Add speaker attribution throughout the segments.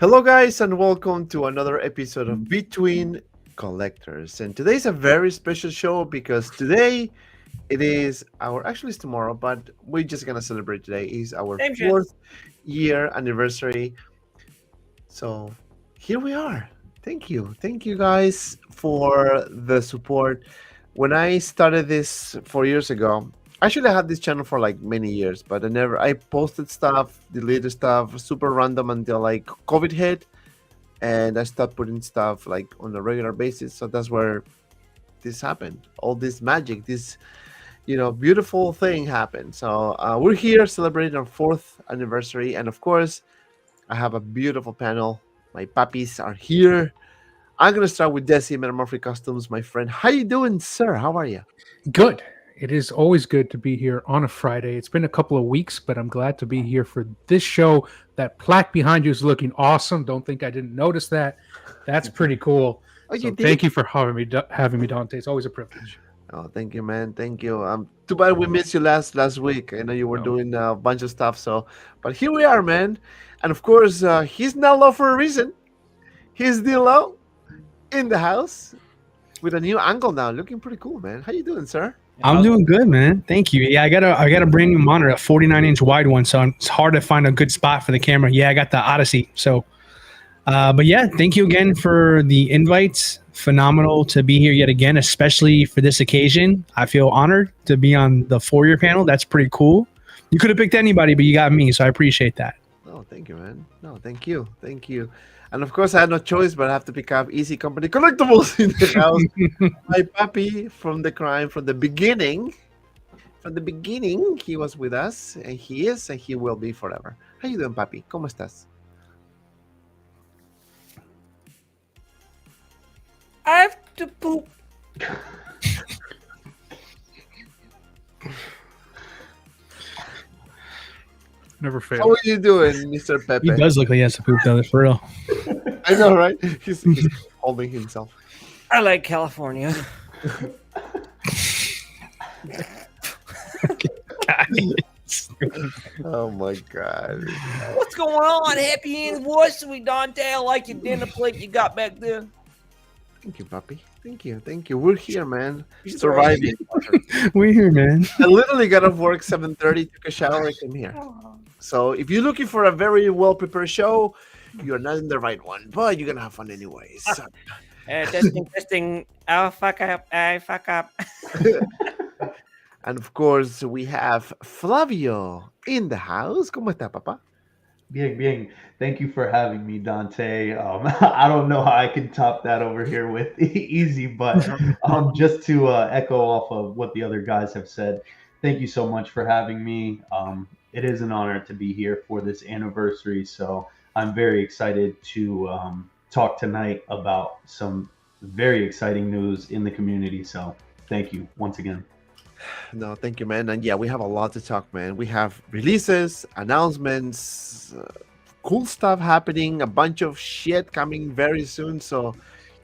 Speaker 1: Hello, guys, and welcome to another episode of Between Collectors. And today's a very special show because today it is actually it's tomorrow, but we're just gonna celebrate today. Is our
Speaker 2: Same shit.
Speaker 1: fourth year anniversary. So here we are. Thank you guys for the support. When I started this 4 years ago, actually I had this channel for like many years, but I posted stuff, deleted stuff, super random until like COVID hit, and I stopped putting stuff like on a regular basis. So that's where this happened. All this magic, this beautiful thing happened. So we're here celebrating our fourth anniversary, and of course, I have a beautiful panel. My puppies are here. I'm gonna start with Jesse, Metamorphic Customs, my friend. How you doing, sir? How are you?
Speaker 3: Good. It is always good to be here on a Friday. It's been a couple of weeks, but I'm glad to be here for this show. That plaque behind you is looking awesome. Don't think I didn't notice that. That's pretty cool.
Speaker 1: Oh,
Speaker 3: So thank you for having me, Dante. It's always a privilege.
Speaker 1: Oh, thank you, man. Thank you. Too bad we missed you last week. I know you were
Speaker 3: No.
Speaker 1: doing a bunch of stuff. But here we are, man. And of course, he's not low for a reason. He's Dilo in the house with a new angle now, looking pretty cool, man. How you doing, sir?
Speaker 4: I'm doing good, man. Thank you. Yeah, I got a brand new monitor, a 49-inch wide one, so it's hard to find a good spot for the camera. Yeah, I got the Odyssey. So, but yeah, thank you again for the invites. Phenomenal to be here yet again, especially for this occasion. I feel honored to be on the 4-year panel. That's pretty cool. You could have picked anybody, but you got me, so I appreciate that.
Speaker 1: Oh, thank you, man. No, thank you. And of course, I had no choice but I have to pick up Easy Company Collectibles in the house. My puppy from the crime, from the beginning. From the beginning, he was with us, and he is, and he will be forever. How you doing, papi? ¿Cómo estás?
Speaker 2: I have to poop.
Speaker 3: Never
Speaker 1: How
Speaker 3: fail.
Speaker 1: are you doing, Mr. Pepe?
Speaker 4: He does look like he has to poop, though, for real.
Speaker 1: I know, right? He's holding himself.
Speaker 2: I like California.
Speaker 1: Oh my God.
Speaker 2: What's going on? Happy anniversary, Dante. I like your dinner plate you got back there.
Speaker 1: Thank you, puppy. Thank you. We're here, man.
Speaker 2: He's
Speaker 1: Surviving.
Speaker 4: We're here, man.
Speaker 1: I literally got off work 7:30, took a shower, and came here. So if you're looking for a very well-prepared show, you're not in the right one, but you're gonna have fun anyways.
Speaker 2: Testing. Oh, fuck up. I fuck up.
Speaker 1: And of course, we have Flavio in the house. ¿Cómo está, papá?
Speaker 5: Bien. Thank you for having me, Dante. I don't know how I can top that over here with easy, but just to echo off of what the other guys have said, thank you so much for having me. It is an honor to be here for this anniversary, so I'm very excited to talk tonight about some very exciting news in the community. So thank you once again.
Speaker 1: No, thank you, man. And yeah, we have a lot to talk, man. We have releases, announcements, cool stuff happening, a bunch of shit coming very soon. So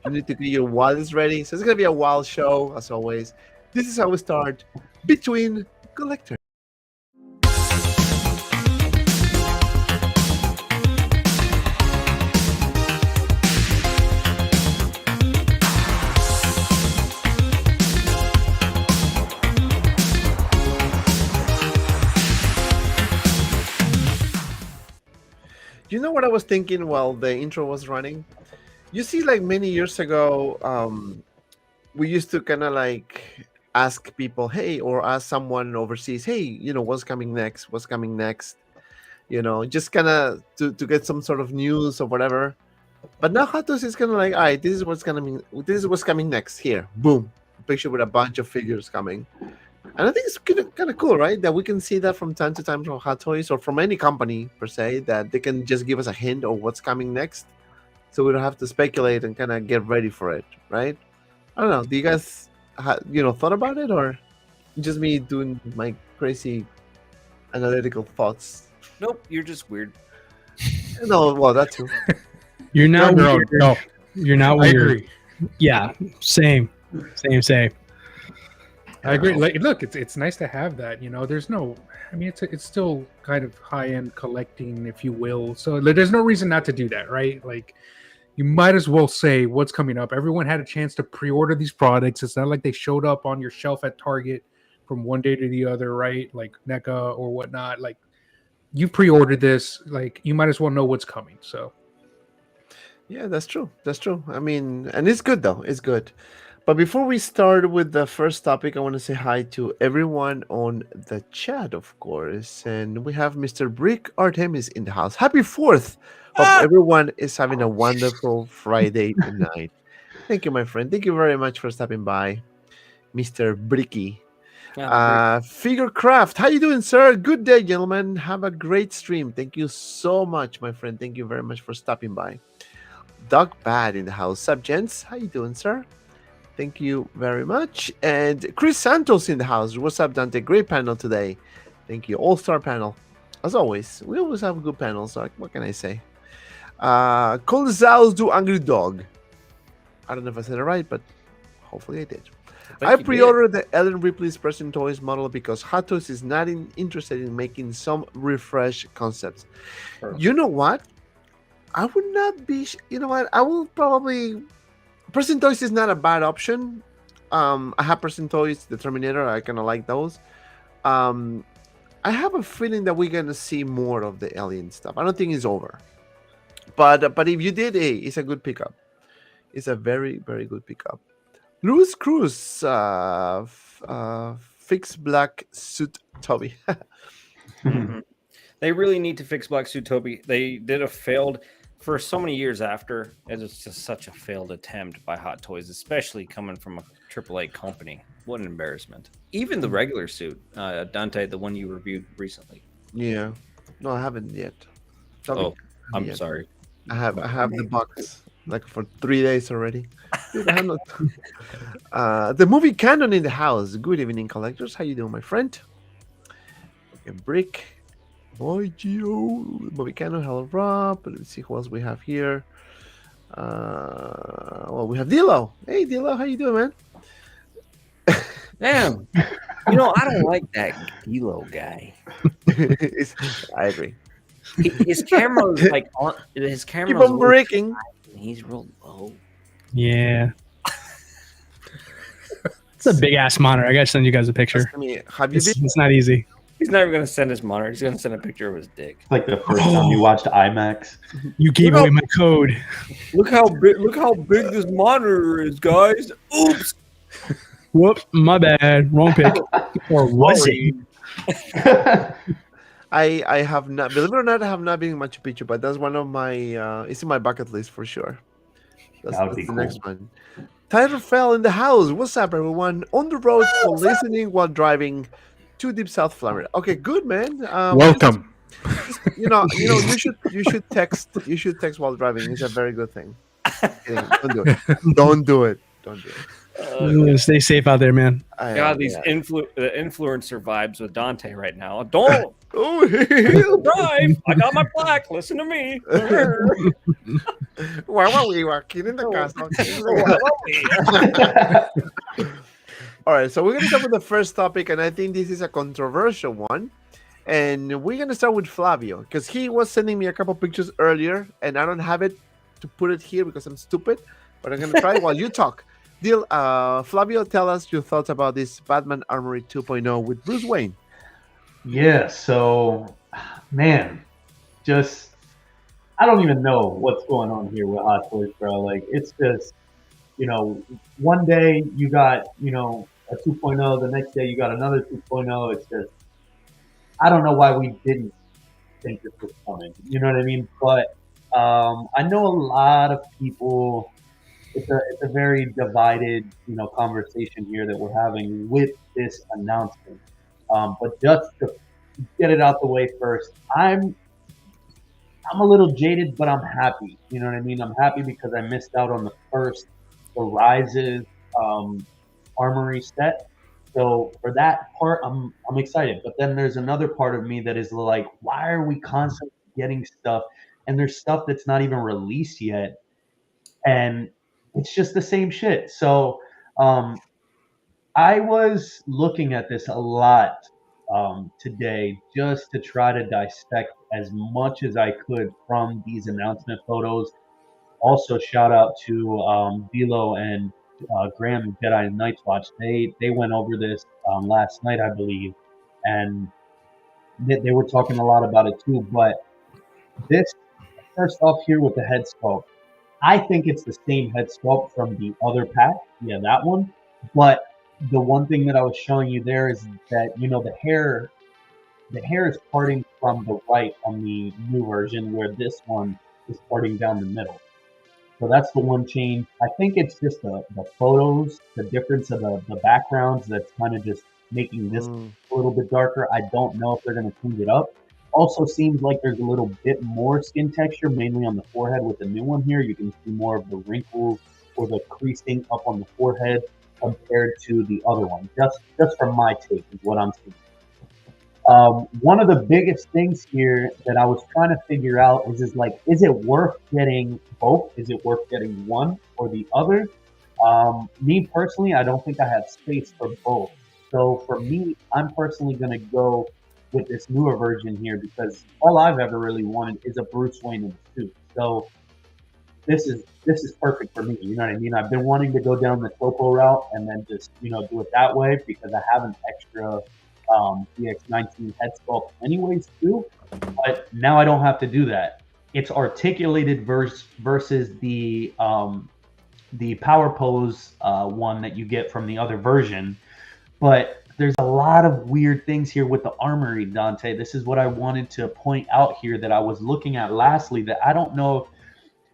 Speaker 1: you need to get your wallets ready. So it's going to be a wild show, as always. This is how we start Between Collectors. You know what I was thinking while the intro was running? You see, like many years ago, we used to kind of like ask people, hey, or ask someone overseas, hey, what's coming next? What's coming next? Just kind of to get some sort of news or whatever. But now Hatos is kind of like, all right, this is what's coming next. Here, boom, a picture with a bunch of figures coming. And I think it's kind of cool, right? That we can see that from time to time from Hot Toys or from any company per se, that they can just give us a hint of what's coming next, so we don't have to speculate and kind of get ready for it, right? I don't know. Do you guys, thought about it, or just me doing my crazy analytical thoughts?
Speaker 2: Nope, you're just weird.
Speaker 1: No, well, that too.
Speaker 4: You're not
Speaker 3: No,
Speaker 4: weird.
Speaker 3: no.
Speaker 4: You're not
Speaker 3: I
Speaker 4: weird.
Speaker 3: agree.
Speaker 4: Yeah, same.
Speaker 3: I agree. Like, look, it's nice to have that. There's no. I mean, it's still kind of high end collecting, if you will. So there's no reason not to do that, right? Like, you might as well say what's coming up. Everyone had a chance to pre-order these products. It's not like they showed up on your shelf at Target from one day to the other, right? Like NECA or whatnot. Like, you pre-ordered this. Like, you might as well know what's coming. So.
Speaker 1: Yeah, that's true. That's true. I mean, and it's good though. It's good. But before we start with the first topic, I want to say hi to everyone on the chat, of course. And we have Mr. Brick Artemis in the house. Happy 4th. Hope everyone is having a wonderful Friday tonight. Thank you, my friend. Thank you very much for stopping by, Mr. Bricky. Figure Craft, how you doing, sir? Good day, gentlemen. Have a great stream. Thank you so much, my friend. Thank you very much for stopping by. Doug Bad in the house. Sup, gents? How you doing, sir? Thank you very much. And Chris Santos in the house. What's up, Dante? Great panel today. Thank you. All-star panel. As always, we always have good panels. So what can I say? Call the Zows do Angry Dog. I don't know if I said it right, but hopefully I did. I pre-ordered the Ellen Ripley's Present Toys model because Hot Toys is not interested in making some refresh concepts. Sure. You know what? I would not be... You know what? I will probably... Present Toys is not a bad option. I have Present Toys, the Terminator. I kind of like those. I have a feeling that we're going to see more of the Alien stuff. I don't think it's over. But if you did, hey, it's a good pickup. It's a very, very good pickup. Louis Cruz, fix black suit Toby.
Speaker 2: They really need to fix Black Suit Toby. They did a failed... For so many years after, it was just such a failed attempt by Hot Toys, especially coming from a AAA company. What an embarrassment. Even the regular suit, Dante, the one you reviewed recently.
Speaker 1: Yeah. No, I haven't yet.
Speaker 2: I'm sorry.
Speaker 1: I have the box like for 3 days already. Dude, I have not... the movie canon in the house. Good evening, collectors. How you doing, my friend? Okay, Brick. Boy, Geo, Bobby Cannon, hello, Rob. Let's see who else we have here. Well, we have Dilo. Hey, Dilo, how you doing, man?
Speaker 2: Damn. I don't like that Dilo guy.
Speaker 1: I agree.
Speaker 2: His camera's like on. His camera's
Speaker 1: keep on breaking.
Speaker 2: He's real low.
Speaker 4: Yeah. It's a big ass monitor. I gotta send you guys a picture. It's not easy.
Speaker 2: He's never going to send his monitor. He's going to send a picture of his dick.
Speaker 5: It's like the first time you watched IMAX.
Speaker 4: You gave away my code.
Speaker 2: Look how big this monitor is, guys. Oops.
Speaker 4: Whoop, my bad. Wrong pick. Or was it?
Speaker 1: I have not, believe it or not, I have not been in Machu Picchu, but that's one of my, it's in my bucket list for sure. That's the cool. Next one. Tyler Fell in the house. What's up, everyone? On the road for listening while driving to Deep South Florida. Okay, good, man.
Speaker 3: Welcome.
Speaker 1: You should text while driving. It's a very good thing. Don't do it. Don't do it. Don't do it.
Speaker 4: Stay safe out there, man.
Speaker 2: God, these influencer vibes with Dante right now. Don't drive. I got my plaque. Listen to me.
Speaker 1: Where were we? Walking in the castle. All right, so we're going to start with the first topic, and I think this is a controversial one. And we're going to start with Flavio, because he was sending me a couple pictures earlier, and I don't have it to put it here because I'm stupid, but I'm going to try while you talk. Flavio, tell us your thoughts about this Batman Armory 2.0 with Bruce Wayne.
Speaker 5: Yeah, so, man, I don't even know what's going on here with Hot Toys, bro. Like, it's just, one day you got, a 2.0, the next day you got another 2.0. It's just, I don't know why we didn't think this was coming. You know what I mean? But I know a lot of people, it's a very divided, conversation here that we're having with this announcement. But just to get it out the way first, I'm a little jaded, but I'm happy. You know what I mean? I'm happy because I missed out on the Rises Armory set. So for that part, I'm excited. But then there's another part of me that is like, why are we constantly getting stuff? And there's stuff that's not even released yet. And it's just the same shit. So I was looking at this a lot today just to try to dissect as much as I could from these announcement photos. Also, shout out to Velo and Graham and Jedi and Night's Watch. They went over this last night, I believe, and they were talking a lot about it too. But this first off here with the head sculpt, I think it's the same head sculpt from the other pack. Yeah, that one. But the one thing that I was showing you there is that the hair is parting from the right on the new version, where this one is parting down the middle. So that's the one change. I think it's just the photos, the difference of the backgrounds that's kind of just making this
Speaker 1: Mm.
Speaker 5: a little bit darker. I don't know if they're going to change it up. Also seems like there's a little bit more skin texture, mainly on the forehead with the new one here. You can see more of the wrinkles or the creasing up on the forehead compared to the other one. Just from my take is what I'm seeing. One of the biggest things here that I was trying to figure out is like, is it worth getting both? Is it worth getting one or the other? Me personally, I don't think I have space for both. So for me, I'm personally going to go with this newer version here because all I've ever really wanted is a Bruce Wayne in a suit. So this is perfect for me. You know what I mean? I've been wanting to go down the topo route and then just do it that way because I have an extra DX19 head sculpt anyways too. But now I don't have to do that. It's articulated versus the power pose one that you get from the other version. But there's a lot of weird things here with the armory, Dante. This is what I wanted to point out here that I was looking at lastly that I don't know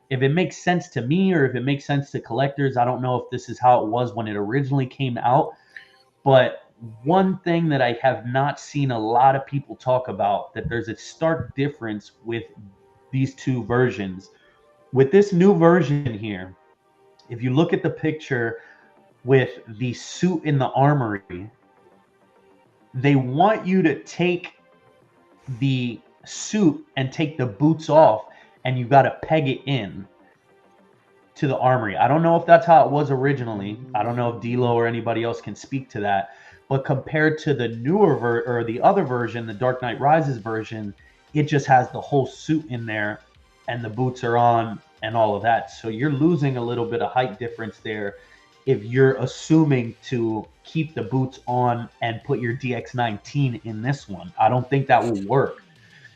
Speaker 5: if it makes sense to me or if it makes sense to collectors. I don't know if this is how it was when it originally came out. But one thing that I have not seen a lot of people talk about, that there's a stark difference with these two versions. With this new version here, if you look at the picture with the suit in the armory, they want you to take the suit and take the boots off, and you got to peg it in to the armory. I don't know if that's how it was originally. I don't know if D'Lo or anybody else can speak to that. But compared to the newer or the other version, the Dark Knight Rises version, it just has the whole suit in there and the boots are on and all of that. So you're losing a little bit of height difference there if you're assuming to keep the boots on and put your DX19 in this one. I don't think that will work.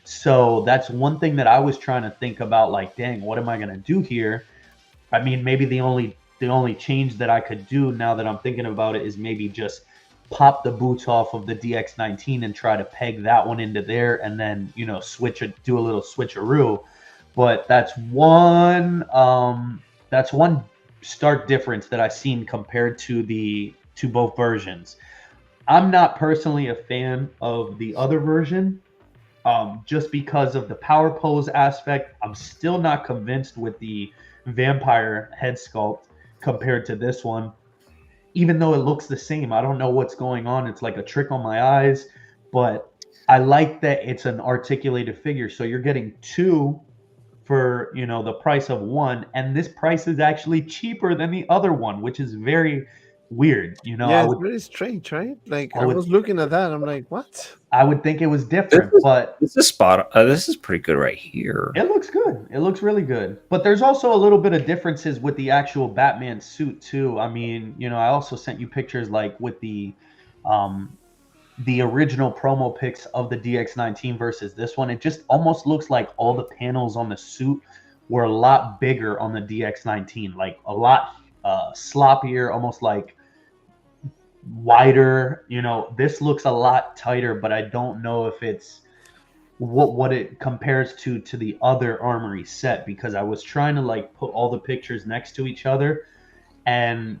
Speaker 5: So that's one thing that I was trying to think about, like, dang, what am I going to do here? I mean, maybe the only change that I could do now that I'm thinking about it is maybe just pop the boots off of the DX19 and try to peg that one into there and then, do a little switcheroo. But that's one stark difference that I've seen compared to both versions. I'm not personally a fan of the other version, just because of the power pose aspect. I'm still not convinced with the vampire head sculpt compared to this one, even though it looks the same. I don't know what's going on. It's like a trick on my eyes, but I like that it's an articulated figure. So you're getting two for, the price of one, and this price is actually cheaper than the other one, which is very weird.
Speaker 1: Yeah, it's very strange, right? Like I was looking at that, I'm like, what?
Speaker 5: I would think it was different, but
Speaker 2: this is spot. This is pretty good right here.
Speaker 5: It looks good. It looks really good. But there's also a little bit of differences with the actual Batman suit too. I mean, I also sent you pictures like with the original promo pics of the DX19 versus this one. It just almost looks like all the panels on the suit were a lot bigger on the DX19, like a lot sloppier, almost like wider. This looks a lot tighter, but I don't know if it's what it compares to the other Armory set, because I was trying to like put all the pictures next to each other and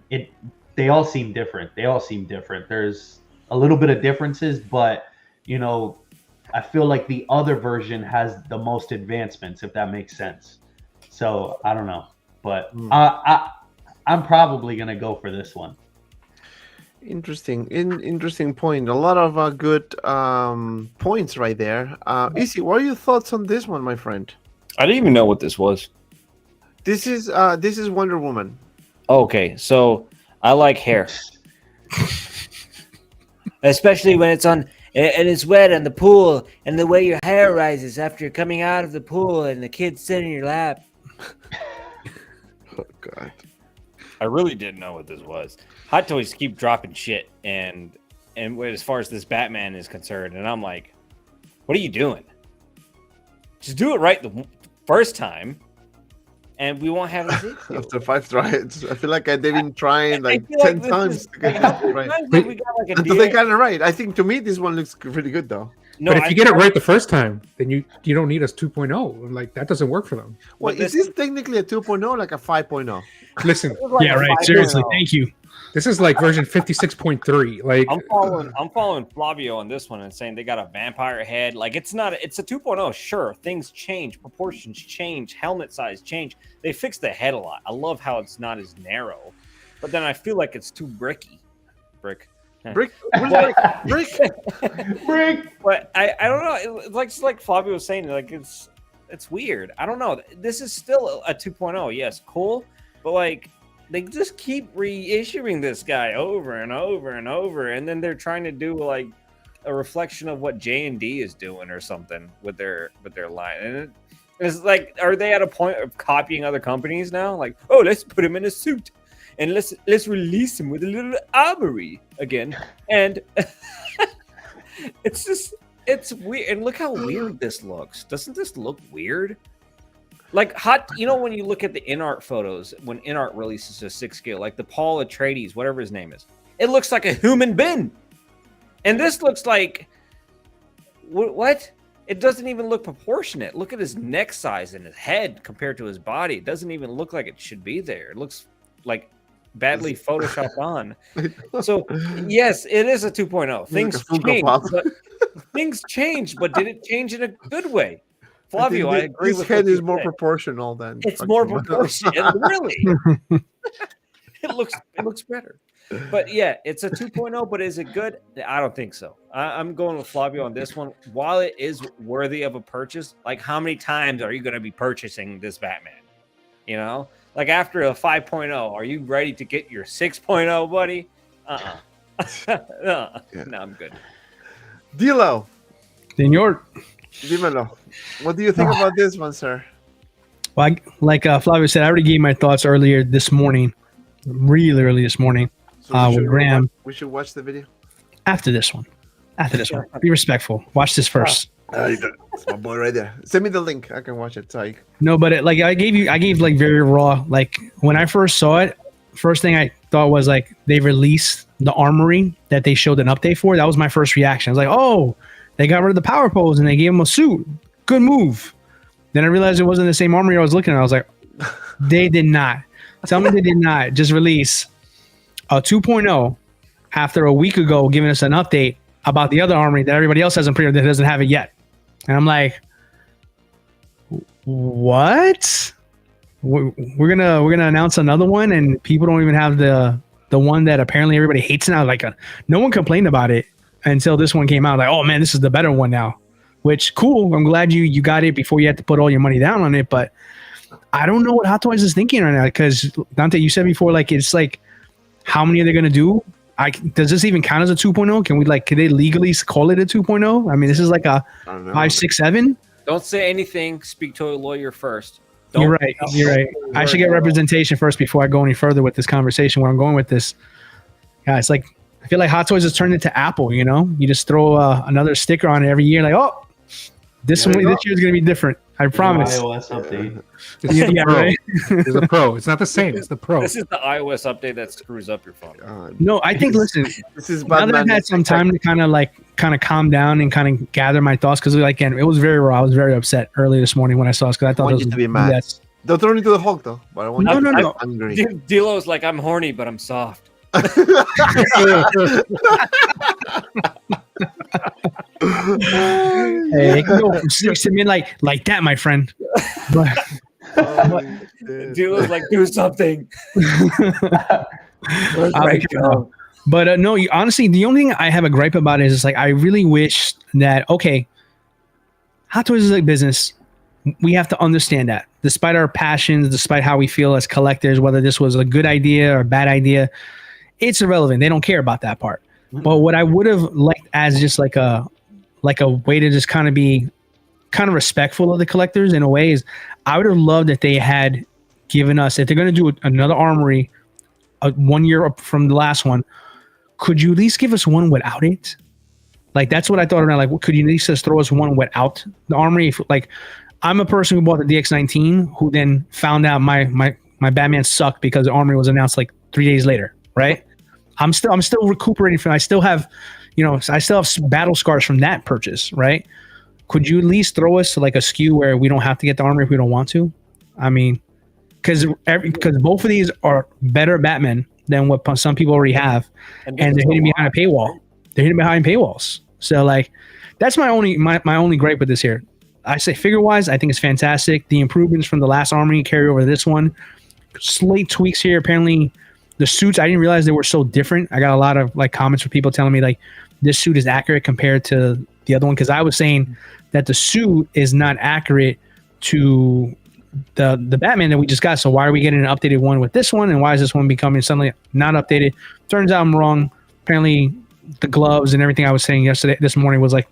Speaker 5: they all seem different. There's a little bit of differences, but I feel like the other version has the most advancements, if that makes sense. So I don't know, but I'm probably gonna go for this one.
Speaker 1: Interesting point. A lot of good points right there. Easy, what are your thoughts on this one, my friend?
Speaker 2: I didn't even know what this was.
Speaker 1: This is Wonder Woman.
Speaker 2: Okay, so I like hair. especially when it's on and it's wet in the pool, and the way your hair rises after you're coming out of the pool, and the kids sit in your lap.
Speaker 1: Oh God.
Speaker 2: I really didn't know what this was. Hot Toys keep dropping shit, and as far as this Batman is concerned, and I'm like, what are you doing? Just do it right the first time, and we won't have an issue.
Speaker 1: After 5 tries, I feel like they've been trying like
Speaker 2: feel
Speaker 1: 10
Speaker 2: this
Speaker 1: times
Speaker 2: is-
Speaker 1: to get it right.
Speaker 2: Sometimes, like, we got, like, a
Speaker 1: Until they
Speaker 2: deal.
Speaker 1: got it right. I think to me this one looks really good though.
Speaker 2: No,
Speaker 3: But if you get it right the first time, then you don't need us 2.0. Like that doesn't work for them.
Speaker 1: Well, is this technically a 2.0 like a 5.0?
Speaker 3: Listen,
Speaker 4: Yeah, right. Seriously, thank you.
Speaker 3: this is like version 56.3. Like
Speaker 2: I'm following Flavio on this one and saying they got a vampire head. Like it's a 2.0. Sure, things change, proportions change, helmet size change. They fixed the head a lot. I love how it's not as narrow, but then I feel like it's too bricky. Brick.
Speaker 1: Brick. Brick.
Speaker 5: Brick.
Speaker 2: But I don't know. It's like Flavio was saying, like it's weird. I don't know. This is still a 2.0. Yes, cool, but like they just keep reissuing this guy over and over and over, and then they're trying to do like a reflection of what J&D is doing or something with their line. And it's like, are they at a point of copying other companies now? Like, oh, let's put him in a suit and let's release him with a little armory again. And it's weird. And look how weird this looks. Doesn't this look weird? Like when you look at the InArt photos, when InArt releases a 6 scale, like the Paul Atreides, whatever his name is, it looks like a human bin. And this looks like what? It doesn't even look proportionate. Look at his neck size and his head compared to his body. It doesn't even look like it should be there. It looks like badly photoshopped on. So yes, it is a 2.0. Things change, but did it change in a good way? Flavio, I agree
Speaker 1: His
Speaker 2: with
Speaker 1: head
Speaker 2: what you
Speaker 1: is more
Speaker 2: said.
Speaker 1: proportional than
Speaker 2: It's more proportional. Really, it looks better. But yeah, it's a 2.0. But is it good? I don't think so. I'm going with Flavio on this one. While it is worthy of a purchase, like how many times are you going to be purchasing this Batman? You know, like after a 5.0, are you ready to get your 6.0, buddy? No, I'm good.
Speaker 1: Dilo,
Speaker 4: Senor.
Speaker 1: dímelo. What do you think about this one, sir?
Speaker 4: Well, like Flavio said, I already gave my thoughts earlier this morning, really early this morning,
Speaker 1: So
Speaker 4: with Graham.
Speaker 1: We should watch the video.
Speaker 4: After this one. Be respectful. Watch this first.
Speaker 1: It's my boy right there. Send me the link. I can watch it. Psych.
Speaker 4: No, but I gave like very raw. Like when I first saw it, first thing I thought was like they released the Armory that they showed an update for. That was my first reaction. I was like, oh, they got rid of the power pose and they gave him a suit. Good move. Then I realized it wasn't the same Armory I was looking at. I was like, they did not. Tell me they did not just release a 2.0 after a week ago giving us an update about the other Armory that everybody else hasn't pre-ordered that doesn't have it yet. And I'm like, what? We're gonna announce another one, and people don't even have the one that apparently everybody hates now. Like no one complained about it until this one came out. Like, oh man, this is the better one now. Which cool. I'm glad you got it before you had to put all your money down on it. But I don't know what Hot Toys is thinking right now, because Dante, you said before, like it's like, how many are they gonna do? Does this even count as a 2.0? Can they legally call it a 2.0? I mean, this is like a 5, 6, 7.
Speaker 2: Don't say anything. Speak to a lawyer first.
Speaker 4: You're right. I should get representation first before I go any further with this conversation. Where I'm going with this, yeah, it's like I feel like Hot Toys has turned into Apple. You know, you just throw another sticker on it every year. Like, oh, this year is going to be different. I promise.
Speaker 5: iOS update.
Speaker 4: Yeah, right.
Speaker 3: There's a Pro. It's not the same. It's the Pro.
Speaker 2: This is the iOS update that screws up your phone.
Speaker 4: No, I think. Listen,
Speaker 1: This is
Speaker 4: now that I've had some time to kind of calm down and kind of gather my thoughts, because again, it was very raw. I was very upset early this morning when I saw this, because I thought
Speaker 1: I want
Speaker 4: it
Speaker 1: you
Speaker 4: was
Speaker 1: to be mad.
Speaker 4: yes.
Speaker 1: Don't throw me to the Hulk though. But I want you to be
Speaker 4: No.
Speaker 1: angry.
Speaker 2: Dilo's like, I'm horny, but I'm soft.
Speaker 4: Hey, it can go from 6 to midnight like that, my friend. But,
Speaker 2: Dilo's like, do something.
Speaker 4: But no, honestly, the only thing I have a gripe about it is like I really wish that Hot Toys is a business. We have to understand that, despite our passions, despite how we feel as collectors, whether this was a good idea or a bad idea, it's irrelevant. They don't care about that part. But what I would have liked as just like a way to just kind of be kind of respectful of the collectors in a way is I would have loved if they had given us, if they're going to do another Armory 1 year up from the last one, could you at least give us one without it? Like, that's what I thought around. Like, could you at least just throw us one without the Armory? If, like, I'm a person who bought the DX19 who then found out my Batman sucked because the Armory was announced like 3 days later, right? I'm still recuperating from, I still have battle scars from that purchase, right? Could you at least throw us like a SKU where we don't have to get the Armory if we don't want to? I mean, because both of these are better Batman than what some people already have, and they're hidden behind a paywall. They're hidden behind paywalls. So like, that's my only gripe with this here. I say figure wise, I think it's fantastic. The improvements from the last Armory carry over to this one. Slight tweaks here. Apparently, the suits, I didn't realize they were so different. I got a lot of like comments from people telling me like this suit is accurate compared to the other one, because I was saying that the suit is not accurate to the Batman that we just got. So why are we getting an updated one with this one, and why is this one becoming suddenly not updated? Turns out I'm wrong. Apparently, the gloves and everything I was saying this morning was like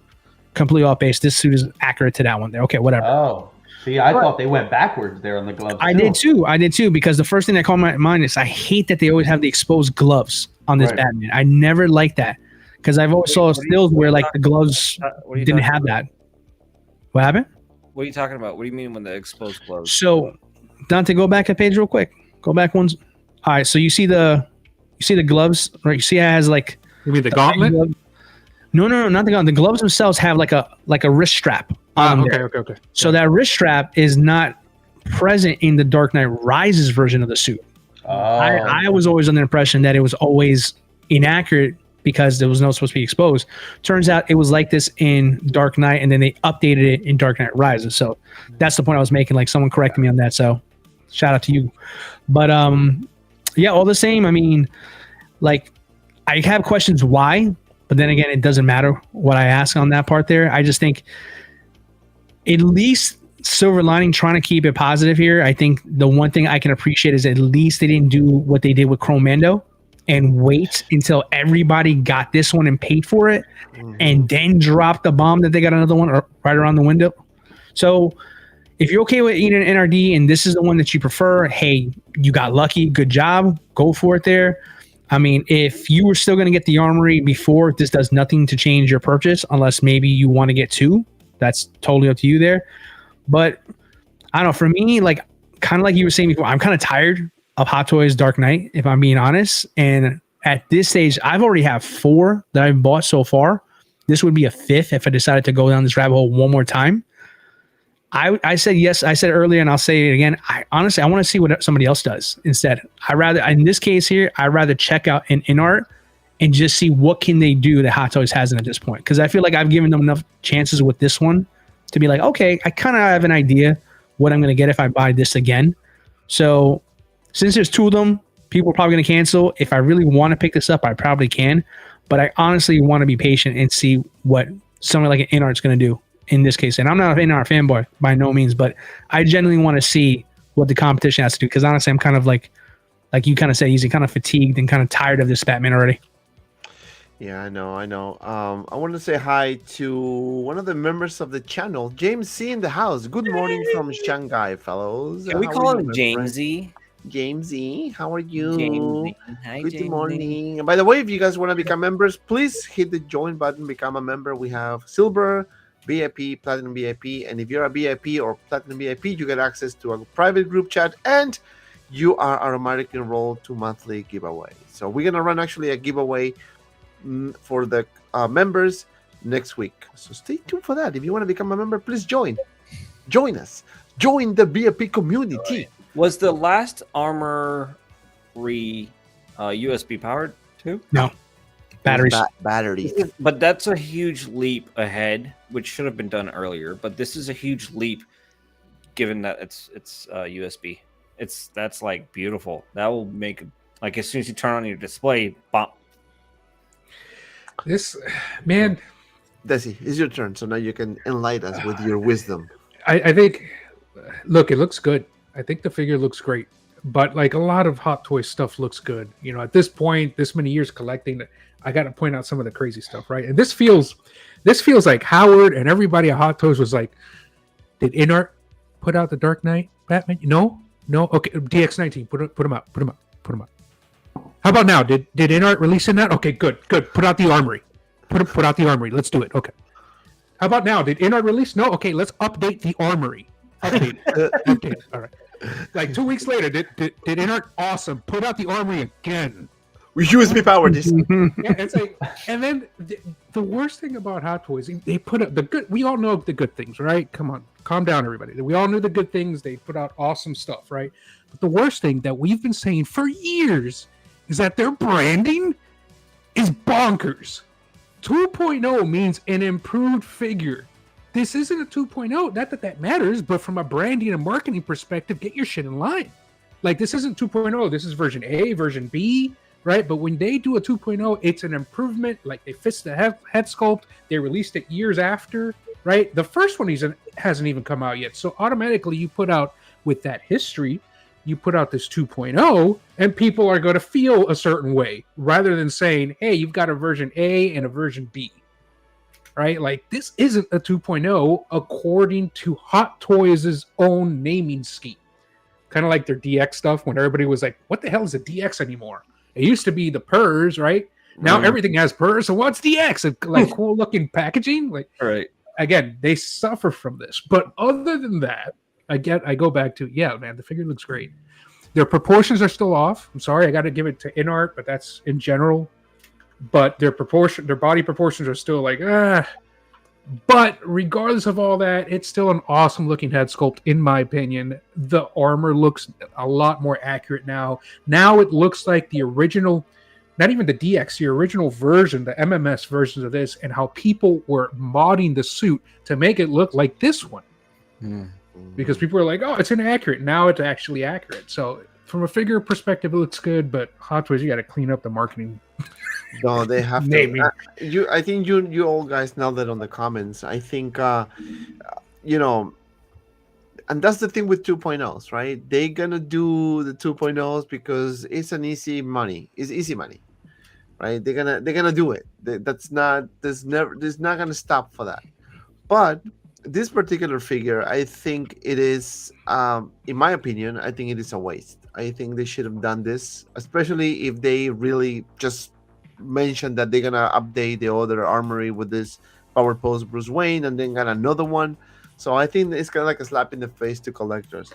Speaker 4: completely off base. This suit is accurate to that one there. Okay, whatever.
Speaker 5: Oh. See, I thought they went backwards there on the gloves.
Speaker 4: I did too, because the first thing that caught my mind is I hate that they always have the exposed gloves on this Batman. I never liked that, because I've always saw stills where like the gloves didn't have that. What happened?
Speaker 2: What are you talking about? What do you mean when the exposed gloves?
Speaker 4: So, Dante, go back a page real quick. Go back one. All right, so you see the gloves, right? You see it has like,
Speaker 3: you mean the gauntlet?
Speaker 4: No, not the gauntlet. The gloves themselves have like a wrist strap.
Speaker 3: Okay.
Speaker 4: So that wrist strap is not present in the Dark Knight Rises version of the suit. I was always under the impression that it was always inaccurate because there was no supposed to be exposed. Turns out it was like this in Dark Knight, and then they updated it in Dark Knight Rises. So that's the point I was making. Like, someone corrected me on that. So shout out to you. But yeah, all the same. I mean, like, I have questions why, but then again, it doesn't matter what I ask on that part there. I just think at least silver lining, trying to keep it positive here. I think the one thing I can appreciate is at least they didn't do what they did with Chrome Mando and wait until everybody got this one and paid for it, and then drop the bomb that they got another one right around the window. So if you're okay with eating an NRD and this is the one that you prefer, hey, you got lucky. Good job. Go for it there. I mean, if you were still going to get the Armory before, this does nothing to change your purchase, unless maybe you want to get two. That's totally up to you there. But I don't know. For me, like, kind of like you were saying before, I'm kind of tired of Hot Toys Dark Knight, if I'm being honest. And at this stage, I've already have 4 that I've bought so far. This would be a 5th if I decided to go down this rabbit hole one more time. I said yes. I said earlier, and I'll say it again. I want to see what somebody else does instead. In this case here, I'd rather check out an in-art and just see what can they do that Hot Toys hasn't at this point. Because I feel like I've given them enough chances with this one to be like, okay, I kind of have an idea what I'm going to get if I buy this again. So since there's 2 of them, people are probably going to cancel. If I really want to pick this up, I probably can. But I honestly want to be patient and see what someone like an in-art's going to do in this case. And I'm not an in-art fanboy by no means, but I genuinely want to see what the competition has to do. Because honestly, I'm kind of like you kind of said, Easy, kind of fatigued and kind of tired of this Batman already.
Speaker 1: Yeah, I know. I want to say hi to one of the members of the channel, James C in the house. Good morning from Shanghai, fellows.
Speaker 2: Can we call him Jamesy?
Speaker 1: Jamesy, how are you?
Speaker 2: Jamesy. Hi,
Speaker 1: Good
Speaker 2: Jamesy.
Speaker 1: morning. And by the way, if you guys want to become members, please hit the join button, become a member. We have silver, VIP, platinum VIP, and if you're a VIP or platinum VIP, you get access to a private group chat, and you are automatically enrolled to monthly giveaway. So we're gonna run actually a giveaway for the members next week. So stay tuned for that. If you want to become a member, please join us. Join the VIP community.
Speaker 2: Was the last Armory USB powered too?
Speaker 4: No. Batteries.
Speaker 1: Batteries.
Speaker 2: But that's a huge leap ahead, which should have been done earlier. But this is a huge leap, given that it's USB. That's like beautiful. That will make, like, as soon as you turn on your display, bop.
Speaker 3: This, man,
Speaker 1: Desi, it's your turn. So now you can enlighten us with your wisdom.
Speaker 3: I think, look, it looks good. I think the figure looks great. but like a lot of Hot Toy stuff looks good. You know, at this point, this many years collecting, I got to point out some of the crazy stuff, right? And this feels like Howard and everybody at Hot Toys was like, did Inart put out the Dark Knight Batman? No. Okay, DX19, put him out. How about now? Did Inart release in that? Okay, good. Put out the Armory. Put out the Armory. Let's do it. Okay. How about now? Did Inart release? No. Okay, let's update the Armory. Update. All right. Like 2 weeks later, did Inart awesome? Put out the Armory again.
Speaker 1: We USB powered this.
Speaker 3: Yeah, it's like, and then the worst thing about Hot Toys, they put up the good. We all know the good things, right? Come on, calm down, everybody. We all knew the good things. They put out awesome stuff, right? But the worst thing that we've been saying for years is that their branding is bonkers. 2.0 means an improved figure. This isn't a 2.0. Not that that matters, but from a branding and marketing perspective, get your shit in line. Like, this isn't 2.0. This is version A, version B, right? But when they do a 2.0, it's an improvement. Like, they fixed the head sculpt. They released it years after, right? The first one hasn't even come out yet. So automatically you put out, with that history, you put out this 2.0 and people are going to feel a certain way rather than saying, hey, you've got a version A and a version B, right? Like, this isn't a 2.0 according to Hot Toys' own naming scheme. Kind of like their DX stuff when everybody was like, what the hell is a DX anymore? It used to be the PERS, right? Now everything has PERS. So what's DX? Like cool looking packaging? Like,
Speaker 2: Right.
Speaker 3: Again, they suffer from this. But other than that, I go back to, yeah, man, the figure looks great. Their proportions are still off. I'm sorry, I got to give it to Inart, but that's in general. But their body proportions are still like, But regardless of all that, it's still an awesome looking head sculpt, in my opinion. The armor looks a lot more accurate now. Now it looks like the original, not even the DX, the original version, the MMS versions of this, and how people were modding the suit to make it look like this one. Because people were like, oh, it's inaccurate. Now it's actually accurate. So from a figure perspective, it looks good, but Hot Toys, you got to clean up the marketing.
Speaker 1: No, they have
Speaker 3: Naming.
Speaker 1: to. I think you all guys nailed it on the comments. I think, you know, and that's the thing with 2.0s, right? They're gonna do the 2.0s because it's an easy money. It's easy money, right? They're gonna do it. There's not gonna stop for that. But this particular figure, I think it is, in my opinion, I think it is a waste. I think they should have done this, especially if they really just mentioned that they're gonna update the other Armory with this Power Pose Bruce Wayne and then got another one. So I think it's kind of like a slap in the face to collectors.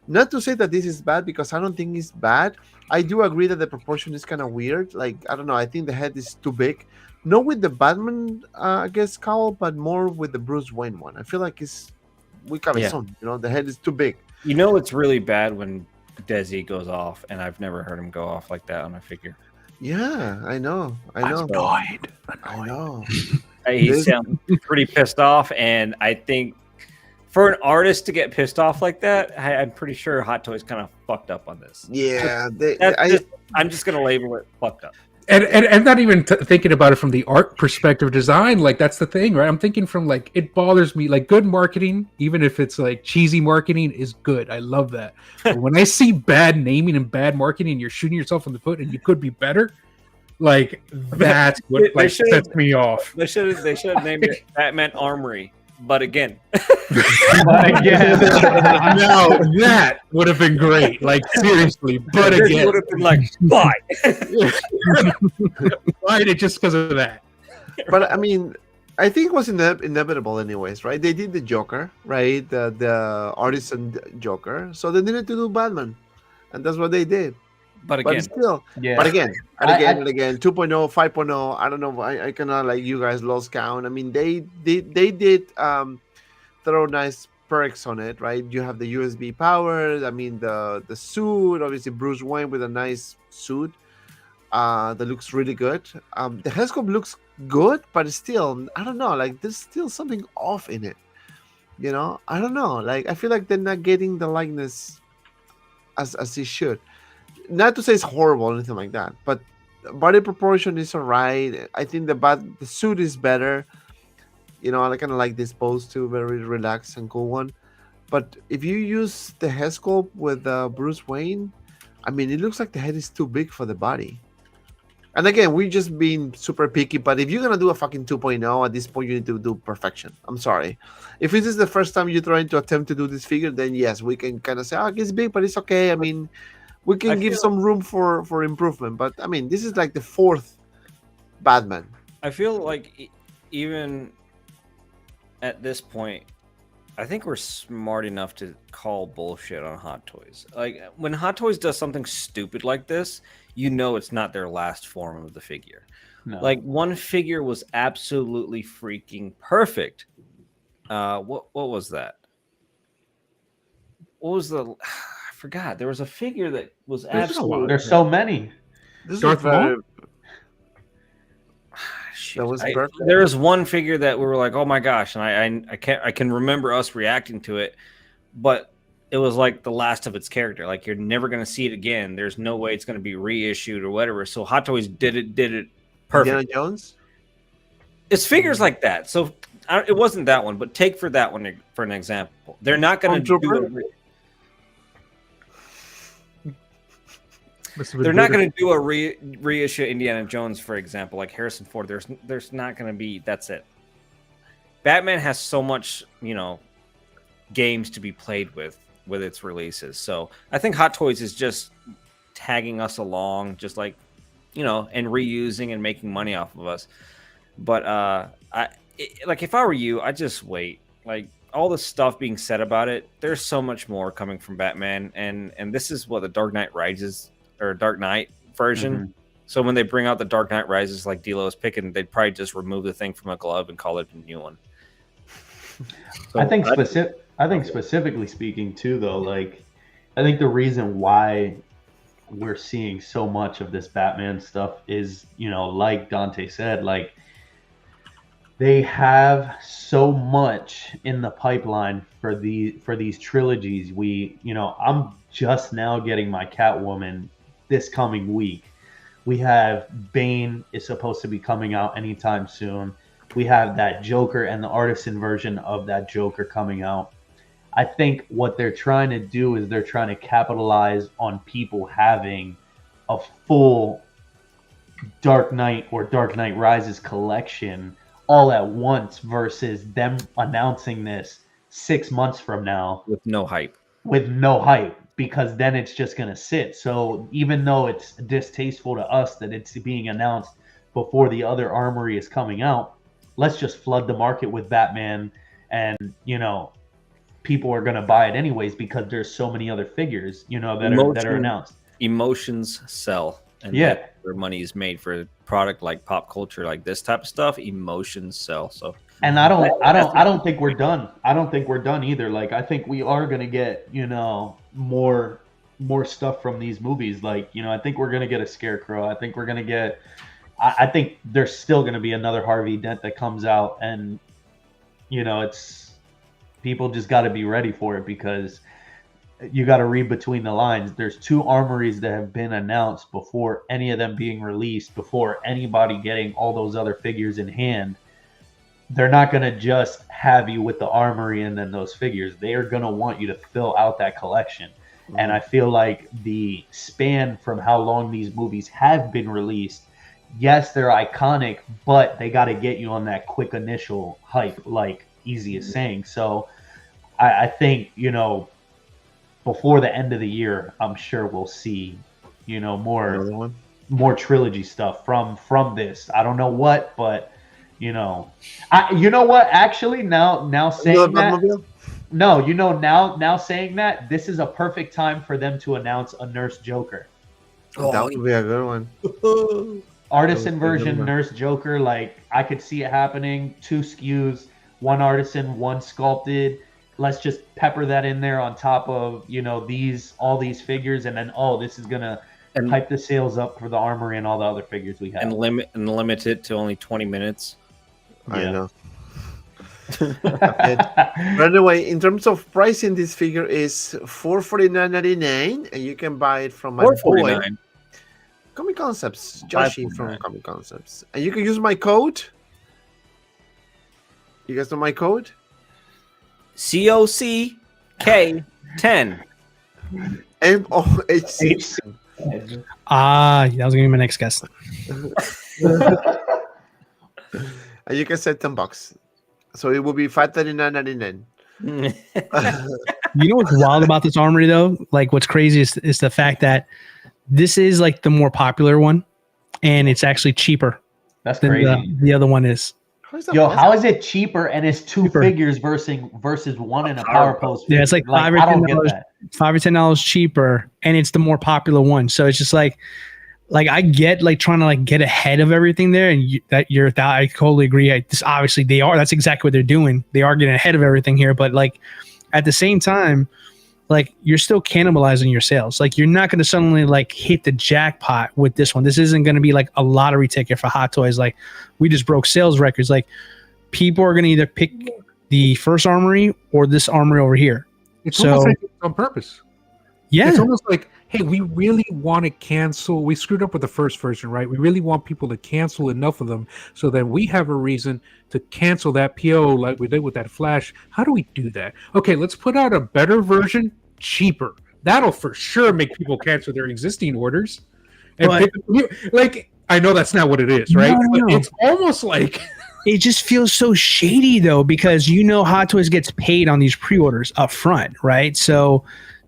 Speaker 1: Not to say that this is bad, because I don't think it's bad. I do agree that the proportion is kind of weird. Like, I don't know, I think the head is too big. Not with the Batman, I guess, cowl, but more with the Bruce Wayne one. I feel like it's we cabezón, you know, the head is too big.
Speaker 2: You know, it's really bad when Desi goes off, and I've never heard him go off like that on a figure.
Speaker 1: Yeah, I know.
Speaker 3: Annoyed.
Speaker 1: I know.
Speaker 2: He sounds pretty pissed off, and I think for an artist to get pissed off like that, I'm pretty sure Hot Toys kind of fucked up on this.
Speaker 1: Yeah,
Speaker 2: I'm just gonna label it fucked up.
Speaker 3: And not even thinking about it from the art perspective, design, like that's the thing, right? I'm thinking from like, it bothers me, like good marketing, even if it's like cheesy marketing, is good. I love that. But when I see bad naming and bad marketing, you're shooting yourself in the foot and you could be better. Like that's what like sets me off.
Speaker 2: They should have named it Batman Armory. But again,
Speaker 3: now that would have been great. Like seriously, but again,
Speaker 2: would have been like, why?
Speaker 3: Why did it just because of that?
Speaker 1: But I mean, I think it was inevitable, anyways, right? They did the Joker, right? The artisan Joker, so they needed to do Batman, and that's what they did.
Speaker 2: But again,
Speaker 1: still,
Speaker 5: Yeah.
Speaker 1: but again, and again, 2.0, 5.0. I don't know. I cannot, like, you guys lost count. I mean, they did throw nice perks on it, right? You have the USB power. I mean, the suit, obviously Bruce Wayne with a nice suit that looks really good. The head sculpt looks good, but still, I don't know. Like, there's still something off in it. You know, I don't know. Like, I feel like they're not getting the likeness as they should. Not to say it's horrible or anything like that, but body proportion is alright. I think the suit is better. You know, I kind of like this pose too, very relaxed and cool one. But if you use the head sculpt with Bruce Wayne, I mean, it looks like the head is too big for the body. And again, we're just being super picky, but if you're going to do a fucking 2.0, at this point, you need to do perfection. I'm sorry. If this is the first time you're trying to attempt to do this figure, then yes, we can kind of say, oh, it's big, but it's okay. I mean, we can give some room for improvement. But, I mean, this is like the 4th Batman.
Speaker 2: I feel like even at this point, I think we're smart enough to call bullshit on Hot Toys. Like, when Hot Toys does something stupid like this, you know it's not their last form of the figure. No. Like, one figure was absolutely freaking perfect. What was that? What was the... I forgot. There was a figure that was absolutely...
Speaker 5: There's so many.
Speaker 1: This Darth Maul?
Speaker 2: There was one figure that we were like, oh my gosh, and I can remember us reacting to it, but it was like the last of its character. Like, you're never going to see it again. There's no way it's going to be reissued or whatever. So Hot Toys did it perfect.
Speaker 1: Indiana Jones?
Speaker 2: It's figures like that. So it wasn't that one, but take for that one for an example. They're not going to do They're not going to do a reissue Indiana Jones, for example, like Harrison Ford. There's not going to be. That's it. Batman has so much, games to be played with its releases. So I think Hot Toys is just tagging us along, just like, and reusing and making money off of us. But if I were you, I'd just wait. Like, all the stuff being said about it, there's so much more coming from Batman, and this is what the Dark Knight Rises. Or Dark Knight version. Mm-hmm. So when they bring out the Dark Knight Rises, like D'Lo is picking, they'd probably just remove the thing from a glove and call it a new one.
Speaker 5: So I think specifically speaking too, though, like, I think the reason why we're seeing so much of this Batman stuff is, like Dante said, like, they have so much in the pipeline for these trilogies. I'm just now getting my Catwoman this coming week. We have Bane is supposed to be coming out anytime soon. We have that Joker and the artisan version of that Joker coming out. I think what they're trying to do is they're trying to capitalize on people having a full Dark Knight or Dark Knight Rises collection all at once versus them announcing this 6 months from now
Speaker 2: with no hype.
Speaker 5: Because then it's just going to sit. So even though it's distasteful to us that it's being announced before the other Armory is coming out, let's just flood the market with Batman, and people are going to buy it anyways because there's so many other figures that are announced.
Speaker 2: Emotions sell, and their money is made for a product like pop culture, like this type of stuff. Emotions sell. So,
Speaker 5: and I don't think we're done. I don't think we're done either. Like, I think we are going to get more stuff from these movies. Like, I think we're going to get a Scarecrow. I think we're going to get. I think there's still going to be another Harvey Dent that comes out, and it's people just got to be ready for it because you got to read between the lines. There's 2 armories that have been announced before any of them being released, before anybody getting all those other figures in hand. They're not going to just have you with the armory and then those figures. They are going to want you to fill out that collection. Mm-hmm. And I feel like the span from how long these movies have been released, yes, they're iconic, but they got to get you on that quick initial hype, like Easy is saying. So I think, before the end of the year, I'm sure we'll see, more trilogy stuff from this. I don't know what, but what? Actually, now saying that, now saying that, this is a perfect time for them to announce a Nurse Joker.
Speaker 1: Oh, that would be a good one.
Speaker 5: Artisan version Nurse Joker, like, I could see it happening. 2 SKUs, 1 artisan, 1 sculpted. Let's just pepper that in there on top of all these figures, and then this is gonna hype the sales up for the Armory and all the other figures we have,
Speaker 2: and limit it to only 20 minutes.
Speaker 1: I know. But anyway, in terms of pricing, this figure is $449.99, and you can buy it from my boy Comic Concepts, Joshi from Comic Concepts, and you can use my code. You guys know my code?
Speaker 2: COCK10.
Speaker 1: MOHC.
Speaker 4: That was gonna be my next guess.
Speaker 1: And you can set $10. So it will be $539.99.
Speaker 4: You know what's wild about this Armory though? Like what's crazy is the fact that this is like the more popular one, and it's actually cheaper
Speaker 5: That's
Speaker 4: than
Speaker 5: crazy.
Speaker 4: the other one is.
Speaker 1: How is that
Speaker 5: Yo,
Speaker 1: possible?
Speaker 5: how is it cheaper and it's two
Speaker 4: Cheaper.
Speaker 5: figures versus one in a power pose?
Speaker 4: Yeah, it's like
Speaker 5: figure?
Speaker 4: $5 or
Speaker 5: I don't get
Speaker 4: $10
Speaker 5: that.
Speaker 4: $5 or $10 cheaper, and it's the more popular one. So it's just like I get like trying to like get ahead of everything there, and I totally agree. This obviously that's exactly what they're doing. They are getting ahead of everything here, but like at the same time, like you're still cannibalizing your sales. Like you're not going to suddenly like hit the jackpot with this one. This isn't going to be like a lottery ticket for Hot Toys. Like we just broke sales records. Like people are going to either pick the first Armory or this Armory over here.
Speaker 3: It's
Speaker 4: So-
Speaker 3: almost like it's on purpose.
Speaker 4: Yeah.
Speaker 3: It's almost like, hey, we really want to cancel. We screwed up with the first version, right? We really want people to cancel enough of them so that we have a reason to cancel that PO like we did with that Flash. How do we do that? Okay, let's put out a better version, cheaper. That'll for sure make people cancel their existing orders. And
Speaker 4: But-
Speaker 3: like, I know that's not what it is, right?
Speaker 4: No.
Speaker 3: But it's almost like
Speaker 4: It just feels so shady though, because Hot Toys gets paid on these pre-orders up front, right? So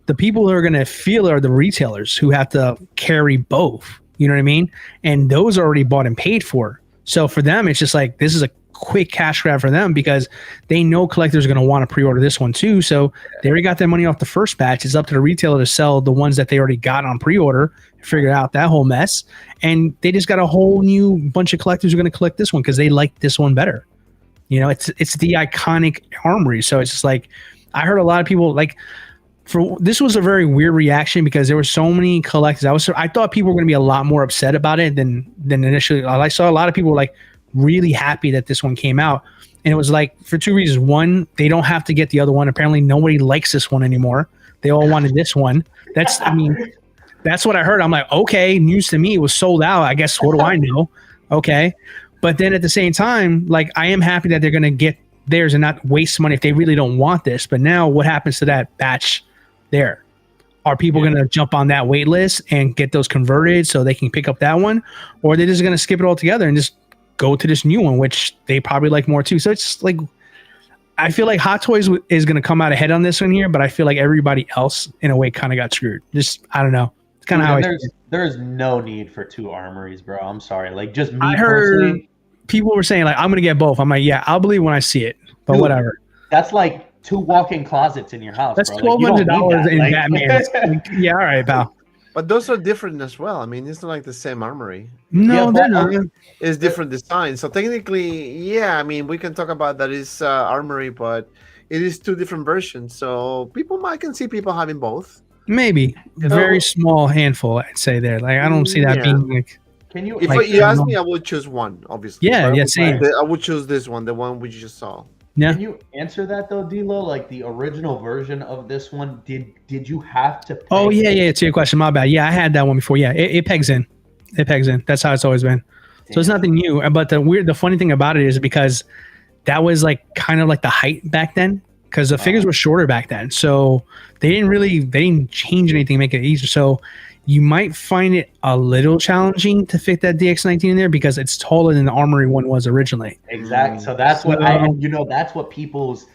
Speaker 4: the people who are going to feel are the retailers who have to carry both. You know what I mean? And those are already bought and paid for. So for them, it's just like this is a quick cash grab for them because they know collectors are going to want to pre-order this one too. So they already got their money off the first batch. It's up to the retailer to sell the ones that they already got on pre-order, figure out that whole mess. And they just got a whole new bunch of collectors who are going to collect this one because they like this one better. You know, it's the iconic Armory. So it's just like, I heard a lot of people like, this was a very weird reaction because there were so many collectors. I thought people were going to be a lot more upset about it than initially. I saw a lot of people like really happy that this one came out, and it was like for two reasons. One, they don't have to get the other one. Apparently, nobody likes this one anymore. They all wanted this one. That's what I heard. I'm like, okay, news to me. It was sold out. I guess what do I know? Okay, but then at the same time, like I am happy that they're going to get theirs and not waste money if they really don't want this. But now, what happens to that batch? There, are people going to jump on that wait list and get those converted so they can pick up that one, or are they just going to skip it all together and just go to this new one, which they probably like more too? So it's like, I feel like Hot Toys is going to come out ahead on this one here, but I feel like everybody else in a way kind of got screwed. Just I don't know. It's kind of how
Speaker 5: there's no need for two Armories, bro. I'm sorry. Like just me
Speaker 4: I heard
Speaker 5: personally,
Speaker 4: people were saying like I'm going to get both. I'm like, yeah, I'll believe when I see it, but
Speaker 5: Dude,
Speaker 4: whatever.
Speaker 5: that's like 2 walk-in closets in your house.
Speaker 4: That's
Speaker 5: bro. Like, you don't need
Speaker 4: $1,200
Speaker 5: that.
Speaker 4: in
Speaker 5: Like-
Speaker 4: Batman's. Like, yeah, all right, pal.
Speaker 1: But those are different as well. I mean, it's not like the same Armory.
Speaker 4: No,
Speaker 5: Yeah,
Speaker 4: they're
Speaker 5: but-
Speaker 4: not.
Speaker 1: It's different design. So technically, yeah, I mean, we can talk about that is Armory, but it is 2 different versions. So I can see people having both.
Speaker 4: Maybe a very small handful, I'd say there. Like I don't see that
Speaker 1: Yeah.
Speaker 4: being like.
Speaker 5: Can you?
Speaker 1: If
Speaker 4: Like,
Speaker 1: you ask me, I would choose one, obviously.
Speaker 4: Yeah,
Speaker 1: But
Speaker 4: yeah,
Speaker 1: I
Speaker 4: same.
Speaker 1: would choose this one, the one we just saw.
Speaker 4: Yeah.
Speaker 5: Can you answer that though, D'Lo? Like the original version of this one, did you have to? Pay?
Speaker 4: Oh yeah. To your question, my bad. Yeah, I had that one before. Yeah, it pegs in. It pegs in. That's how it's always been. So it's nothing new. But the funny thing about it is because that was like kind of like the height back then, because the figures were shorter back then. So they didn't change anything, make it easier. So you might find it a little challenging to fit that DX19 in there because it's taller than the Armory one was originally.
Speaker 5: Exactly. So that's what that's what people's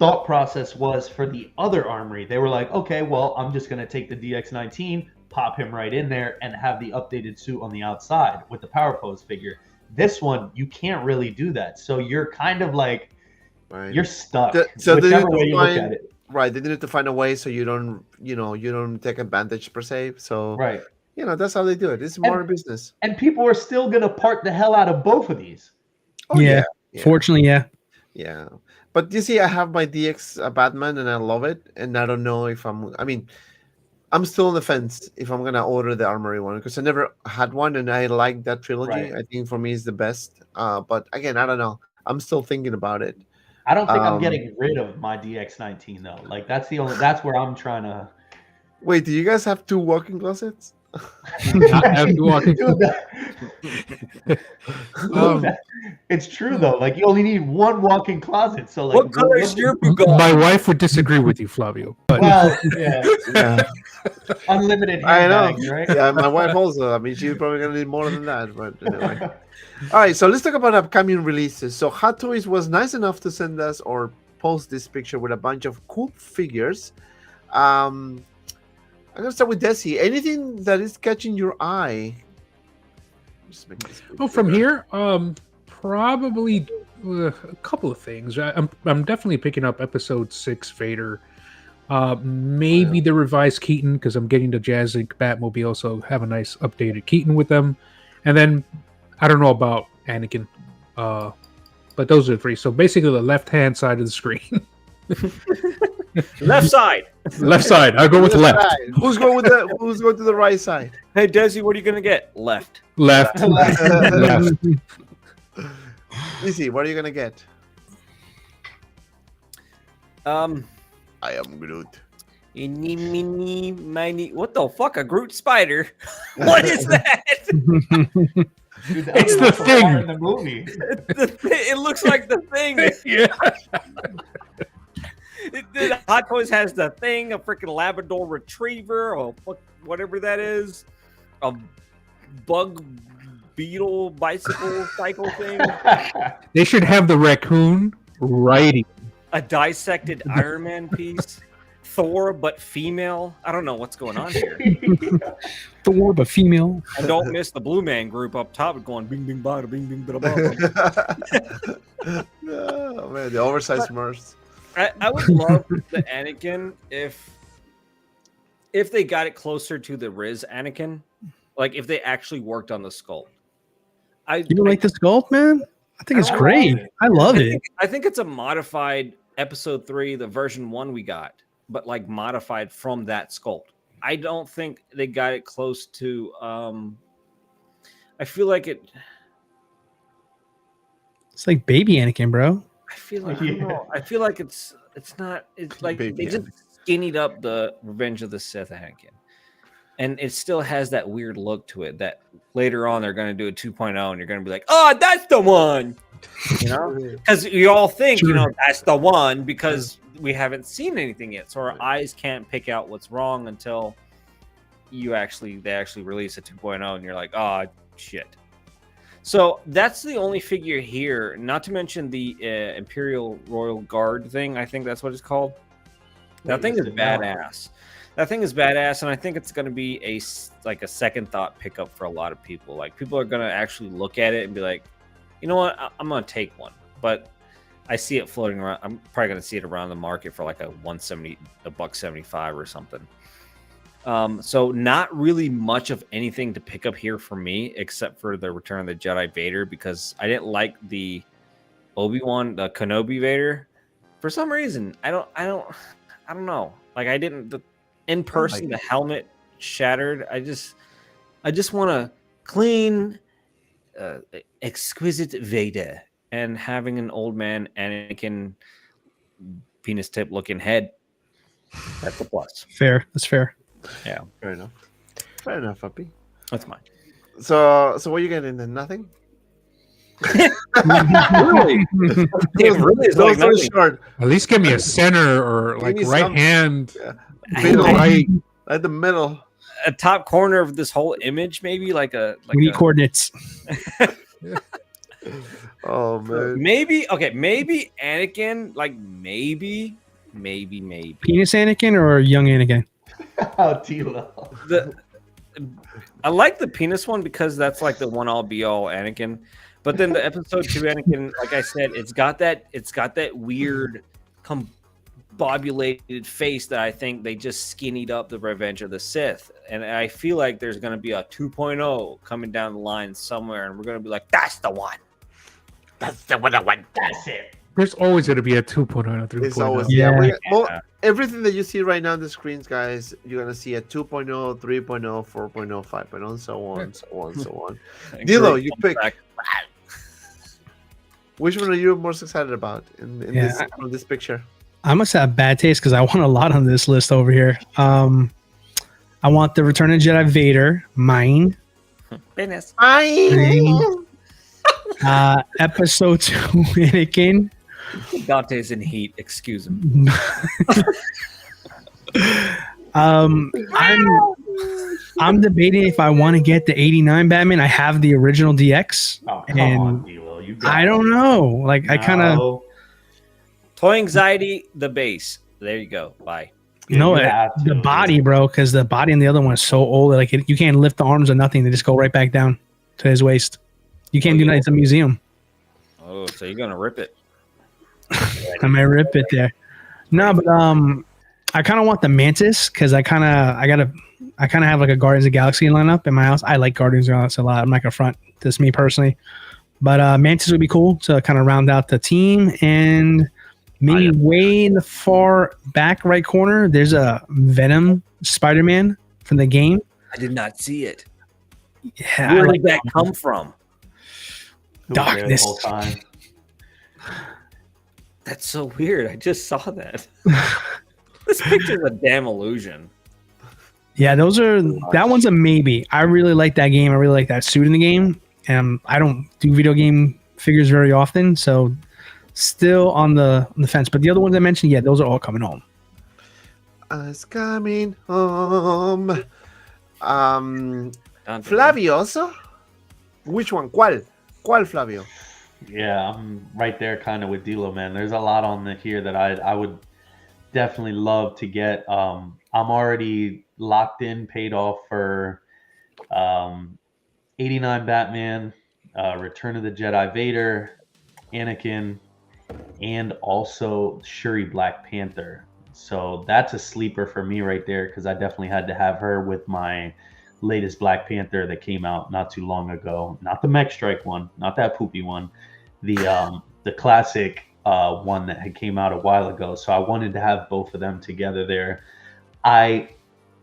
Speaker 5: thought process was for the other Armory. They were like, okay, well, I'm just gonna take the DX19, pop him right in there, and have the updated suit on the outside with the Power Pose figure. This one, you can't really do that. So you're kind of like
Speaker 1: Right.
Speaker 5: you're stuck.
Speaker 1: So they
Speaker 5: whichever
Speaker 1: need
Speaker 5: way
Speaker 1: to
Speaker 5: you look
Speaker 1: find
Speaker 5: at it.
Speaker 1: right. They need to find a way so you don't take advantage per se. So
Speaker 5: Right.
Speaker 1: that's how they do it. It's more business.
Speaker 5: And people are still gonna part the hell out of both of these.
Speaker 1: Oh,
Speaker 4: Yeah. Fortunately, yeah.
Speaker 1: Yeah. But you see, I have my DX Batman and I love it. And I don't know if I'm still on the fence if I'm going to order the Armory one because I never had one and I like that trilogy.
Speaker 5: Right.
Speaker 1: I think for me it's the best. But again, I don't know. I'm still thinking about it.
Speaker 5: I don't think I'm getting rid of my DX19 though. Like that's where I'm trying to.
Speaker 1: Wait, do you guys have 2 walk-in closets?
Speaker 3: Not have to walk in.
Speaker 5: Dude,
Speaker 3: Um,
Speaker 5: it's true though. Like you only need one walk-in closet. So like,
Speaker 2: What color is your Bugatti?
Speaker 3: My wife would disagree with you, Flavio. But
Speaker 5: Well, yeah,
Speaker 1: Yeah,
Speaker 5: unlimited
Speaker 1: I know.
Speaker 5: handbags, right?
Speaker 1: Yeah, my wife also. I mean, she's probably gonna need more than that. But anyway. All right, so let's talk about upcoming releases. So Hot Toys was nice enough to send us or post this picture with a bunch of cool figures. I'm gonna start with Desi. Anything that is catching your eye? Just make this
Speaker 3: oh, from here, probably a couple of things. I'm definitely picking up episode 6 Vader. Maybe the revised Keaton because I'm getting the Jazzinc Batmobile, so have a nice updated Keaton with them. And then I don't know about Anakin, but those are the 3. So basically, the left-hand side of the screen.
Speaker 2: Left side.
Speaker 3: Left side. I'll go with left.
Speaker 1: Side. Who's going with the? Who's going to the right side?
Speaker 2: Hey, Desi, what are you gonna get? Left.
Speaker 3: Left. Left.
Speaker 1: Easy. What are you gonna get?
Speaker 2: Um,
Speaker 1: I am Groot.
Speaker 2: eeny, meeny, miny. What the fuck? A Groot spider? What is that?
Speaker 5: Dude, that
Speaker 3: It's
Speaker 5: was
Speaker 3: the
Speaker 5: also
Speaker 3: thing.
Speaker 5: in the movie.
Speaker 2: It looks like the thing.
Speaker 3: Yeah.
Speaker 2: The Hot Toys has the thing, a freaking Labrador Retriever, or whatever that is, a bug beetle bicycle cycle thing,
Speaker 3: They should have the raccoon riding.
Speaker 2: a dissected Iron Man piece, Thor but female. I don't know what's going on here.
Speaker 4: Thor, but female.
Speaker 2: And don't miss the Blue Man Group up top going bing bing bada bing bing bada bada.
Speaker 1: Oh man, the oversized Murs.
Speaker 2: I would love the Anakin if they got it closer to the Riz Anakin, like if they actually worked on the sculpt.
Speaker 4: You don't like the sculpt, man? I think it's
Speaker 5: I love
Speaker 4: great.
Speaker 5: it.
Speaker 4: I love it.
Speaker 2: I think it's a modified episode 3, the version 1 we got, but like modified from that sculpt. I don't think they got it close to. I feel like it.
Speaker 4: It's like baby Anakin, bro.
Speaker 2: I feel like I don't know. I feel like it's not. It's like
Speaker 1: Baby
Speaker 2: they just skinnied up the Revenge of the Sith Anakin, and it still has that weird look to it. That later on they're going to do a 2.0, and you're going to be like, "Oh, that's the one," you know, because you all think you know that's the one because we haven't seen anything yet, so our eyes can't pick out what's wrong until they actually release a 2.0, and you're like, "Oh shit." So that's the only figure here, not to mention the Imperial Royal Guard thing. I think that's what it's called. That thing is badass. That thing is badass, and I think it's going to be a second thought pickup for a lot of people. Like people are going to actually look at it and be like, you know what, I'm going to take one. But I see it floating around. I'm probably going to see it around the market for like $1.75 or something. So not really much of anything to pick up here for me, except for the Return of the Jedi Vader, because I didn't like the Obi-Wan, the Kenobi Vader. For some reason, I don't know. Like I didn't, in person, the helmet shattered. I just want a clean, exquisite Vader, and having an old man Anakin penis tip looking head. That's a plus.
Speaker 4: Fair. That's fair.
Speaker 2: Yeah,
Speaker 1: Fair enough. Fair enough, puppy.
Speaker 2: that's mine.
Speaker 1: So what are you getting then? Nothing?
Speaker 2: Really? It really is
Speaker 1: Those
Speaker 2: like
Speaker 1: are
Speaker 2: nothing.
Speaker 1: short.
Speaker 3: At least give me a center or like
Speaker 1: me
Speaker 3: right
Speaker 1: some-
Speaker 3: hand.
Speaker 1: Middle,
Speaker 3: Right.
Speaker 1: at the middle.
Speaker 2: A top corner of this whole image, maybe like
Speaker 4: We need coordinates.
Speaker 1: Oh man.
Speaker 2: maybe Anakin, like maybe.
Speaker 4: Penis Anakin or young Anakin?
Speaker 5: Oh, Tilo.
Speaker 2: I like the penis one because that's like the one all be all Anakin. But then the episode 2 Anakin, like I said, it's got that weird combobulated face that I think they just skinnied up the Revenge of the Sith. And I feel like there's going to be a 2.0 coming down the line somewhere, and we're going to be like, that's the one. That's the one I want. That's it.
Speaker 3: There's always going to be a 2.0 and a 3.0.
Speaker 1: It's always
Speaker 4: Yeah.
Speaker 1: everything that you see right now on the screens, guys, you're gonna see a 2.0, 3.0, 4.0, 5.0, and so on, so on, so on. Dilo, you pick. Which one are you most excited about in this picture?
Speaker 4: I must have bad taste because I want a lot on this list over here. I want the Return of the Jedi Vader, mine.
Speaker 2: Business.
Speaker 4: Episode 2 Anakin.
Speaker 2: Dante's in heat. Excuse him.
Speaker 4: I'm debating if I want to get the 89 Batman. I have the original DX.
Speaker 5: Oh, come
Speaker 4: and
Speaker 5: on, D-Will. You got
Speaker 4: I
Speaker 5: it.
Speaker 4: don't know. Like, I kind of,
Speaker 5: No.
Speaker 2: Toy anxiety, the base. There you go. Bye.
Speaker 4: you know,
Speaker 5: you have
Speaker 4: the
Speaker 5: to.
Speaker 4: body, bro, because the body on the other one is so old. Like, you can't lift the arms or nothing. They just go right back down to his waist. You can't do that. It's a museum.
Speaker 2: Oh, so you're gonna rip it?
Speaker 4: I may rip it there. No, but I kind of want the Mantis because I kind of have like a Guardians of the Galaxy lineup in my house. I like Guardians of the Galaxy a lot. I'm not gonna front. That's me personally. But Mantis would be cool to kind of round out the team. And maybe way in the far back right corner, there's a Venom Spider-Man from the game.
Speaker 2: I did not see it.
Speaker 4: Yeah,
Speaker 2: Where
Speaker 4: I
Speaker 2: did that come from?
Speaker 5: Who was there the
Speaker 4: Darkness.
Speaker 5: whole time?
Speaker 2: That's so weird. I just saw that. This picture's a damn illusion.
Speaker 4: Yeah, that one's a maybe. I really like that game. I really like that suit in the game. I don't do video game figures very often, so still on the fence. But the other ones I mentioned, yeah, those are all coming home.
Speaker 1: It's coming home.
Speaker 2: Dante.
Speaker 1: Flavio's. Which one? ¿Cuál Flavio?
Speaker 5: Yeah, I'm right there kind of with Dilo, man. There's a lot on here that I would definitely love to get. I'm already locked in, paid off for 89 Batman, Return of the Jedi Vader, Anakin, and also Shuri Black Panther. So that's a sleeper for me right there because I definitely had to have her with my latest Black Panther that came out not too long ago. Not the Mech Strike one, not that poopy one. The classic one that had came out a while ago. So I wanted to have both of them together there. I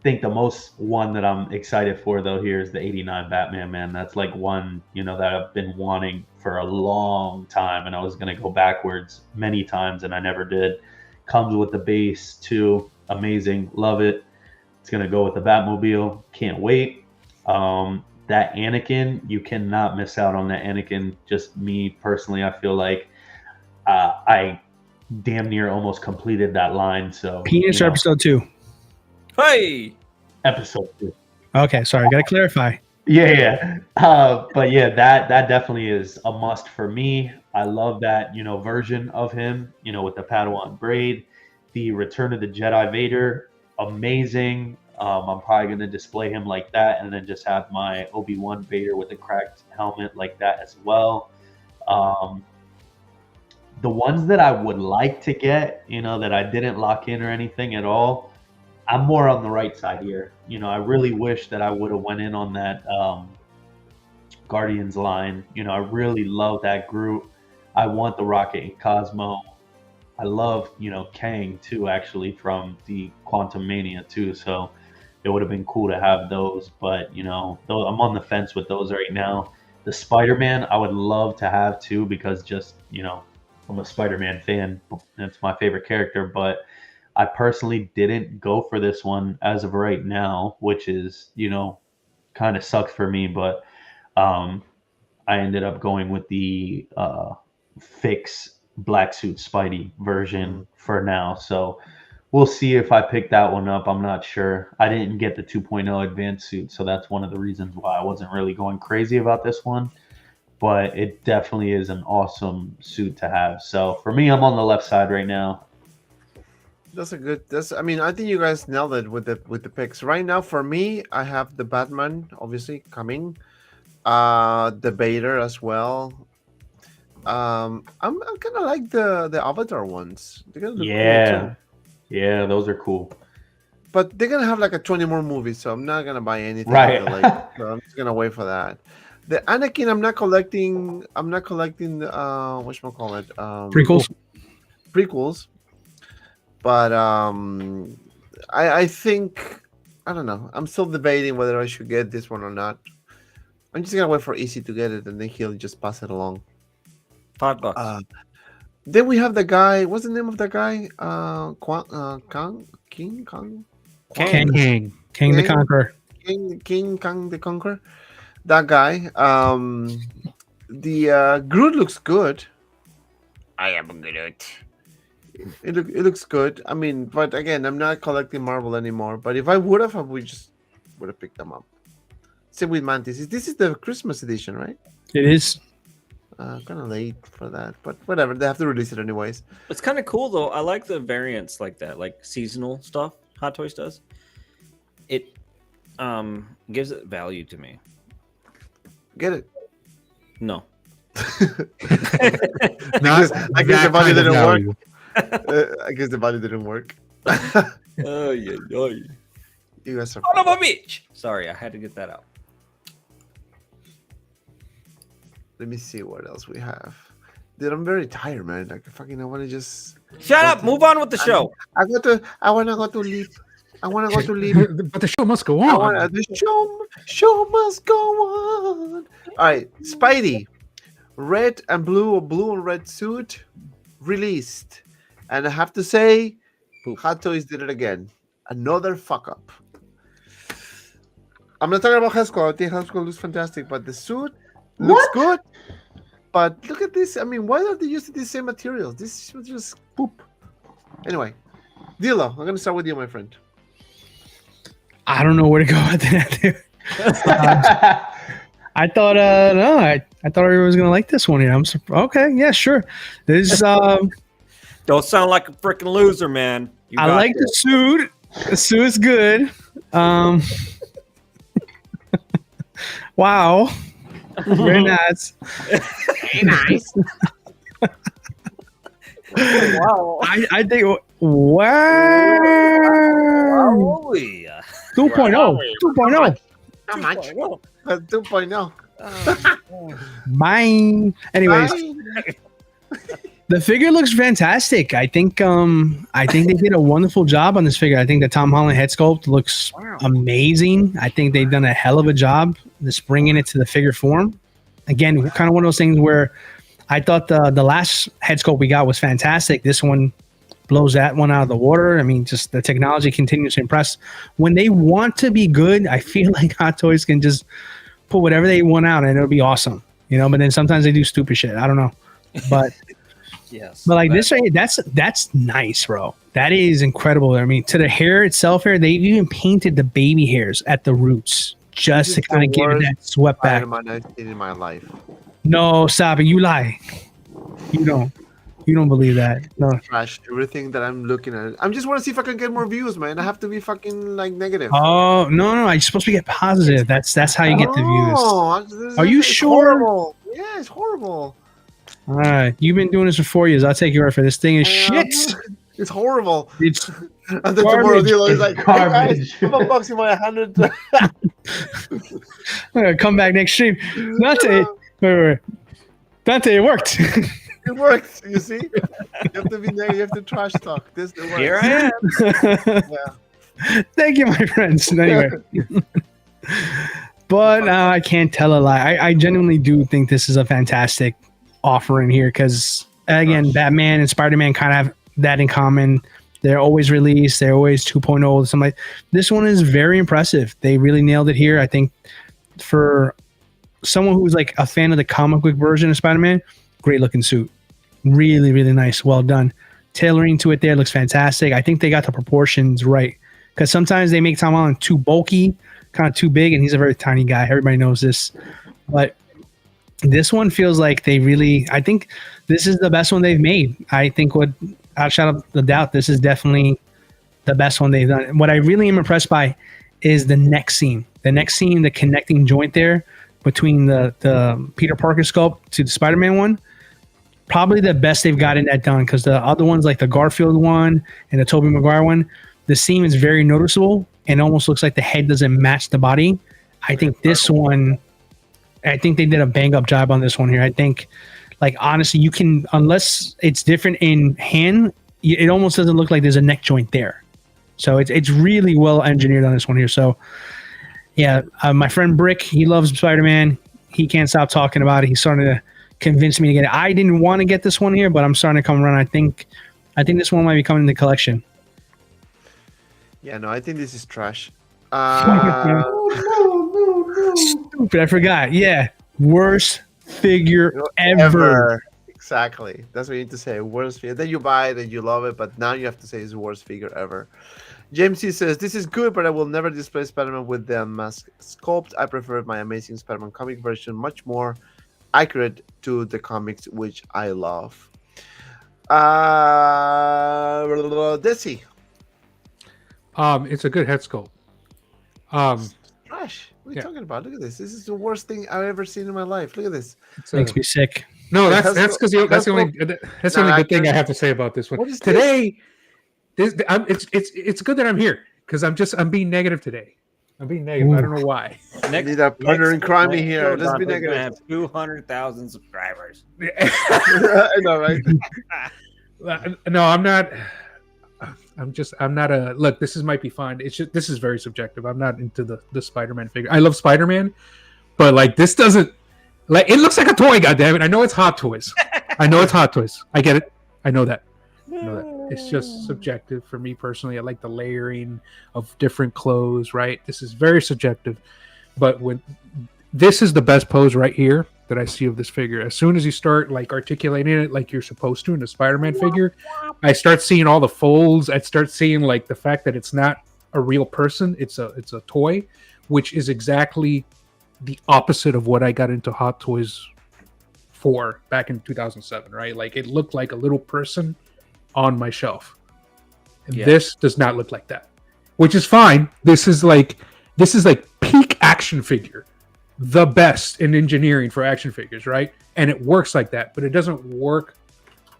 Speaker 5: think the most one that I'm excited for though here is the 89 Batman, man. That's like one, that I've been wanting for a long time, and I was gonna go backwards many times and I never did. Comes with the base too. Amazing. Love it. It's gonna go with the Batmobile. Can't wait. That Anakin, you cannot miss out on that Anakin. Just me personally, I feel like I damn near almost completed that line. So
Speaker 4: Penis or episode 2?
Speaker 2: Hey!
Speaker 5: episode 2.
Speaker 4: Okay, sorry, gotta clarify.
Speaker 5: Yeah. But yeah, that definitely is a must for me. I love that, version of him, with the Padawan braid. The Return of the Jedi Vader, amazing. I'm probably going to display him like that and then just have my Obi-Wan Vader with the cracked helmet like that as well. The ones that I would like to get, that I didn't lock in or anything at all, I'm more on the right side here. I really wish that I would have went in on that Guardians line. I really love that group. I want the Rocket and Cosmo. I love, Kang too, actually, from the Quantum Mania too. So it would have been cool to have those, but I'm on the fence with those right now. The Spider-Man, I would love to have too, because just, I'm a Spider-Man fan. It's my favorite character, but I personally didn't go for this one as of right now, which is, kind of sucks for me, but I ended up going with the fix black suit Spidey version for now. So we'll see if I pick that one up. I'm not sure. I didn't get the 2.0 advanced suit, so that's one of the reasons why I wasn't really going crazy about this one. But it definitely is an awesome suit to have. So for me, I'm on the left side right now.
Speaker 1: I think you guys nailed it with the picks. Right now, for me, I have the Batman, obviously, coming. The Vader as well. I'm kind of like the Avatar ones. They're gonna look cool too.
Speaker 5: Yeah, those are cool.
Speaker 1: But they're gonna have like a 20 more movies, so I'm not gonna buy anything.
Speaker 5: Right.
Speaker 1: So I'm just gonna wait for that. The Anakin, I'm not collecting the whatchamacallit? Prequels. But I think, I don't know. I'm still debating whether I should get this one or not. I'm just gonna wait for Easy to get it, and then he'll just pass it along.
Speaker 2: $5.
Speaker 1: Then we have the guy. What's the name of the guy?
Speaker 4: King the Conqueror.
Speaker 1: King Kong the Conqueror. That guy. The Groot looks good. I am Groot. It looks good. I mean, but again, I'm not collecting Marvel anymore. But if I would have picked them up. Same with Mantis. This is the Christmas edition, right?
Speaker 4: It is.
Speaker 1: Kind of late for that, but whatever. They have to release it anyways.
Speaker 2: It's kind of cool though. I like the variants like that, like seasonal stuff. Hot Toys does. It gives it value to me.
Speaker 1: Get it?
Speaker 2: No.
Speaker 1: I guess the value didn't work. I guess the value didn't work.
Speaker 2: Oh yeah.
Speaker 1: You guys are
Speaker 2: Son of a bitch. Sorry, I had to get that out.
Speaker 1: Let me see what else we have. Dude, I'm very tired, man. Like, fucking, I want to just
Speaker 2: Shut up. Move on with the show.
Speaker 1: I want to go to sleep. I want to go to sleep.
Speaker 3: But the show must go on.
Speaker 1: The show must go on. All right, Spidey, red and blue or blue and red suit released, and I have to say, Hot Toys did it again. Another fuck up. I'm not talking about Hasco. I think Hasco looks fantastic, but the suit looks good. But look at this. I mean, why are they using the same materials? This is just poop. Anyway, Dilo, I'm going to start with you, my friend.
Speaker 4: I don't know where to go with that. I thought, no, I thought everyone was gonna like this one here. Okay, yeah, sure. This
Speaker 2: Don't sound like a freaking loser, man.
Speaker 4: I like the suit. The suit's good. Wow, very nice.
Speaker 1: Very nice.
Speaker 2: Wow.
Speaker 4: I think wow. 2.0. 2.0.
Speaker 1: How much? 2.0.
Speaker 4: Mine. Anyways, the figure looks fantastic. I think they did a wonderful job on this figure. I think the Tom Holland head sculpt looks amazing. I think they've done a hell of a job just bringing it to the figure form. Again, kind of one of those things where I thought the last head sculpt we got was fantastic. This one blows that one out of the water. I mean, just the technology continues to impress. When they want to be good, I feel like Hot Toys can just put whatever they want out and it'll be awesome, you know. But then sometimes they do stupid shit. I don't know, but
Speaker 2: yes.
Speaker 4: But like this, that's nice, bro. That is incredible. I mean, to the hair itself, here they even painted the baby hairs at the roots just to kind of give it that swept back.
Speaker 1: I've seen in my life.
Speaker 4: No, Sabi, you lie. You don't believe that. No.
Speaker 1: Trash everything that I'm looking at. I just want to see if I can get more views, man. I have to be fucking like negative.
Speaker 4: Oh no, you're supposed to get positive. That's how you get the views. Are you sure?
Speaker 1: Horrible. Yeah, it's horrible.
Speaker 4: All right, you've been doing this for 4 years. I'll take your word for this thing is shit.
Speaker 1: It's horrible.
Speaker 4: It's
Speaker 1: and then tomorrow Dilo is like,
Speaker 5: garbage.
Speaker 1: Hey guys, I'm unboxing my 100.
Speaker 4: I'm gonna come back next stream. Dante, wait. Dante, it worked.
Speaker 1: It works. You see, you have to be there. You have to trash talk. This it works.
Speaker 2: Here I am.
Speaker 1: Yeah.
Speaker 4: Thank you, my friends. Anyway, but I can't tell a lie. I genuinely do think this is a fantastic offering here because again, Batman and Spider-Man kind of have that in common. They're always released. They're always 2.0. Something like this one is very impressive. They really nailed it here. I think for someone who's like a fan of the comic book version of Spider-Man, great looking suit. Really, really nice. Well done. Tailoring to it there looks fantastic. I think they got the proportions right because sometimes they make Tom Holland too bulky, kind of too big, and he's a very tiny guy. Everybody knows this. But this one feels like they really, I think this is the best one they've made. I think I'll shout out the doubt, this is definitely the best one they've done. What I really am impressed by is the neck seam. The neck seam, the connecting joint there between the Peter Parker sculpt to the Spider-Man one. Probably the best they've gotten that done because the other ones like the Garfield one and the Tobey Maguire one, the seam is very noticeable and almost looks like the head doesn't match the body. I think this one, I think they did a bang up job on this one here. I think like honestly, you can, unless it's different in hand, it almost doesn't look like there's a neck joint there. So it's really well engineered on this one here. So yeah, my friend Brick, he loves Spider-Man. He can't stop talking about it. He's starting to convince me to get it. I didn't want to get this one here, but I'm starting to come around. I think this one might be coming in the collection.
Speaker 1: Yeah, no, I think this is trash.
Speaker 4: Stupid. I forgot. Yeah. Worst figure ever.
Speaker 1: Ever. Exactly. That's what you need to say. Worst figure. Then you buy it and you love it, but now you have to say it's the worst figure ever. James C says, this is good, but I will never display Spider-Man with the mask sculpt. I prefer my Amazing Spider-Man comic version, much more accurate to the comics, which I love. Desi.
Speaker 3: It's a good head sculpt.
Speaker 1: Trash. What are you
Speaker 3: Yeah.
Speaker 1: talking about? Look at this. This is the worst thing I've ever seen in my life. Look at this.
Speaker 4: Makes me sick.
Speaker 3: No,
Speaker 1: The
Speaker 3: that's because that's the only good thing I have to say about this one.
Speaker 1: What is
Speaker 3: Today, it's good that I'm here because I'm being negative today. I'm being negative. I don't know why.
Speaker 1: I need a partner in crime here. Let's be negative.
Speaker 2: Have 200,000 subscribers.
Speaker 1: I know, right?
Speaker 3: No, I'm not. I'm not a look. This might be fine. It's just this is very subjective. I'm not into the Spider-Man figure. I love Spider-Man, but like this doesn't like it looks like a toy. Goddammit! I know it's Hot Toys. I know it's Hot Toys. I get it. I know that. It's just subjective for me personally. I like the layering of different clothes. Right. This is very subjective, but when this is the best pose right here that I see of this figure. As soon as you start like articulating it like you're supposed to in a Spider-Man figure, I start seeing all the folds. I start seeing like the fact that it's not a real person. It's a toy, which is exactly the opposite of what I got into Hot Toys for back in 2007, right? Like it looked like a little person on my shelf. And this does not look like that, which is fine. This is like peak action figure. The best in engineering for action figures, right? And it works like that, but it doesn't work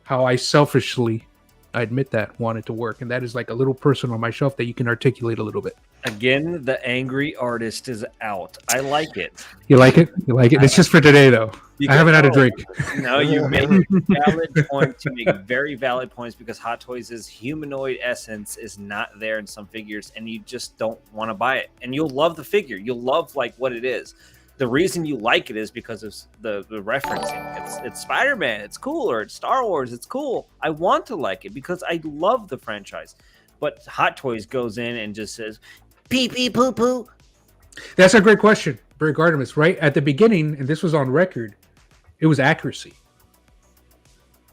Speaker 3: how I selfishly, I admit that, want it to work. And that is like a little person on my shelf that you can articulate a little bit.
Speaker 2: Again, the angry artist is out. I like it.
Speaker 3: You like it? You like it? It's just for today, though. I haven't had a drink.
Speaker 2: No, you make valid points. You make very valid points because Hot Toys' humanoid essence is not there in some figures, and you just don't want to buy it. And you'll love the figure. You'll love like what it is. The reason you like it is because of the referencing. It's Spider-Man, it's cool, or it's Star Wars, it's cool. I want to like it because I love the franchise. But Hot Toys goes in and just says, pee pee poo poo.
Speaker 3: That's a great question, Beric Artemis. Right at the beginning, and this was on record, it was accuracy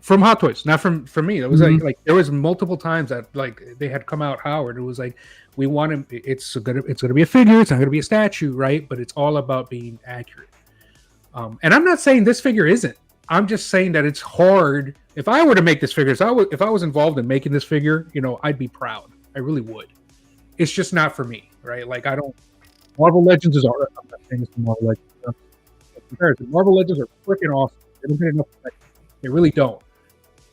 Speaker 3: from Hot Toys, not from me. It was like there was multiple times that like they had come out Howard. It was like we want him. It's gonna be a figure. It's not gonna be a statue, right? But it's all about being accurate. And I'm not saying this figure isn't. I'm just saying that it's hard. If I were to make this figure, if I was involved in making this figure, I'd be proud. I really would. It's just not for me, right? Like I don't. Marvel Legends is alright. I'm not saying it's Marvel Legends. Marvel Legends are freaking awesome. They don't get enough. They really don't.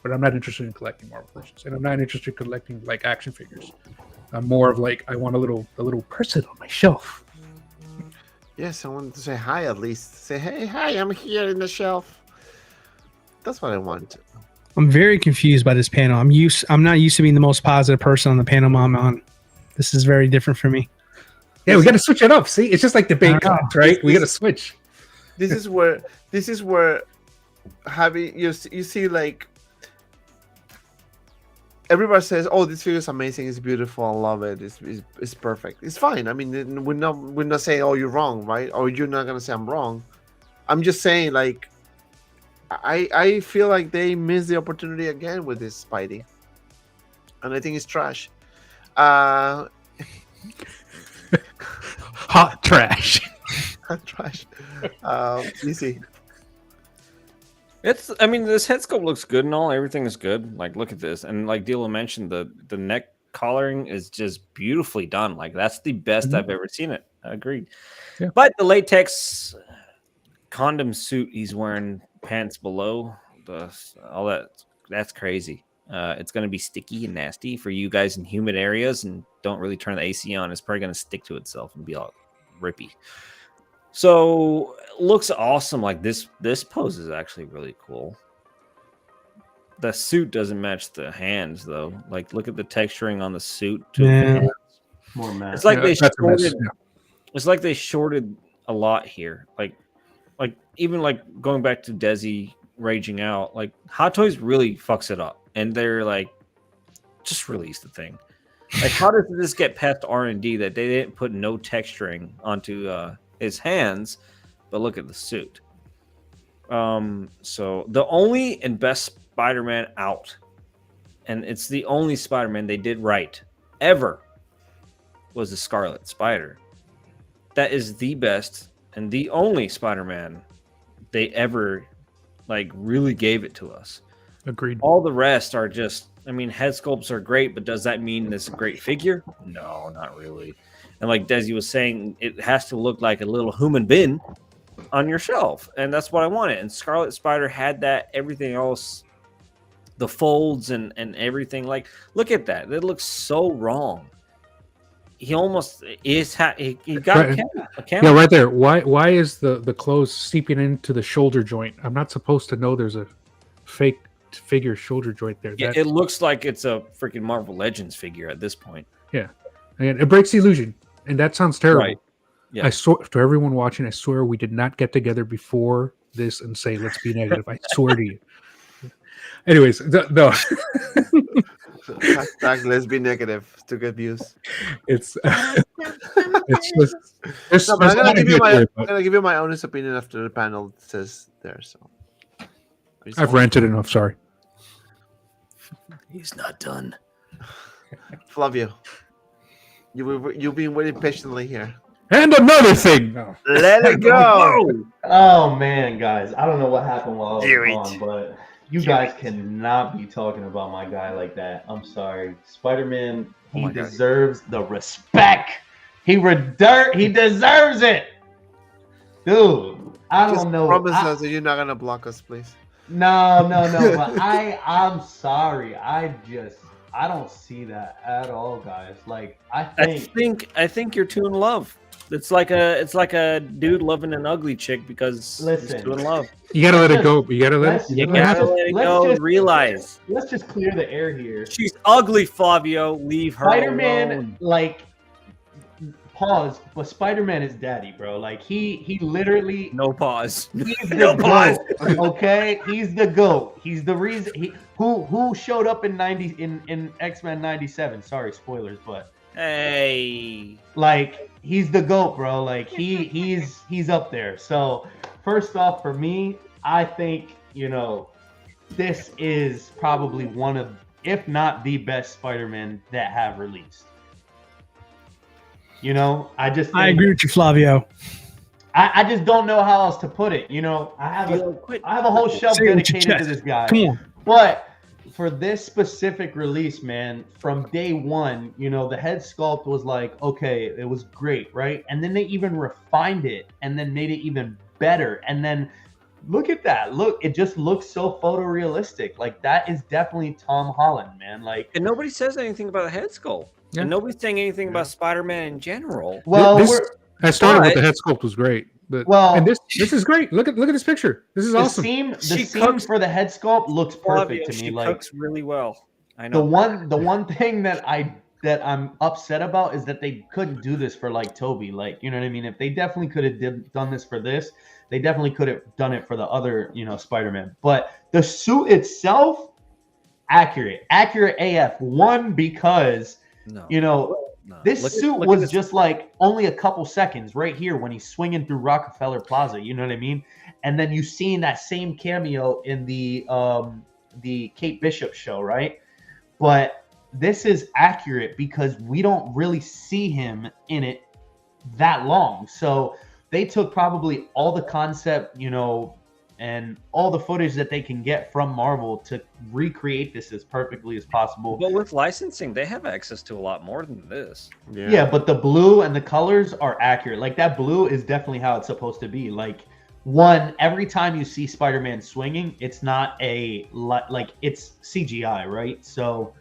Speaker 3: But I'm not interested in collecting Marvel Legends, and I'm not interested in collecting like action figures. I'm more of like I want a little person on my shelf.
Speaker 1: Yes, I wanted to say hi at least. Say, hey, hi, I'm here in the shelf. That's what I want.
Speaker 4: I'm very confused by this panel. I'm not used to being the most positive person on the panel I'm on. This is very different for me.
Speaker 3: Yeah, we got to switch it up. See, it's just like debate cups, right? We got to switch.
Speaker 1: This is where having you see like everybody says, "Oh, this figure is amazing. It's beautiful. I love it. It's perfect. It's fine." I mean, we're not saying, "Oh, you're wrong," right? Or you're not gonna say I'm wrong. I'm just saying, like, I feel like they missed the opportunity again with this Spidey, and I think it's trash.
Speaker 3: Hot trash.
Speaker 1: Hot trash. Easy.
Speaker 2: This head sculpt looks good and all. Everything is good. Like, look at this. And like Dilo mentioned, the neck collaring is just beautifully done. Like, that's the best I've ever seen it. Agreed. Yeah. But the latex condom suit he's wearing, pants below, all that's crazy. It's going to be sticky and nasty for you guys in humid areas and don't really turn the AC on. It's probably going to stick to itself and be all rippy. So looks awesome. Like this pose is actually really cool. The suit doesn't match the hands though. Like look at the texturing on the suit.
Speaker 5: More matte.
Speaker 2: It's like it's like they shorted a lot here. Like even like going back to Desi raging out, like Hot Toys really fucks it up. And they're like, just release the thing. Like, how does this get past R&D that they didn't put no texturing onto his hands, but look at the suit. So the only and best Spider-Man out, and it's the only Spider-Man they did right ever, was the Scarlet Spider. That is the best and the only Spider-Man they ever like really gave it to us.
Speaker 3: Agreed.
Speaker 2: All the rest are just, I mean, head sculpts are great, but does that mean this is a great figure? No, not really. And like Desi was saying, it has to look like a little human being on your shelf, and that's what I wanted. And Scarlet Spider had that. Everything else, the folds and everything, like, look at that. It looks so wrong. He almost is. He got
Speaker 3: Right.
Speaker 2: a camera.
Speaker 3: Yeah, right there. Why is the clothes seeping into the shoulder joint? I'm not supposed to know there's a fake figure shoulder joint there.
Speaker 2: Yeah, it looks like it's a freaking Marvel Legends figure at this point.
Speaker 3: And it breaks the illusion, and that sounds terrible.
Speaker 2: Right. Yeah.
Speaker 3: I swear to everyone watching, I swear we did not get together before this and say let's be negative. I swear to you. Anyways, no,
Speaker 1: Hashtag let's be negative to get views.
Speaker 3: it's just
Speaker 1: No, but I'm gonna give you my honest opinion after the panel says there. So
Speaker 3: I've ranted enough. Sorry.
Speaker 2: He's not done.
Speaker 1: Flavio, you've been waiting patiently here.
Speaker 3: And another thing. No.
Speaker 1: Let it go.
Speaker 5: Oh man, guys, I don't know what happened while I was
Speaker 1: Do it.
Speaker 5: gone, but you guys cannot be talking about my guy like that. I'm sorry, Spider-Man. He
Speaker 2: my God.
Speaker 5: deserves the respect. He deserves it, dude. I
Speaker 1: Just
Speaker 5: don't know.
Speaker 1: promise us that you're not gonna block us, please.
Speaker 5: No. But I'm sorry. I don't see that at all, guys. Like I
Speaker 2: think you're too in love. It's like a dude loving an ugly chick because
Speaker 5: Listen.
Speaker 2: he's too in love.
Speaker 3: You gotta let it go. You gotta let
Speaker 5: Let's-
Speaker 3: it.
Speaker 2: You
Speaker 3: let it
Speaker 2: gotta
Speaker 3: happen.
Speaker 2: let it
Speaker 5: let's
Speaker 2: go.
Speaker 5: just-
Speaker 2: Realize
Speaker 5: let's just clear the air here.
Speaker 2: she's ugly, Flavio. Leave her
Speaker 5: Spider-Man,
Speaker 2: alone.
Speaker 5: like, pause, but Spider-Man is daddy, bro. Like, he literally,
Speaker 2: No pause.
Speaker 5: he's the
Speaker 2: No pause.
Speaker 5: GOAT, okay? He's the GOAT. He's the reason, who showed up in X-Men 97. Sorry, spoilers, but,
Speaker 2: Hey.
Speaker 5: like, he's the GOAT, bro. Like, he's up there. So, first off, for me, I think, this is probably one of, if not the best Spider-Man that have released. I just
Speaker 4: I
Speaker 5: think,
Speaker 4: agree with you, Flavio.
Speaker 5: I just don't know how else to put it. I have a whole shelf
Speaker 4: Say it with your
Speaker 5: dedicated to
Speaker 4: chest.
Speaker 5: this guy.
Speaker 4: Come on.
Speaker 5: But for this specific release, man, from day one, the head sculpt was like, okay, it was great, right? And then they even refined it and then made it even better. And then look at that. Look, it just looks so photorealistic. Like, that is definitely Tom Holland, man. Like,
Speaker 2: And nobody says anything about the head sculpt.
Speaker 3: Yeah.
Speaker 2: And nobody's saying anything about Spider-Man in general.
Speaker 5: well,
Speaker 3: I started with
Speaker 2: But-
Speaker 3: the head sculpt was great, but
Speaker 5: Well-
Speaker 3: and this is great. Look at this picture. This is
Speaker 5: the
Speaker 3: awesome.
Speaker 5: seam
Speaker 2: She
Speaker 5: for the head sculpt looks perfect
Speaker 2: Flavio,
Speaker 5: to
Speaker 2: she
Speaker 5: me. Like,
Speaker 2: cooks really well. I
Speaker 5: the
Speaker 2: know.
Speaker 5: one thing that I'm upset about is that they couldn't do this for like Toby. Like, you know what I mean? If they definitely could have done this for this, they definitely could have done it for the other, Spider-Man. But the suit itself, accurate AF. One, because
Speaker 2: No. No.
Speaker 5: this
Speaker 2: Look at-
Speaker 5: suit
Speaker 2: look at
Speaker 5: was
Speaker 2: this-
Speaker 5: just like only a couple seconds right here when he's swinging through Rockefeller Plaza. You know what I mean? And then you seen that same cameo in the Kate Bishop show, right? But this is accurate because we don't really see him in it that long. So they took probably all the concept, and all the footage that they can get from Marvel to recreate this as perfectly as possible.
Speaker 2: But with licensing, they have access to a lot more than this.
Speaker 5: Yeah, but the blue and the colors are accurate. Like, that blue is definitely how it's supposed to be. Like, every time you see Spider-Man swinging, it's not it's CGI, right? So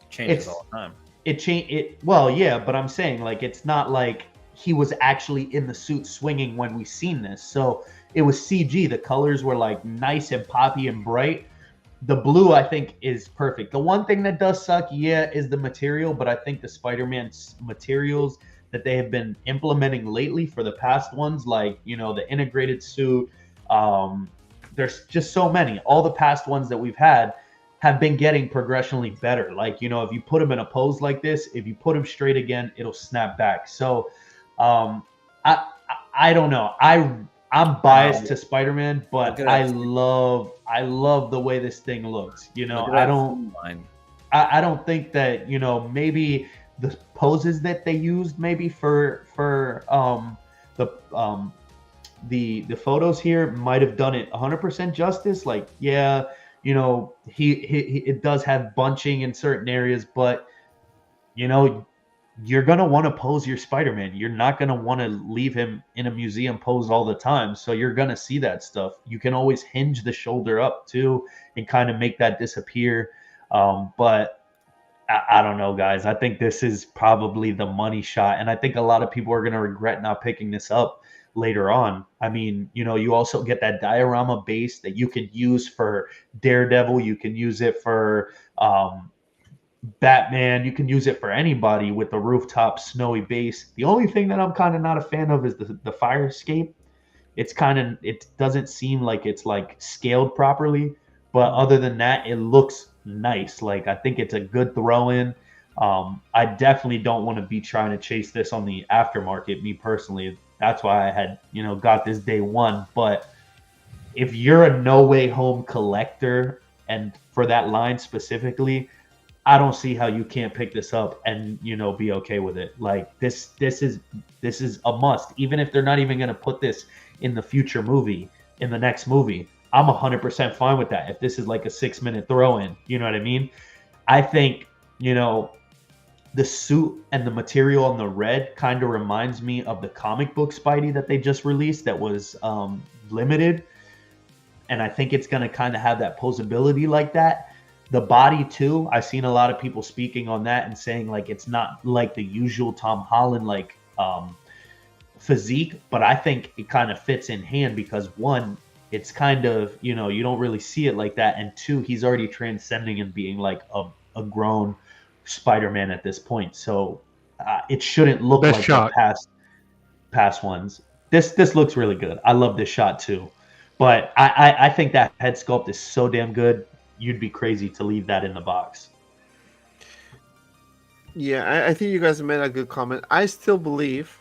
Speaker 2: Changes
Speaker 5: It's-
Speaker 2: all the time.
Speaker 5: well, yeah, but I'm saying, like, it's not like he was actually in the suit swinging when we seen this. So it was CG. The colors were like nice and poppy and bright. The blue, I think, is perfect. The one thing that does suck, is the material, but I think the Spider-Man materials that they have been implementing lately for the past ones, like, the integrated suit, there's just so many. All the past ones that we've had, have been getting progressionally better. Like, you know, if you put him in a pose like this, if you put him straight again, it'll snap back. So I don't know. I'm biased to Spider-Man, but I love the way this thing looks. You know, I don't think that, you know, maybe the poses that they used maybe for the photos here might have done it 100% justice. Like, yeah, you know, he it does have bunching in certain areas, but you know, you're going to want to pose your Spider-Man. You're not going to want to leave him in a museum pose all the time. So you're going to see that stuff. You can always hinge the shoulder up too and kind of make that disappear. But I don't know, guys. I think this is probably the money shot. And I think a lot of people are going to regret not picking this up later on. I mean, you know, you also get that diorama base that you could use for Daredevil. You can use it for Batman. You can use it for anybody with the rooftop snowy base. The only thing that I'm kind of not a fan of is the fire escape. It doesn't seem like it's like scaled properly, but other than that, it looks nice. Like, I think it's a good throw in. I definitely don't want to be trying to chase this on the aftermarket, me personally. That's why I had, you know, got this day one. But if you're a No Way Home collector, and for that line specifically, I don't see how you can't pick this up and, you know, be okay with it. Like, this is a must. Even if they're not even going to put this in the future movie, in the next movie, I'm 100% fine with that. If this is like a 6-minute throw in, you know what I mean? I think, you know, the suit and the material on the red kind of reminds me of the comic book Spidey that they just released that was limited. And I think it's going to kind of have that posability like that. The body too, I've seen a lot of people speaking on that and saying like it's not like the usual Tom Holland like physique, but I think it kind of fits in hand because one, it's kind of, you know, you don't really see it like that, and two, he's already transcending and being like a grown Spider-Man at this point, so it shouldn't look like the past ones. This looks really good. I love this shot too, but I think that head sculpt is so damn good. You'd be crazy to leave that in the box.
Speaker 1: Yeah, I think you guys made a good comment. I still believe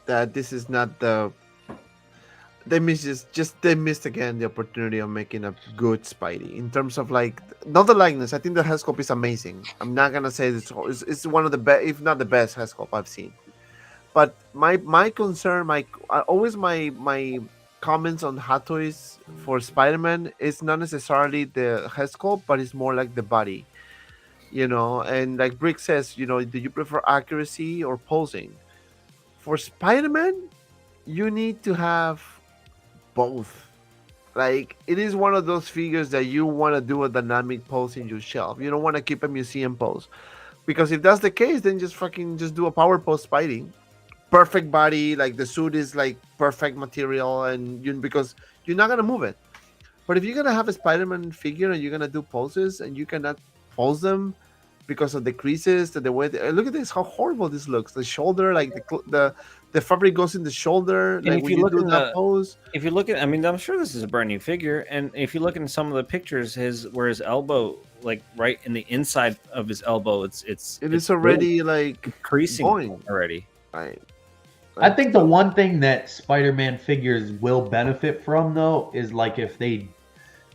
Speaker 1: that this is not they missed again the opportunity of making a good Spidey in terms of like not the likeness. I think the head sculpt is amazing. I'm not gonna say it's one of the best, if not the best head sculpt I've seen. But my concern, my comments on Hot Toys for Spider-Man is not necessarily the head sculpt, but it's more like the body, you know. And like Brick says, you know, do you prefer accuracy or posing? For Spider-Man, you need to have both. Like, it is one of those figures that you want to do a dynamic pose in your shelf. You don't want to keep a museum pose, because if that's the case, then just do a power pose Spidey. Perfect body, like the suit is like perfect material, and because you're not gonna move it. But if you're gonna have a Spider-Man figure and you're gonna do poses and you cannot pose them because of the creases, the way look at this, how horrible this looks. The shoulder, like the fabric goes in the shoulder. And like if you do that pose,
Speaker 2: if you look at, I mean, I'm sure this is a brand new figure, and if you look at some of the pictures, where his elbow, like right in the inside of his elbow, it is
Speaker 1: already like
Speaker 2: creasing already.
Speaker 1: Right.
Speaker 5: I think the one thing that Spider-Man figures will benefit from, though, is like if they,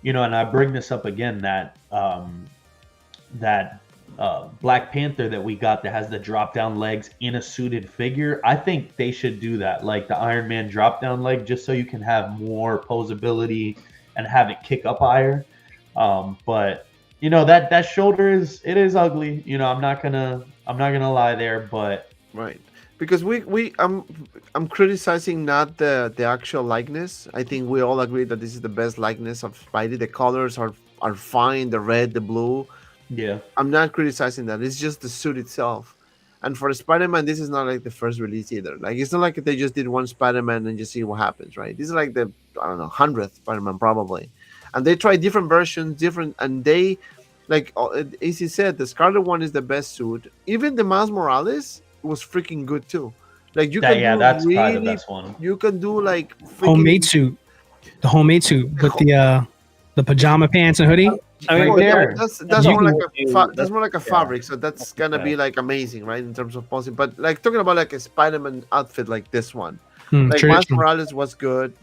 Speaker 5: you know, and I bring this up again, that Black Panther that we got that has the drop-down legs in a suited figure, I think they should do that, like the Iron Man drop-down leg, just so you can have more posability and have it kick up higher. But you know, that shoulder is ugly. You know, I'm not gonna lie there, but
Speaker 1: right. Because I'm criticizing not the actual likeness. I think we all agree that this is the best likeness of Spidey. The colors are fine, the red, the blue.
Speaker 5: Yeah.
Speaker 1: I'm not criticizing that. It's just the suit itself. And for Spider-Man, this is not like the first release either. Like, it's not like they just did one Spider-Man and just see what happens, right? This is like the, I don't know, 100th Spider-Man probably. And they try different versions, and they, like as he said, the Scarlet one is the best suit. Even the Miles Morales was freaking good too. Like, you can do
Speaker 5: that's
Speaker 1: really,
Speaker 5: probably the best one.
Speaker 1: You can do like
Speaker 4: homemade suit, the homemade suit with the pajama pants and hoodie.
Speaker 2: I mean,
Speaker 5: Right there.
Speaker 1: That's
Speaker 2: You
Speaker 1: more
Speaker 2: can
Speaker 1: like a
Speaker 2: do-
Speaker 1: that's more like a
Speaker 2: yeah.
Speaker 1: fabric, so that's gonna be like amazing, right, in terms of posing. But like talking about like a Spider-Man outfit like this one, like Miles
Speaker 4: Traditional.
Speaker 1: Morales was good.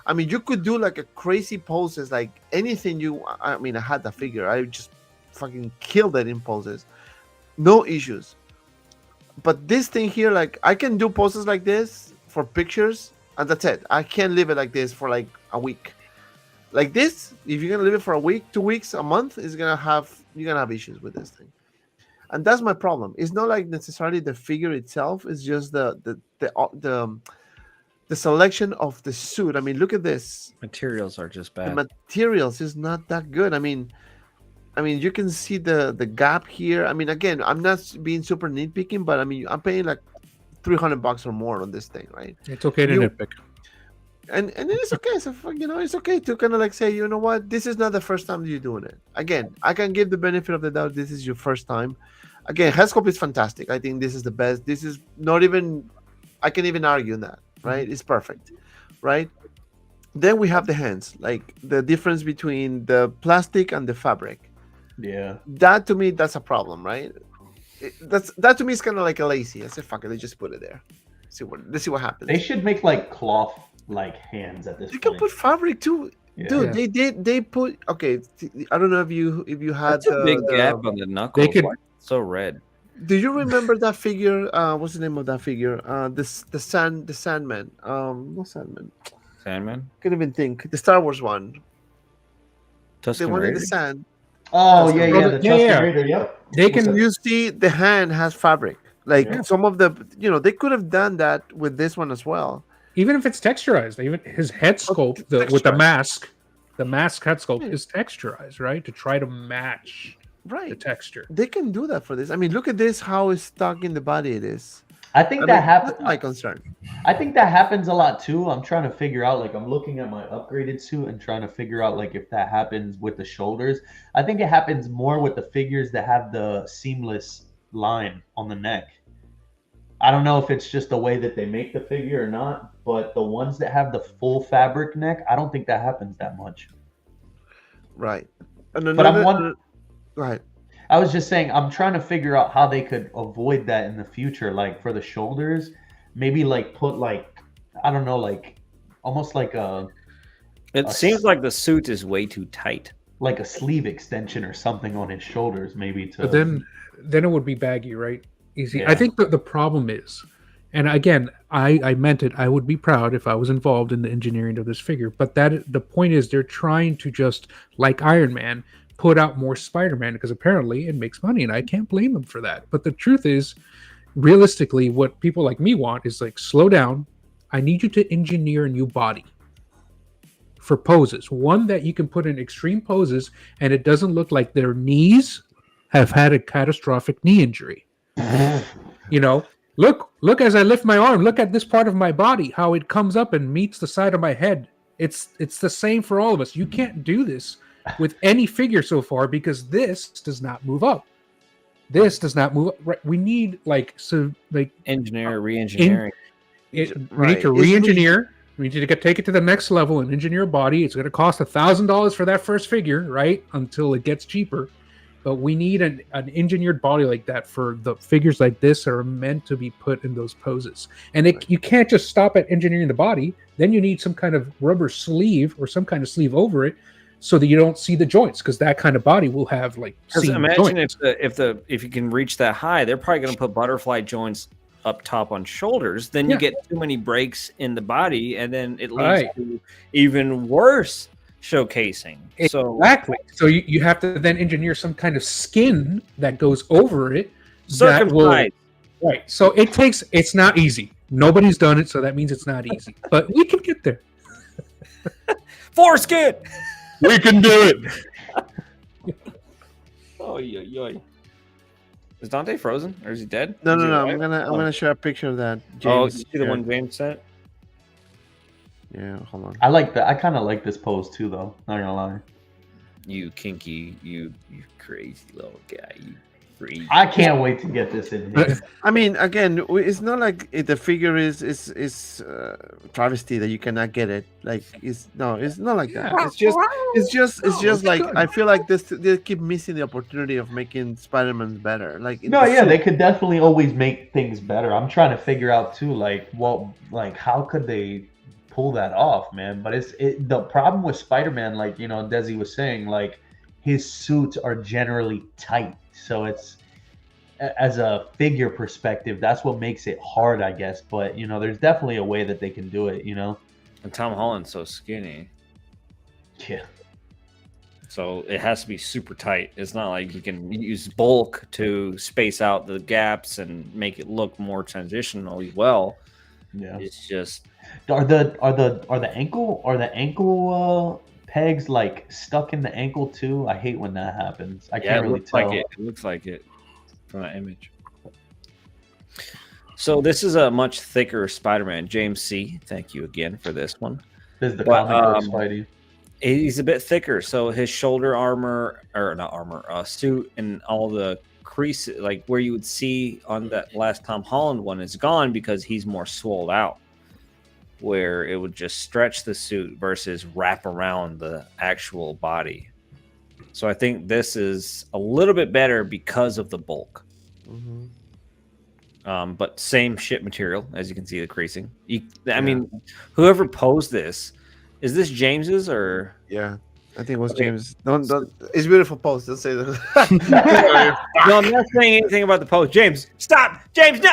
Speaker 1: I mean, you could do like a crazy poses, like anything you. I mean, I had the figure. I just fucking killed it in poses, no issues. But this thing here, like I can do poses like this for pictures, and that's it. I can't leave it like this for like a week. Like this, if you're gonna leave it for a week, 2 weeks, a month, you're gonna have issues with this thing. And that's my problem. It's not like necessarily the figure itself. It's just the selection of the suit. I mean, look at this.
Speaker 2: Materials are just
Speaker 1: The
Speaker 2: bad.
Speaker 1: materials is not that good. I mean, you can see the gap here. I mean, again, I'm not being super nitpicking, but I mean, I'm paying like $300 or more on this thing, right?
Speaker 3: It's okay to
Speaker 1: You-
Speaker 3: nitpick.
Speaker 1: And it's okay. So it's okay to kind of like say, you know what, this is not the first time you're doing it. Again, I can give the benefit of the doubt. This is your first time. Again, headsculpt is fantastic. I think this is the best. This is not even. I can even argue that, right? It's perfect, right? Then we have the hands, like the difference between the plastic and the fabric.
Speaker 5: Yeah.
Speaker 1: That to me, that's a problem, right? That to me is kind of like a lazy. I said, fuck it, let's just put it there. Let's see what happens.
Speaker 5: They should make like cloth like hands at this
Speaker 1: They
Speaker 5: point.
Speaker 1: can put fabric too.
Speaker 5: Yeah.
Speaker 1: Dude,
Speaker 3: Yeah.
Speaker 1: they put okay. I don't know if you had
Speaker 2: That's a big gap on the knuckles.
Speaker 3: could-
Speaker 2: Why is it so red.
Speaker 1: Do you remember that figure? What's the name of that figure? The Sandman. Not Sandman.
Speaker 2: Sandman?
Speaker 1: Can't even think. The Star Wars one. The
Speaker 2: Tuscan
Speaker 1: one in
Speaker 2: Raider?
Speaker 1: the sand.
Speaker 5: Oh
Speaker 1: That's
Speaker 5: yeah,
Speaker 1: the
Speaker 5: yeah,
Speaker 3: brother-
Speaker 5: the
Speaker 3: yeah,
Speaker 5: Tusken
Speaker 3: yeah.
Speaker 5: Raider. Yep.
Speaker 3: They can
Speaker 1: You see, the hand has fabric. Like
Speaker 5: Yeah.
Speaker 1: some of the, they could have done that with this one as well.
Speaker 3: even if it's texturized, even his head sculpt
Speaker 1: it's
Speaker 3: with the
Speaker 1: texturized.
Speaker 3: mask head sculpt
Speaker 1: Yeah.
Speaker 3: is texturized, right? To try to match the
Speaker 1: Right.
Speaker 3: texture.
Speaker 1: They can do that for this. I mean, look at this. How stuck in the body it is.
Speaker 5: I think
Speaker 1: I
Speaker 5: that
Speaker 1: mean,
Speaker 5: happens.
Speaker 1: that's my concern.
Speaker 5: I think that happens a lot too. I'm trying to figure out, like, I'm looking at my upgraded suit and trying to figure out, like, if that happens with the shoulders. I think it happens more with the figures that have the seamless line on the neck. I don't know if it's just the way that they make the figure or not, but the ones that have the full fabric neck, I don't think that happens that much.
Speaker 1: Right. And
Speaker 5: But I'm
Speaker 1: another. Go ahead.
Speaker 5: I was just saying, I'm trying to figure out how they could avoid that in the future. Like for the shoulders, maybe like put like, I don't know, like almost like a
Speaker 2: It seems like the suit is way too tight.
Speaker 5: sleeve extension or something on his shoulders, maybe to.
Speaker 3: But then it would be baggy, right? Easy.
Speaker 5: Yeah.
Speaker 3: I think that the problem is, and again, I meant it. I would be proud if I was involved in the engineering of this figure. But the point is, they're trying to just like Iron Man put out more Spider-Man because apparently it makes money, and I can't blame them for that. But the truth is, realistically, what people like me want is like slow down. I need you to engineer a new body for poses, one that you can put in extreme poses, and it doesn't look like their knees have had a catastrophic knee injury. You know, look as I lift my arm, look at this part of my body, how it comes up and meets the side of my head. It's the same for all of us. You can't do this with any figure so far because this does not move up. This does not move up. Right. We need
Speaker 2: Engineer, re-engineering.
Speaker 3: we need
Speaker 1: Right.
Speaker 3: to
Speaker 1: It's really-
Speaker 3: re-engineer. We need to take it to the next level and engineer a body. It's going to cost $1,000 for that first figure, right? Until it gets cheaper. But we need an engineered body like that for the figures like this that are meant to be put in those poses. And you can't just stop at engineering the body. Then you need some kind of rubber sleeve or some kind of sleeve over it so that you don't see the joints, because that kind of body will have like
Speaker 2: Because
Speaker 3: seam
Speaker 2: imagine
Speaker 3: joints.
Speaker 2: if you can reach that high, they're probably going to put butterfly joints up top on shoulders. Then
Speaker 3: Yeah.
Speaker 2: you get too many breaks in the body, and then it leads
Speaker 3: Right.
Speaker 2: to even worse showcasing. So
Speaker 3: Exactly. So you have to then engineer some kind of skin that goes over it. That will,
Speaker 2: circumcised.
Speaker 3: right. So it's not easy. Nobody's done it, so that means it's not easy. But we can get there.
Speaker 2: Foreskin.
Speaker 3: We can do it.
Speaker 2: Oh, yoy. Is Dante frozen or is he dead?
Speaker 1: No,
Speaker 2: Is
Speaker 1: no,
Speaker 2: he
Speaker 1: no.
Speaker 2: alive?
Speaker 1: I'm gonna share a picture of that.
Speaker 2: Oh, you
Speaker 1: James
Speaker 2: see the
Speaker 1: shared.
Speaker 2: one James sent?
Speaker 1: Yeah, hold on.
Speaker 5: I like that. I kind of like this pose too, though. Not gonna lie.
Speaker 2: You kinky, you crazy little guy. Free.
Speaker 5: I can't wait to get this in here.
Speaker 1: I mean, again, it's not like the figure is travesty that you cannot get it. Like, it's not like that. It's just like
Speaker 3: good.
Speaker 1: I feel like they keep missing the opportunity of making Spider-Man better. Like,
Speaker 5: No, yeah, they could definitely always make things better. I'm trying to figure out too, like, how could they pull that off, man? But the problem with Spider-Man, like, Desi was saying, like, his suits are generally tight, so it's, as a figure perspective, that's what makes it hard, I guess. But there's definitely a way that they can do it.
Speaker 2: And Tom Holland's so skinny,
Speaker 5: Yeah.
Speaker 2: so it has to be super tight. It's not like you can use bulk to space out the gaps and make it look more transitionally well.
Speaker 5: Yeah.
Speaker 2: It's just
Speaker 5: Are the ankle pegs like stuck in the ankle too? I hate when that happens. I can't
Speaker 2: it
Speaker 5: really
Speaker 2: looks
Speaker 5: tell.
Speaker 2: like it. It looks like it from that image. So this is a much thicker Spider-Man. James C. Thank you again for this one.
Speaker 5: This is the
Speaker 2: But,
Speaker 5: comic book Spidey.
Speaker 2: He's a bit thicker, so his shoulder armor, or not armor, suit, and all the creases, like where you would see on that last Tom Holland one, is gone because he's more swolled out. Where it would just stretch the suit versus wrap around the actual body. So I think this is a little bit better because of the bulk. But same shit material, as you can see the creasing. I mean, whoever posed this, is this James's or?
Speaker 1: Yeah, I think it was James. Don't. It's beautiful post. Don't say that.
Speaker 2: No, I'm not saying anything about the post. James, stop! James, no!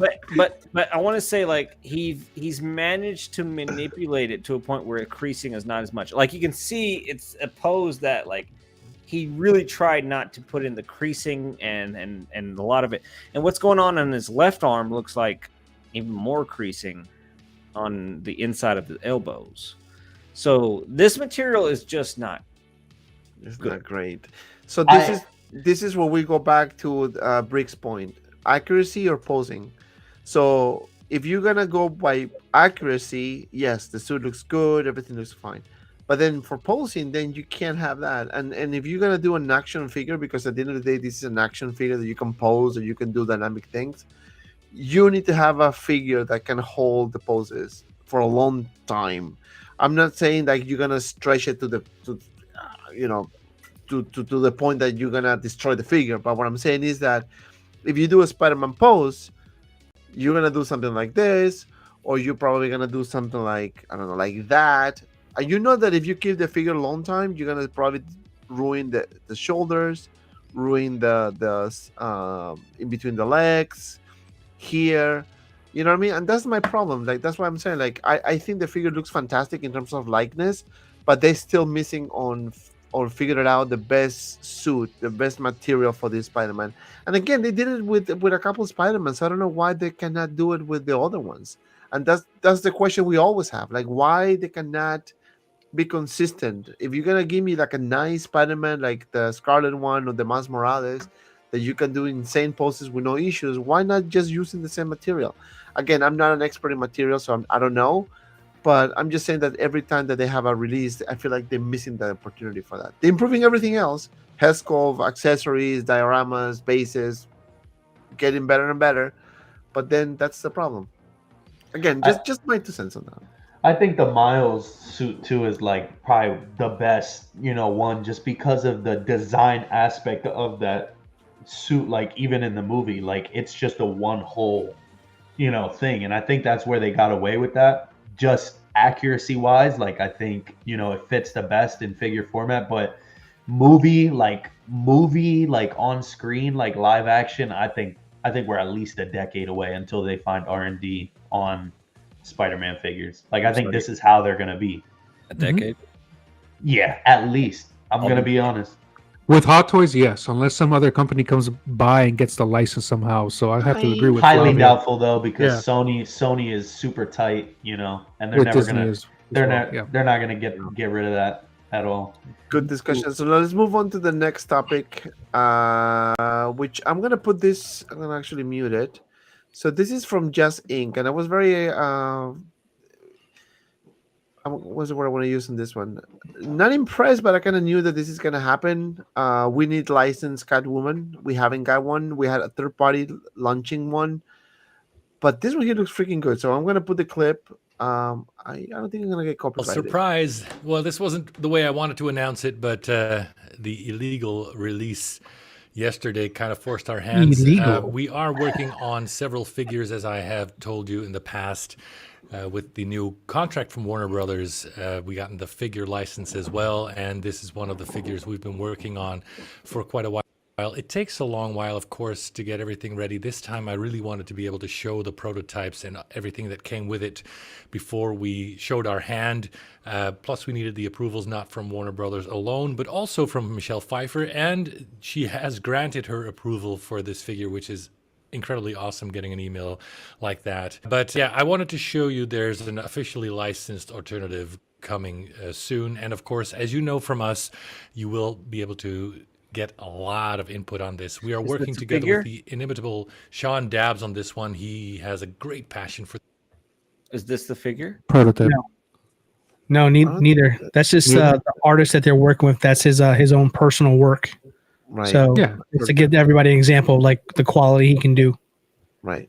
Speaker 2: but I want to say, like, he's managed to manipulate it to a point where creasing is not as much. Like, you can see it's a pose that, like, he really tried not to put in the creasing and a lot of it. And what's going on his left arm looks like even more creasing on the inside of the elbows. So this material is just not
Speaker 1: It's
Speaker 2: good.
Speaker 1: not great. So this is where we go back to Brick's point: accuracy or posing. So if you're gonna go by accuracy, yes, the suit looks good, everything looks fine. But then for posing, then you can't have that. And if you're gonna do an action figure, because at the end of the day, this is an action figure that you can pose or you can do dynamic things, you need to have a figure that can hold the poses for a long time. I'm not saying that you're gonna stretch it to the point that you're gonna destroy the figure. But what I'm saying is that if you do a Spider-Man pose, you're gonna do something like this, or you're probably gonna do something like, I don't know, like that. And you know that if you keep the figure a long time, you're gonna probably ruin the shoulders, ruin the in between the legs, here. You know what I mean? And that's my problem. Like, that's why I'm saying, like, I think the figure looks fantastic in terms of likeness, but they're still missing on figuring out the best suit, the best material for this Spider-Man. And again, they did it with a couple of Spider-Man, so I don't know why they cannot do it with the other ones. And that's the question we always have. Like, why they cannot be consistent? If you're gonna give me like a nice Spider-Man, like the Scarlet one or the Miles Morales, that you can do insane poses with no issues, why not just using the same material? Again, I'm not an expert in material, so I don't know. But I'm just saying that every time that they have a release, I feel like they're missing the opportunity for that. They're improving everything else: head sculpt, accessories, dioramas, bases, getting better and better. But then that's the problem. Again, just my 2 cents on that.
Speaker 5: I think the Miles suit too is like probably the best, one, just because of the design aspect of that suit. Like, even in the movie, like, it's just a one whole, thing. And I think that's where they got away with that. Just accuracy wise, like, I think, it fits the best in figure format. But movie like on screen, like live action, I think we're at least a decade away until they find R&D on Spider-Man figures. Like, I think this is how they're gonna be.
Speaker 2: A decade.
Speaker 5: Yeah, at least. I'm gonna be honest.
Speaker 3: With Hot Toys, yes, unless some other company comes by and gets the license somehow. So I have to agree with
Speaker 5: Highly
Speaker 3: Flavio.
Speaker 5: doubtful though, because Sony is super tight, and they're
Speaker 3: With
Speaker 5: never
Speaker 3: Disney
Speaker 5: gonna
Speaker 3: as
Speaker 5: they're
Speaker 3: well,
Speaker 5: not
Speaker 3: yeah.
Speaker 5: they're not gonna get rid of that at all.
Speaker 1: Good discussion. So let's move on to the next topic, which I'm gonna put this. I'm gonna actually mute it. So this is from Jazzinc, and I was very what's the word I want to use in this one? Not impressed, but I kind of knew that this is gonna happen. We need licensed Catwoman. We haven't got one. We had a third party launching one, but this one here looks freaking good. So I'm gonna put the clip. I don't think I'm gonna get
Speaker 6: Well,
Speaker 1: copyrighted.
Speaker 6: surprise. Well, this wasn't the way I wanted to announce it, but the illegal release yesterday kind of forced our hands.
Speaker 4: Illegal.
Speaker 6: We are working on several figures, as I have told you in the past. With the new contract from Warner Brothers, we gotten the figure license as well, and this is one of the figures we've been working on for quite a while. It takes a long while, of course, to get everything ready. This time I really wanted to be able to show the prototypes and everything that came with it before we showed our hand. Plus, we needed the approvals not from Warner Brothers alone, but also from Michelle Pfeiffer, and she has granted her approval for this figure, which is incredibly awesome getting an email like that. But yeah, I wanted to show you there's an officially licensed alternative coming soon. And of course, as you know from us, you will be able to get a lot of input on this. We are working together with the inimitable Sean Dabbs on this one. He has a great passion for.
Speaker 2: Is this the figure?
Speaker 3: Prototype.
Speaker 4: No, neither. That's just the artist that they're working with. That's his own personal work.
Speaker 1: Right.
Speaker 4: So
Speaker 3: Yeah.
Speaker 4: it's to give everybody an example, like the quality he can do.
Speaker 1: Right.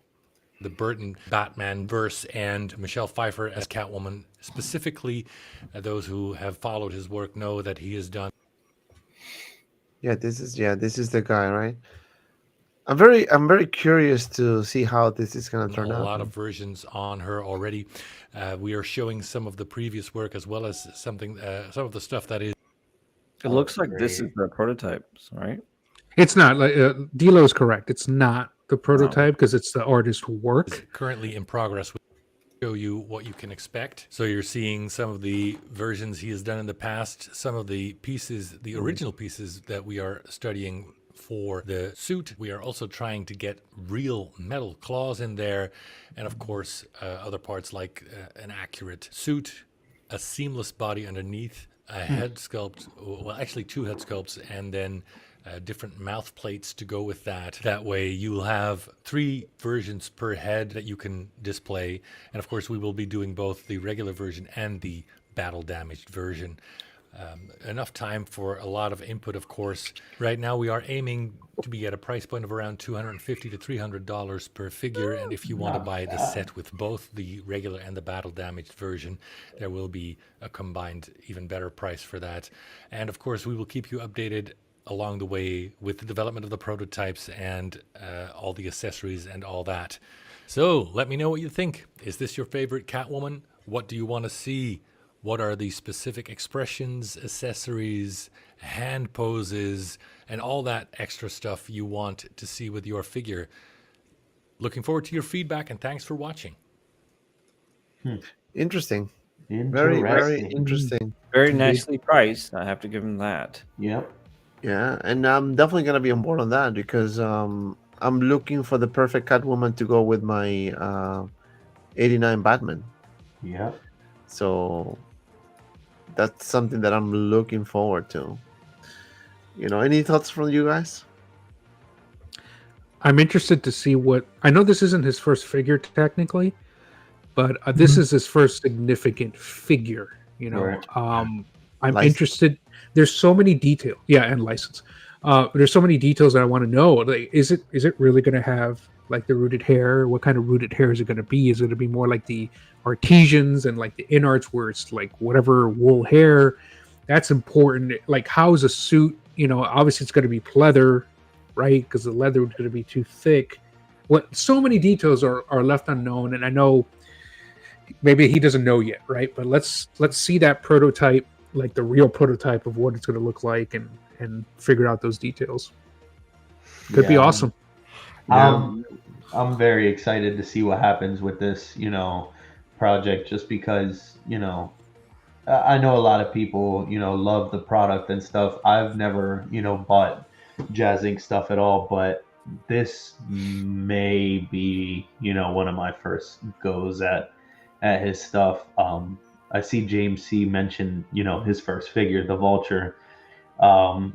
Speaker 6: The Burton Batman verse and Michelle Pfeiffer as Catwoman. Specifically, those who have followed his work know that he has done.
Speaker 1: This is the guy, right? I'm very curious to see how this is gonna turn
Speaker 6: a
Speaker 1: out.
Speaker 6: lot of versions on her already. We are showing some of the previous work as well as some of the stuff that is.
Speaker 2: It looks like this is the prototypes, right?
Speaker 3: It's not like D'Lo is correct. It's not the prototype because it's the artist's work.
Speaker 6: Currently in progress. Show you what you can expect. So you're seeing some of the versions he has done in the past, some of the pieces, the original pieces that we are studying for the suit. We are also trying to get real metal claws in there, and of course other parts like an accurate suit, a seamless body underneath, a head sculpt, well actually 2 head sculpts, and then different mouth plates to go with that. That way you'll have 3 versions per head that you can display. And of course we will be doing both the regular version and the battle damaged version. Enough time for a lot of input, of course. Right now we are aiming to be at a price point of around $250 to $300 per figure. And if you want to buy the set with both the regular and the battle damaged version, there will be a combined even better price for that. And of course we will keep you updated along the way with the development of the prototypes and all the accessories and all that. So let me know what you think. Is this your favorite Catwoman? What do you want to see? What are the specific expressions, accessories, hand poses, and all that extra stuff you want to see with your figure? Looking forward to your feedback, and thanks for watching.
Speaker 1: Interesting. Very, very interesting.
Speaker 2: Very nicely priced. I have to give him that.
Speaker 5: Yep.
Speaker 1: Yeah, and I'm definitely gonna be on board on that because I'm looking for the perfect Catwoman to go with my 89 Batman.
Speaker 5: Yep.
Speaker 1: So that's something that I'm looking forward to. Any thoughts from you guys?
Speaker 3: I'm interested to see what. I know this isn't his first figure technically, but this is his first significant figure.
Speaker 5: Right.
Speaker 3: I'm
Speaker 1: License.
Speaker 3: interested. There's so many details. Yeah, and license. There's so many details that I want to know. Like, is it really going to have like the rooted hair? What kind of rooted hair is it going to be? Is it going to be more like the artisans and like the inarts where it's like whatever wool hair? That's important. Like, how is a suit? Obviously it's going to be pleather, right? Because the leather is going to be too thick. So many details are left unknown, and I know maybe he doesn't know yet, right? But let's see that prototype, like the real prototype of what it's going to look like, and figure out those details. Could be awesome.
Speaker 5: I'm very excited to see what happens with this, project, just because, I know a lot of people, love the product and stuff. I've never, bought Jazzinc stuff at all, but this may be, one of my first goes at his stuff. I see James C mention, his first figure, the Vulture. I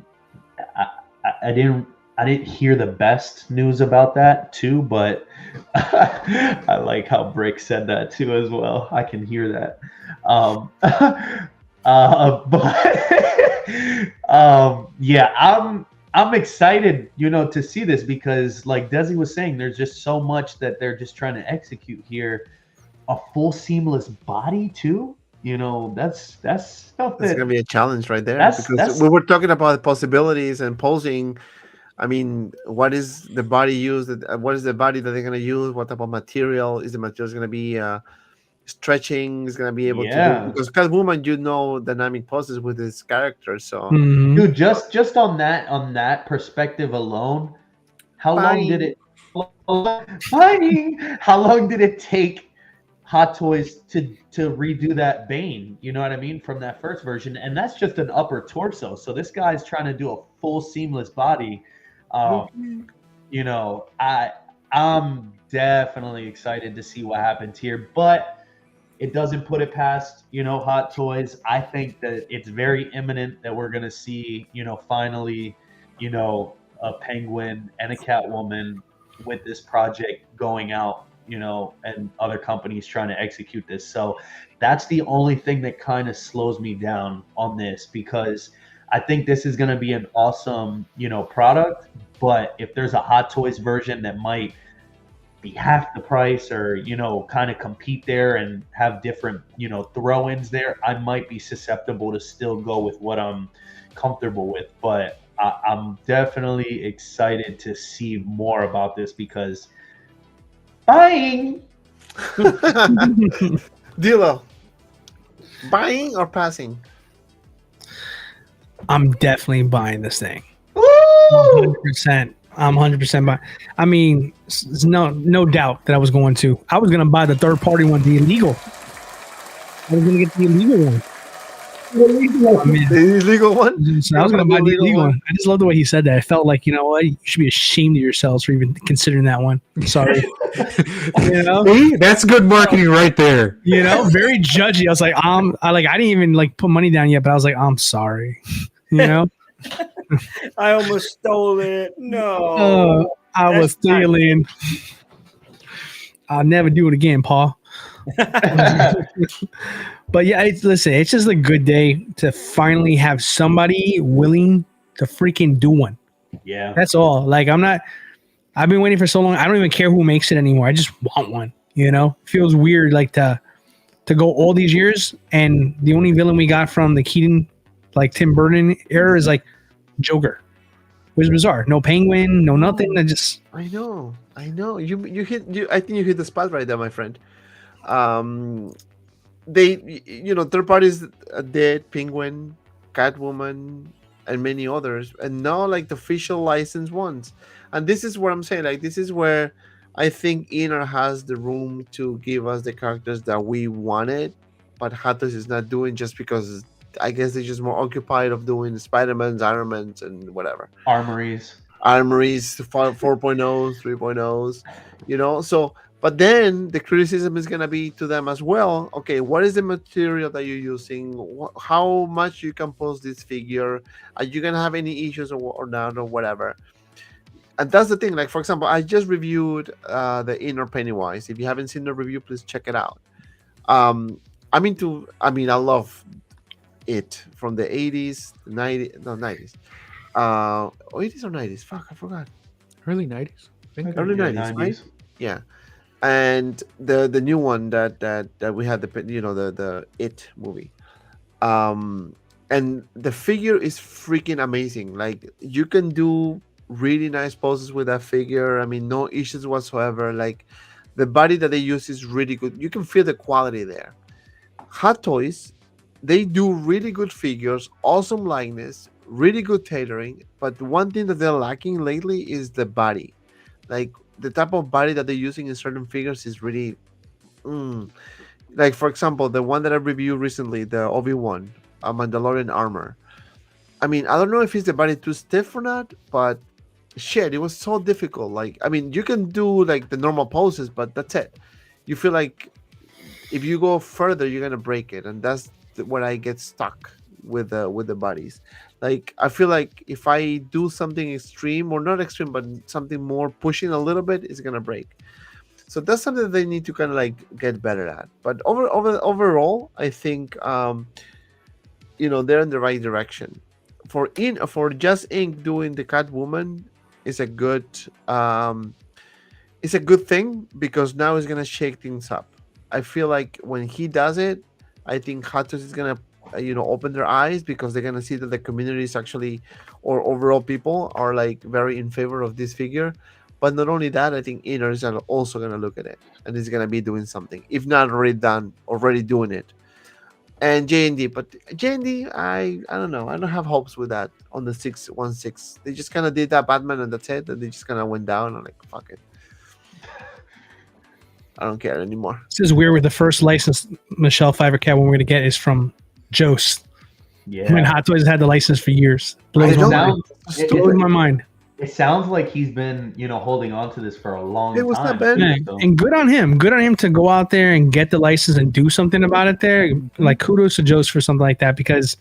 Speaker 5: didn't I didn't hear the best news about that too, but I like how Brick said that too as well. I can hear that. But yeah, I'm excited, to see this because, like Desi was saying, there's just so much that they're just trying to execute here. A full seamless body too. That's stuff
Speaker 1: That's
Speaker 5: that
Speaker 1: gonna be a challenge right there because
Speaker 5: that's
Speaker 1: we were talking about possibilities and posing. I mean, what is the body used? What is the body that they're gonna use? What type of material is the material gonna be? Stretching is gonna be able to do
Speaker 5: yeah.
Speaker 1: because Catwoman, dynamic poses with his character. So,
Speaker 4: Mhm.
Speaker 5: Dude, just on that perspective alone, how long did
Speaker 1: fine.
Speaker 5: it Buying, how long did it take Hot Toys to redo that Bane? You know what I mean? From that first version, and that's just an upper torso. So this guy's trying to do a full seamless body. Um, I'm definitely excited to see what happens here, but it doesn't put it past, Hot Toys. I think that it's very imminent that we're going to see, finally, a Penguin and a Catwoman with this project going out, and other companies trying to execute this. So that's the only thing that kind of slows me down on this, because I think this is going to be an awesome, product. But if there's a Hot Toys version that might be half the price, or kind of compete there and have different throw-ins there, I might be susceptible to still go with what I'm comfortable with. But I'm definitely excited to see more about this because buying.
Speaker 1: Dilo, buying or passing?
Speaker 4: I'm definitely buying this thing.
Speaker 5: Woo!
Speaker 4: 100%. I'm 100% buying. I mean, no doubt that I was going to. I was going to buy the third party one, the illegal. I was going to get the illegal one. I mean,
Speaker 1: The illegal one?
Speaker 4: so I was going to buy the illegal one. I just love the way he said that. I felt like, you know what? You should be ashamed of yourselves for even considering that one. Sorry.
Speaker 3: See? That's good marketing right there.
Speaker 4: Very judgy. I was like, I didn't even like put money down yet, but I was like, I'm sorry.
Speaker 2: I almost stole it. No.
Speaker 4: I was
Speaker 2: That's not-
Speaker 4: stealing. I'll never do it again, Paul. But yeah, listen, it's just a good day to finally have somebody willing to freaking do one.
Speaker 5: Yeah.
Speaker 4: That's all. Like, I've been waiting for so long. I don't even care who makes it anymore. I just want one. Feels weird, like to go all these years and the only villain we got from the Keaton, like Tim Burton era, is like Joker. It was bizarre. No Penguin, no nothing.
Speaker 1: I know. You hit. I think you hit the spot right there, my friend. They, third parties did Penguin, Catwoman, and many others, and now like the official licensed ones. And this is what I'm saying. Like, this is where I think Inner has the room to give us the characters that we wanted, but Hatos is not doing, just because I guess they're just more occupied of doing Spider-Man's, Iron Man's, and whatever.
Speaker 5: Armories.
Speaker 1: Armories 4.0s, 3.0s, so. But then the criticism is going to be to them as well. Okay, what is the material that you're using? How much you can post this figure? Are you going to have any issues or not, or whatever? And that's the thing. Like, for example, I just reviewed the Inner Pennywise. If you haven't seen the review, please check it out. I love it from the 80s, 90s, no, 90s. 80s or 90s? Fuck, I forgot.
Speaker 3: Early 90s. I think.
Speaker 1: Early 90s, right? Yeah. And the new one that we had, the It movie, and the figure is freaking amazing. Like, you can do really nice poses with that figure. I mean, no issues whatsoever. Like, the body that they use is really good. You can feel the quality there. Hot Toys, they do really good figures, awesome likeness, really good tailoring. But one thing that they're lacking lately is the body. Like, the type of body that they're using in certain figures is really, like, for example, the one that I reviewed recently, the Obi-Wan, Mandalorian armor. I mean, I don't know if it's the body too stiff or not, but shit, it was so difficult. Like, I mean, you can do like the normal poses, but that's it. You feel like if you go further, you're gonna break it, and that's where I get stuck. with the bodies. Like I feel like if I do something extreme or not extreme, but something more pushing a little bit, it's gonna break. So that's something that they need to kind of like get better at. But overall, I think they're in the right direction. For Just Inc. doing the Catwoman is a good it's a good thing because now it's gonna shake things up. I feel like when he does it, I think Hot Toys is gonna open their eyes because they're gonna see that the community is actually, or overall people are like very in favor of this figure. But not only that, I think Inner is also gonna look at it and is gonna be doing something, if not already doing it. And J&D, but J&D, I don't know. I don't have hopes with that on the 616. They just kind of did that Batman and that's it. And they just kind of went down. I'm like, fuck it. I don't care anymore.
Speaker 4: This is weird. With the first license Michelle Pfeiffer Catwoman we're gonna get is from Jost.
Speaker 5: Yeah.
Speaker 4: When Hot Toys has had the license for years. Blows my mind.
Speaker 5: It sounds like he's been, holding on to this for a long time.
Speaker 1: It was not bad.
Speaker 4: Yeah, and good on him. Good on him to go out there and get the license and do something about it there. Like kudos to Jost for something like that because,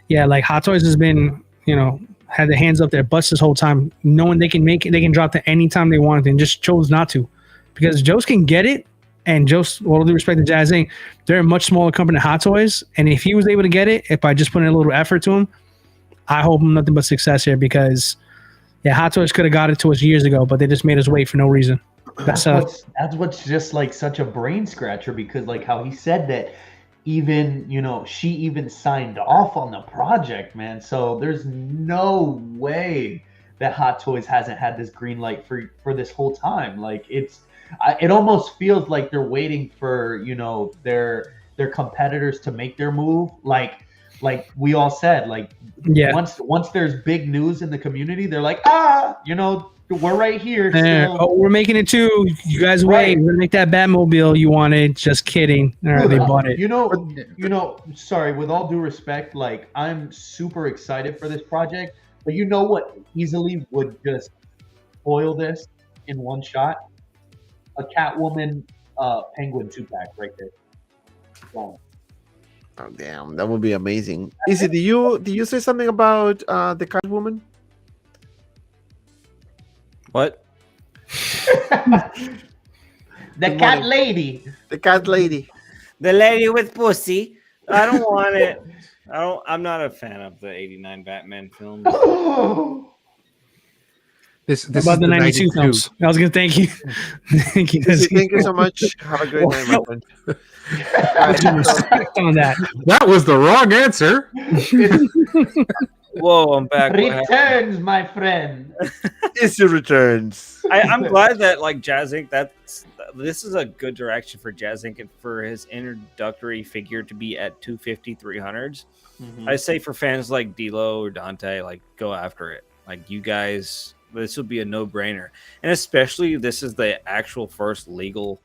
Speaker 4: yeah, like Hot Toys has been, had their hands up their butts this whole time, knowing they can make it, they can drop it anytime they want, and just chose not to, because Jost can get it, and Jost, with all due respect to Jazzinc, they're a much smaller company than Hot Toys, and if he was able to get it, if I just put in a little effort to him, I hope him nothing but success here because. Yeah, Hot Toys could have got it to us years ago, but they just made us wait for no reason.
Speaker 5: That's what's just like such a brain scratcher because like how he said that even, she even signed off on the project, man. So there's no way that Hot Toys hasn't had this green light for this whole time. Like it almost feels like they're waiting for, their competitors to make their move. Like we all said, once there's big news in the community, they're like, we're right here.
Speaker 4: Oh, we're making it too. You guys wait. We're gonna make that Batmobile you wanted. Just kidding. All right, they bought it.
Speaker 5: Sorry, with all due respect, like I'm super excited for this project, but you know what easily would just spoil this in one shot? A Catwoman Penguin 2-pack right there. Wow.
Speaker 1: Oh damn, that would be amazing. Izzy, do you say something about the Catwoman?
Speaker 2: What?
Speaker 5: The cat lady.
Speaker 1: The cat lady.
Speaker 2: The lady with pussy. I don't want it. I'm not a fan of the '89 Batman film.
Speaker 3: This
Speaker 4: about
Speaker 3: is
Speaker 4: the 92 films. I was gonna thank you. Thank you.
Speaker 1: Thank you so much. Have a great night, my friend.
Speaker 4: On that.
Speaker 3: That was the wrong answer.
Speaker 2: Whoa, I'm back.
Speaker 5: Returns, my friend.
Speaker 1: Issue returns.
Speaker 2: I'm glad that like Jazzinc, this is a good direction for Jazzinc and for his introductory figure to be at 250, 300s.
Speaker 5: Mm-hmm.
Speaker 2: I say for fans like D'Lo or Dante, like go after it. Like you guys, this would be a no-brainer, and especially this is the actual first legal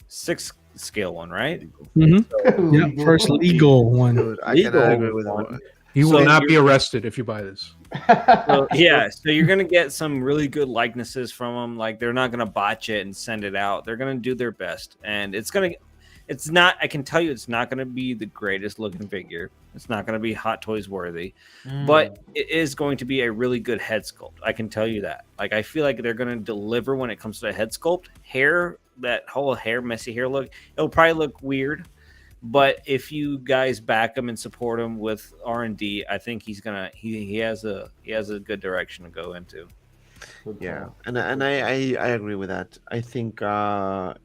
Speaker 2: 6 scale one, right?
Speaker 4: Mm-hmm. Yeah, first legal one.
Speaker 1: Dude, I cannot agree with that.
Speaker 3: You will not be arrested if you buy this.
Speaker 2: So you're gonna get some really good likenesses from them. Like they're not gonna botch it and send it out. They're gonna do their best, and it's not. I can tell you, it's not gonna be the greatest looking figure. It's not gonna be Hot Toys worthy, but it is going to be a really good head sculpt. I can tell you that. Like I feel like they're gonna deliver when it comes to the head sculpt. Hair, that whole messy hair look, it'll probably look weird. But if you guys back him and support him with R&D, I think he's gonna he has a good direction to go into.
Speaker 1: Yeah, and I agree with that. I think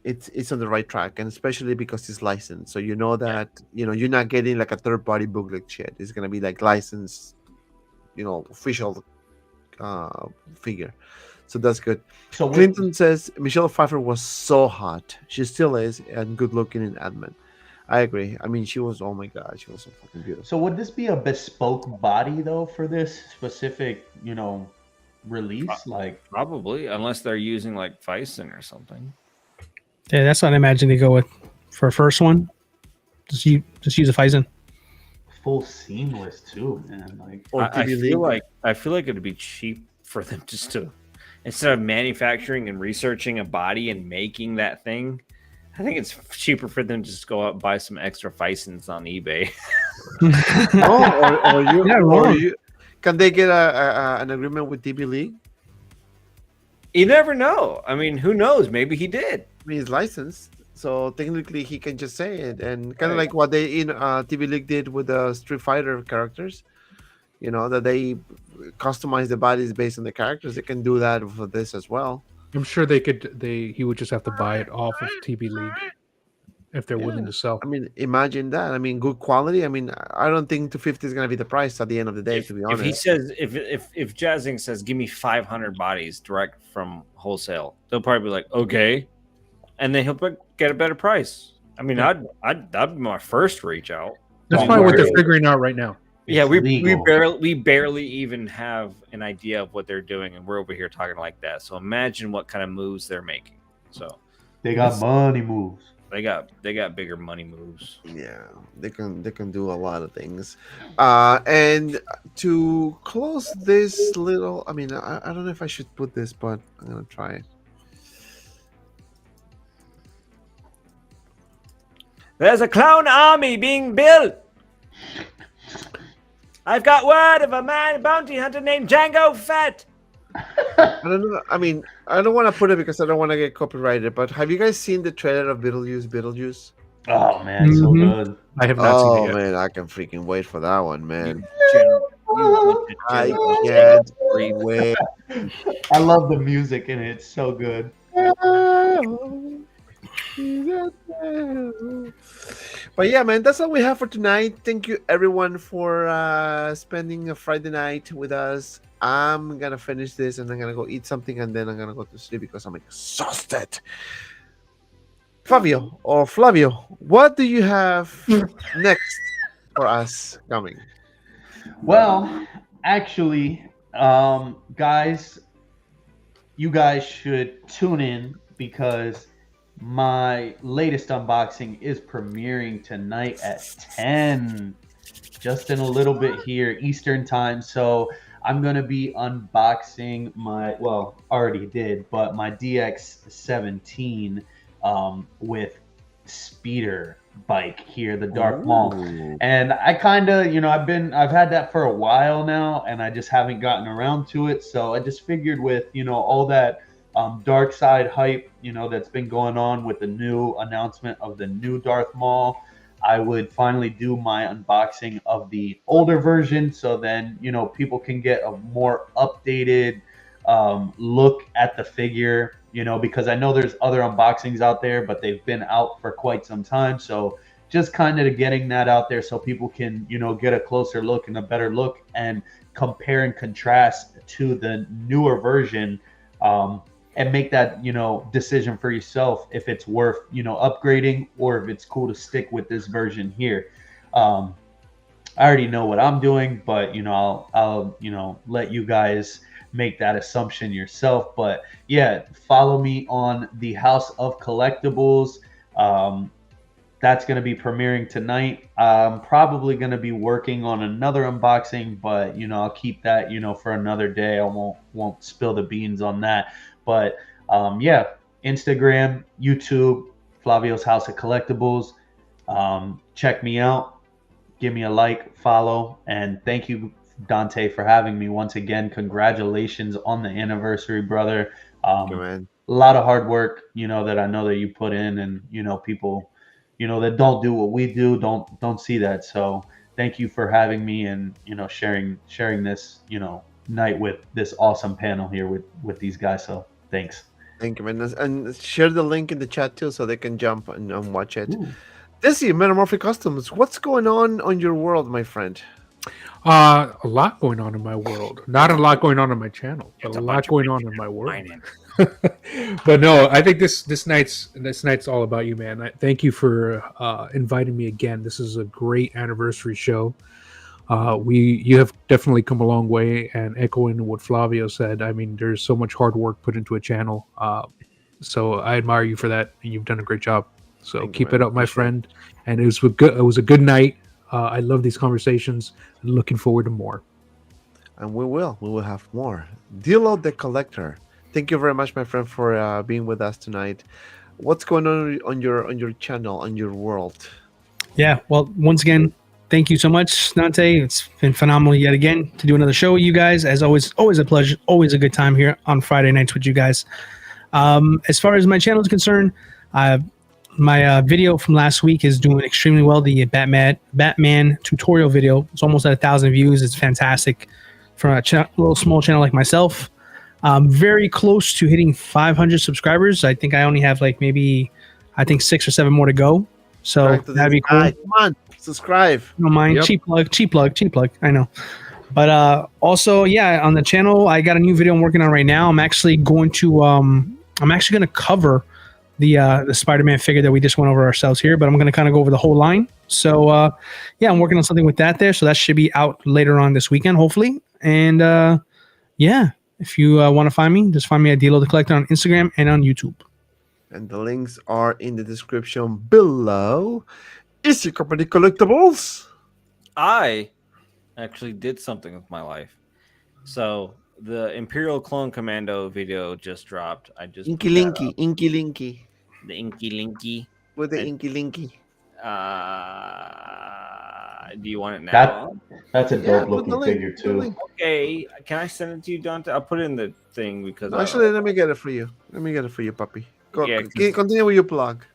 Speaker 1: it's on the right track, and especially because it's licensed, so you know that you're not getting like a third party booklet shit. It's gonna be like licensed, official figure. So that's good. So Clinton says Michelle Pfeiffer was so hot. She still is, and good looking in Admin. I agree. I mean, she was, oh my god, she was so fucking beautiful.
Speaker 5: So would this be a bespoke body though for this specific, release? Like
Speaker 2: probably, unless they're using like Fison or something.
Speaker 4: Yeah, that's what I imagine they go with for first one. Just use a Fison.
Speaker 5: Full seamless too, man. Like
Speaker 2: I feel like it'd be cheap for them just to, instead of manufacturing and researching a body and making that thing, I think it's cheaper for them to just go out and buy some extra Fisons on eBay.
Speaker 1: No, or you,
Speaker 4: Yeah,
Speaker 1: or
Speaker 4: wrong.
Speaker 1: you, can they get an agreement with TV League?
Speaker 2: You never know. I mean, who knows? Maybe he did.
Speaker 1: I mean, he's licensed, so technically he can just say it, and kind of
Speaker 2: Right.
Speaker 1: like what they in TV League did with the Street Fighter characters. You know that they customize the bodies based on the characters. They can do that for this as well.
Speaker 3: I'm sure they could. He would just have to buy it off of TB League if they're willing
Speaker 1: Yeah.
Speaker 3: to sell.
Speaker 1: I mean, imagine that. I mean, good quality. I mean, I don't think 250 is gonna be the price at the end of the day. To be
Speaker 2: If
Speaker 1: honest,
Speaker 2: he says if Jazzinc says give me 500 bodies direct from wholesale, they'll probably be like okay, and then he'll get a better price. I mean, that'd be my first reach out.
Speaker 3: That's
Speaker 5: Don't
Speaker 3: probably what they're
Speaker 5: worry.
Speaker 3: figuring out right now.
Speaker 2: Yeah,
Speaker 5: It's
Speaker 2: we
Speaker 5: legal.
Speaker 2: barely even have an idea of what they're doing, and we're over here talking like that. So imagine what kind of moves they're making. So
Speaker 5: They got money moves.
Speaker 2: they got bigger money moves.
Speaker 1: yeah, they can do a lot of things. And to close this little, I mean, I don't know if I should put this, but I'm gonna try it.
Speaker 2: There's a clown army being built. I've got word of a man bounty hunter named Django Fett.
Speaker 1: I don't know. I mean, I don't want to put it because I don't want to get copyrighted. But have you guys seen the trailer of Beetlejuice?
Speaker 5: Oh man, so
Speaker 4: Mhm.
Speaker 5: good.
Speaker 3: I have not
Speaker 1: Oh
Speaker 3: seen it yet.
Speaker 1: man, I can freaking wait for that one, man. I
Speaker 2: You
Speaker 1: can't
Speaker 2: breathe.
Speaker 1: wait.
Speaker 5: I love the music in it. It's so good.
Speaker 1: But yeah, man, that's all we have for tonight. Thank you everyone for spending a Friday night with us. I'm gonna finish this and I'm gonna go eat something and then I'm gonna go to sleep because I'm exhausted. Fabio or Flavio, what do you have next for us coming?
Speaker 5: Well, actually, guys, you guys should tune in because my latest unboxing is premiering tonight at 10, just in a little bit here, Eastern time. So I'm going to be unboxing my, well, already did, but my DX17 with speeder bike here, the Dark Maul.
Speaker 1: Ooh.
Speaker 5: And I kind of, I've had that for a while now, and I just haven't gotten around to it. So I just figured with, all that dark side hype, that's been going on with the new announcement of the new Darth Maul, I would finally do my unboxing of the older version. So then, people can get a more updated look at the figure, because I know there's other unboxings out there, but they've been out for quite some time. So just kind of getting that out there so people can, get a closer look and a better look and compare and contrast to the newer version, and make that, decision for yourself if it's worth, upgrading or if it's cool to stick with this version here. I already know what I'm doing, but, I'll let you guys make that assumption yourself. But yeah, follow me on the House of Collectibles. That's going to be premiering tonight. I'm probably going to be working on another unboxing, but I'll keep that for another day. I won't spill the beans on that. But yeah, Instagram, YouTube, Flavio's House of Collectibles. Check me out. Give me a like, follow, and thank you, Dante, for having me once again. Congratulations on the anniversary, brother.
Speaker 1: Thank you, man.
Speaker 5: A lot of hard work, that I know that you put in, and people, that don't do what we do, don't see that. So thank you for having me and sharing this night with this awesome panel here with these guys. So thanks.
Speaker 1: Thank you, man. And share the link in the chat too so they can jump and watch it.
Speaker 5: Ooh.
Speaker 1: Desi, Metamorphic Customs, what's going on your world, my friend?
Speaker 3: A lot going on in my world. Not a lot going on in my channel, but
Speaker 2: It's
Speaker 3: a
Speaker 2: a
Speaker 3: lot
Speaker 2: bunch of
Speaker 3: going on
Speaker 2: bitches
Speaker 3: in my world.
Speaker 2: whining.
Speaker 3: But no, I think this night's all about you, man. Thank you for inviting me again. This is a great anniversary show. You have definitely come a long way, and echoing what Flavio said, I mean, there's so much hard work put into a channel. So I admire you for that, and you've done a great job. So
Speaker 1: Thank you,
Speaker 3: keep
Speaker 1: man.
Speaker 3: it up, my
Speaker 1: Appreciate
Speaker 3: friend. And it was a good night. I love these conversations. Looking forward to more.
Speaker 1: And we will have more. Dilo the Collector, thank you very much, my friend, for being with us tonight. What's going on your channel, on your world?
Speaker 4: Yeah. Well, once again, thank you so much, Dante. It's been phenomenal yet again to do another show with you guys. As always a pleasure, always a good time here on Friday nights with you guys. As far as my channel is concerned, my video from last week is doing extremely well. The Batman tutorial video, it's almost at 1,000 views. It's fantastic for a little small channel like myself. Very close to hitting 500 subscribers. I think I only have like maybe 6 or 7 more to go. So that'd be cool.
Speaker 1: Come on, subscribe.
Speaker 4: No mind.
Speaker 3: Yep.
Speaker 4: Cheap plug. I know. But also, yeah, on the channel, I got a new video I'm working on right now. I'm actually going to cover the Spider-Man figure that we just went over ourselves here, but I'm going to kind of go over the whole line. So yeah, I'm working on something with that there. So that should be out later on this weekend, hopefully. And yeah, if you want to find me, just find me at Dilo the Collector on Instagram and on YouTube.
Speaker 1: And the links are in the description below. Is your company Collectibles?
Speaker 2: I actually did something with my life. So the Imperial Clone Commando video just dropped. I just
Speaker 1: Inky Linky.
Speaker 2: the Inky Linky.
Speaker 1: With the Inky Linky.
Speaker 2: Do you want it now?
Speaker 5: That's a
Speaker 1: Yeah,
Speaker 5: dope
Speaker 1: put the
Speaker 5: looking
Speaker 1: link,
Speaker 5: figure
Speaker 1: put the
Speaker 5: too.
Speaker 1: link.
Speaker 2: Okay, can I send it to you, Dante? I'll put it in the thing because
Speaker 1: Actually, let me get it for you. Puppy. Go,
Speaker 2: Yeah,
Speaker 1: continue with your plug.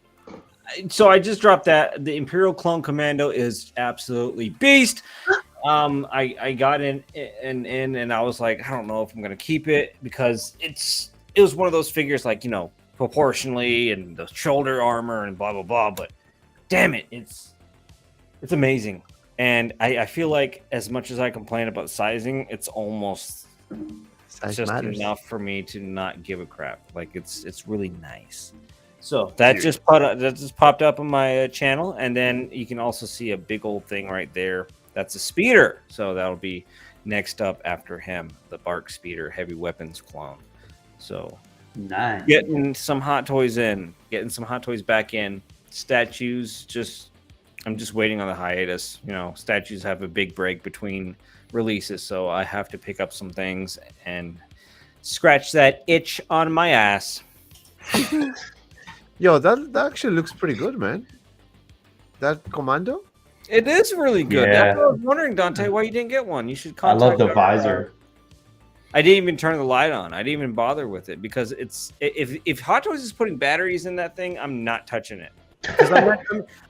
Speaker 2: So I just dropped that. The Imperial Clone Commando is absolutely beast. I got in and I was like, I don't know if I'm gonna keep it because it was one of those figures like, you know, proportionally and the shoulder armor and blah blah blah. But damn it, it's amazing. And I feel like as much as I complain about sizing, it's almost
Speaker 1: Size
Speaker 2: just
Speaker 1: matters.
Speaker 2: enough for me to not give a crap. Like it's really nice. So that just popped up on my channel, and then you can also see a big old thing right there. That's a speeder. So that'll be next up after him, the Bark Speeder Heavy Weapons clone. So
Speaker 5: Nice.
Speaker 2: getting some Hot Toys back in. Statues, I'm just waiting on the hiatus. You know, statues have a big break between releases, so I have to pick up some things and scratch that itch on my ass.
Speaker 1: Yo, that actually looks pretty good, man. That Commando?
Speaker 2: It is really good.
Speaker 5: Yeah.
Speaker 2: That's what I was wondering, Dante, why you didn't get one. You should
Speaker 5: I love
Speaker 2: contact
Speaker 5: the
Speaker 2: our-
Speaker 5: visor.
Speaker 2: I didn't even turn the light on. I didn't even bother with it because if Hot Toys is putting batteries in that thing, I'm not touching it. Because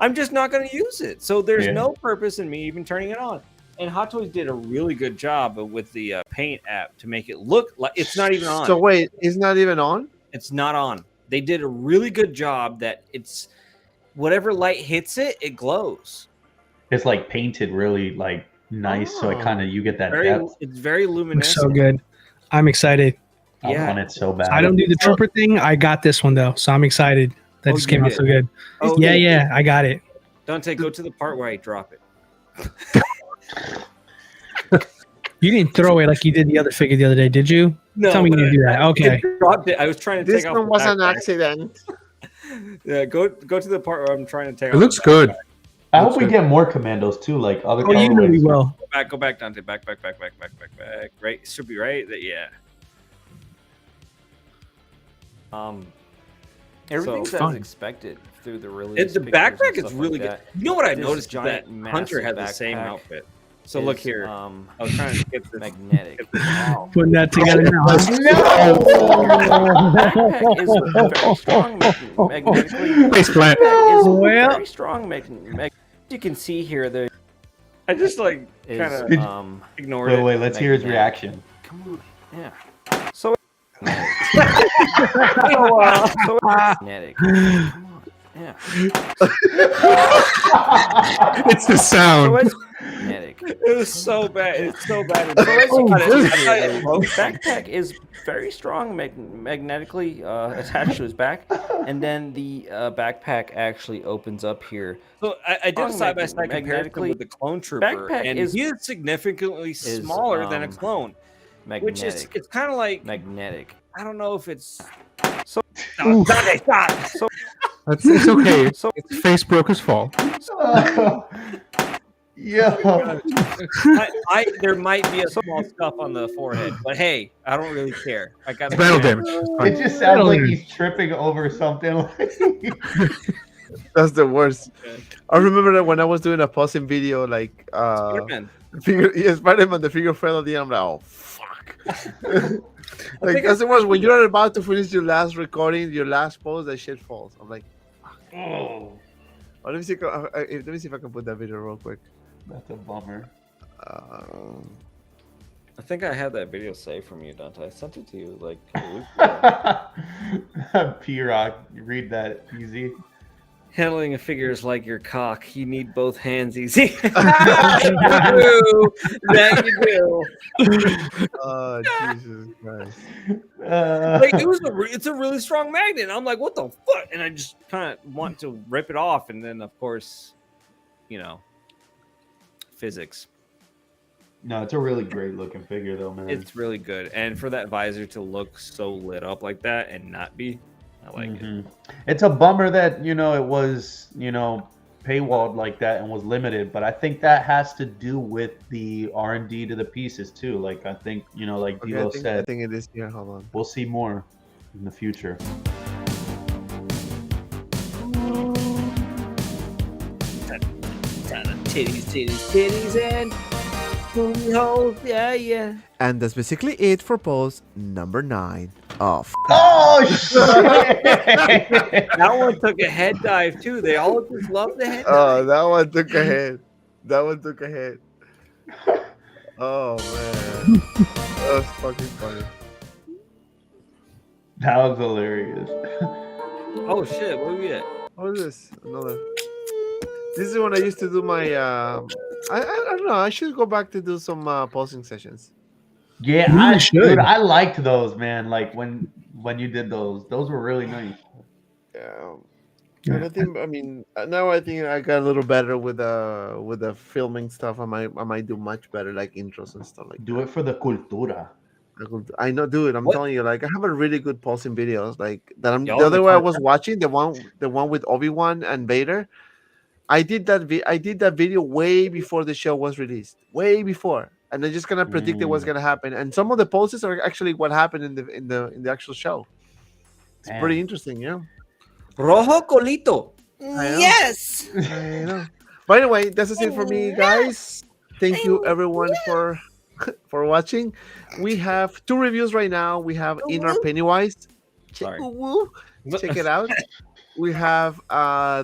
Speaker 2: I'm just not going to use it. So there's no purpose in me even turning it on. And Hot Toys did a really good job with the paint app to make it look like it's not even on.
Speaker 1: So wait, it's not even on?
Speaker 2: It's not on. They did a really good job that it's whatever light hits it, it glows.
Speaker 5: It's like painted really like nice, so it kind of you get that depth.
Speaker 2: It's very
Speaker 4: Looks
Speaker 2: luminescent.
Speaker 4: so good. I'm excited.
Speaker 5: I
Speaker 2: Yeah.
Speaker 5: want it so bad.
Speaker 4: I don't do the trooper thing. I got this one though, so I'm excited. That
Speaker 2: Oh,
Speaker 4: just
Speaker 2: you
Speaker 4: came out
Speaker 2: did?
Speaker 4: so good.
Speaker 2: Oh,
Speaker 4: Yeah, I got it.
Speaker 2: Dante, go to the part where I drop it.
Speaker 4: You didn't throw it like you did the other figure the other day, did you?
Speaker 2: No,
Speaker 4: Tell me you
Speaker 2: but
Speaker 4: didn't do that. Okay.
Speaker 2: I dropped it. I was trying to
Speaker 1: This
Speaker 2: take off.
Speaker 1: one
Speaker 2: the
Speaker 1: was an
Speaker 2: backpack.
Speaker 1: accident.
Speaker 2: Yeah, go to the part where I'm trying to take.
Speaker 3: It
Speaker 2: off
Speaker 3: looks
Speaker 2: the
Speaker 3: good.
Speaker 5: I hope we get more commandos too, like other.
Speaker 4: Oh, you know we
Speaker 5: colorways.
Speaker 4: will.
Speaker 2: backpack. Go back, Dante. Back. Right, should be right. Yeah.
Speaker 7: Everything's
Speaker 2: So-
Speaker 7: as expected through the release.
Speaker 2: The
Speaker 7: pictures
Speaker 2: backpack
Speaker 7: and
Speaker 2: is
Speaker 7: stuff
Speaker 2: really
Speaker 7: like
Speaker 2: good.
Speaker 7: that.
Speaker 2: You know what I
Speaker 7: This
Speaker 2: noticed is that
Speaker 7: giant,
Speaker 2: Hunter
Speaker 7: massive
Speaker 2: has the same
Speaker 7: backpack
Speaker 2: outfit. So look
Speaker 7: is,
Speaker 2: here. I was trying to get this
Speaker 7: magnetic.
Speaker 2: Wow.
Speaker 4: Putting that together now.
Speaker 7: Backpack is very strong magnetically.
Speaker 3: Face plant.
Speaker 7: Backpack is
Speaker 4: Well.
Speaker 7: very strong you can see here there
Speaker 2: I just like
Speaker 7: is
Speaker 2: kind of ignored it.
Speaker 5: Wait, let's hear his
Speaker 7: Magnetic.
Speaker 5: reaction.
Speaker 7: come on, yeah.
Speaker 2: So
Speaker 7: Magnetic. Come on, yeah.
Speaker 3: It's the sound.
Speaker 7: Magnetic.
Speaker 2: it was so bad. It's so bad.
Speaker 7: Backpack is very strong magnetically attached to his back, and then the backpack actually opens up here.
Speaker 2: So I did a
Speaker 7: Strong
Speaker 2: side by side comparison
Speaker 7: magnetically-
Speaker 2: with the clone trooper,
Speaker 7: Backpack
Speaker 2: and
Speaker 7: is-
Speaker 2: he is significantly smaller than a clone, which is
Speaker 7: Magnetic.
Speaker 2: it's kind of like
Speaker 7: Magnetic.
Speaker 2: I don't know if it's so. No, Dante, stop. So
Speaker 3: It's okay.
Speaker 2: So-
Speaker 3: His face broke his fall.
Speaker 5: Yeah.
Speaker 2: there might be a small scuff on the forehead, but hey, I don't really care. I got
Speaker 3: It's battle damage. It's
Speaker 5: It
Speaker 3: fine.
Speaker 5: just sounds like he's tripping over something. Like
Speaker 1: That's the worst. I remember that when I was doing a posting video, like
Speaker 7: Spider-Man.
Speaker 1: Spider-Man, the figure fell at the end. I'm like, oh fuck. Like
Speaker 7: think
Speaker 1: that's the worst. When you're about to finish your last recording, your last post, that shit falls. I'm like,
Speaker 5: Oh,
Speaker 1: let me see. Let me see if I can put that video real quick.
Speaker 5: that's a bummer.
Speaker 7: I think I had that video saved from you, Dante. I sent it to you like a week ago.
Speaker 5: P-Rock, you read that easy.
Speaker 7: Handling a figure is like your cock. You need both hands easy. That you do.
Speaker 1: Oh Jesus Christ!
Speaker 7: Like it's a really strong magnet. And I'm like, what the fuck? And I just kind of want to rip it off, and then of course, physics.
Speaker 5: No, it's a really great looking figure though, man.
Speaker 7: It's really good, and for that visor to look so lit up like that and not be, I like it.
Speaker 5: It's a bummer that it was paywalled like that and was limited, but I think that has to do with the R&D to the pieces too. Like I think like
Speaker 1: Okay,
Speaker 5: Dilo
Speaker 1: I
Speaker 5: said,
Speaker 1: think it is here. Hold on.
Speaker 5: we'll see more in the future.
Speaker 7: Titties, and booty holes. Yeah.
Speaker 1: And that's basically it for post number 9 of.
Speaker 5: Oh shit!
Speaker 7: That one took a head dive too. They all just love the head
Speaker 1: Oh,
Speaker 7: dive.
Speaker 1: that one took a hit. That one took a hit. Oh man, that was fucking funny.
Speaker 5: That was hilarious.
Speaker 7: Oh shit, what do we get?
Speaker 1: What is this? Another. This is when I used to do my. I don't know. I should go back to do some posting sessions.
Speaker 5: Yeah,
Speaker 4: You
Speaker 5: I
Speaker 4: should.
Speaker 5: dude, I liked those, man. Like when you did those were really nice.
Speaker 1: Yeah. And I think, I mean, now I think I got a little better with the filming stuff. I might do much better, like intros and stuff like
Speaker 5: Do
Speaker 1: that.
Speaker 5: it for the cultura.
Speaker 1: I know, dude. I'm
Speaker 7: What?
Speaker 1: telling you, like I have a really good posting videos. Like that.
Speaker 7: Y'all
Speaker 1: The other
Speaker 7: the
Speaker 1: way I
Speaker 7: kind-
Speaker 1: was watching the one with Obi-Wan and Vader. I did that video way before the show was released, way before, and I just kind of predicted what's gonna happen. And some of the posts are actually what happened in the actual show. It's
Speaker 5: Man.
Speaker 1: pretty interesting, yeah.
Speaker 7: Rojo Colito.
Speaker 1: I know.
Speaker 7: Yes.
Speaker 1: I know. But anyway, that's it for me, guys. Thank you everyone for watching. We have 2 reviews right now. We have Inner Pennywise.
Speaker 7: Sorry.
Speaker 1: Check it out. We have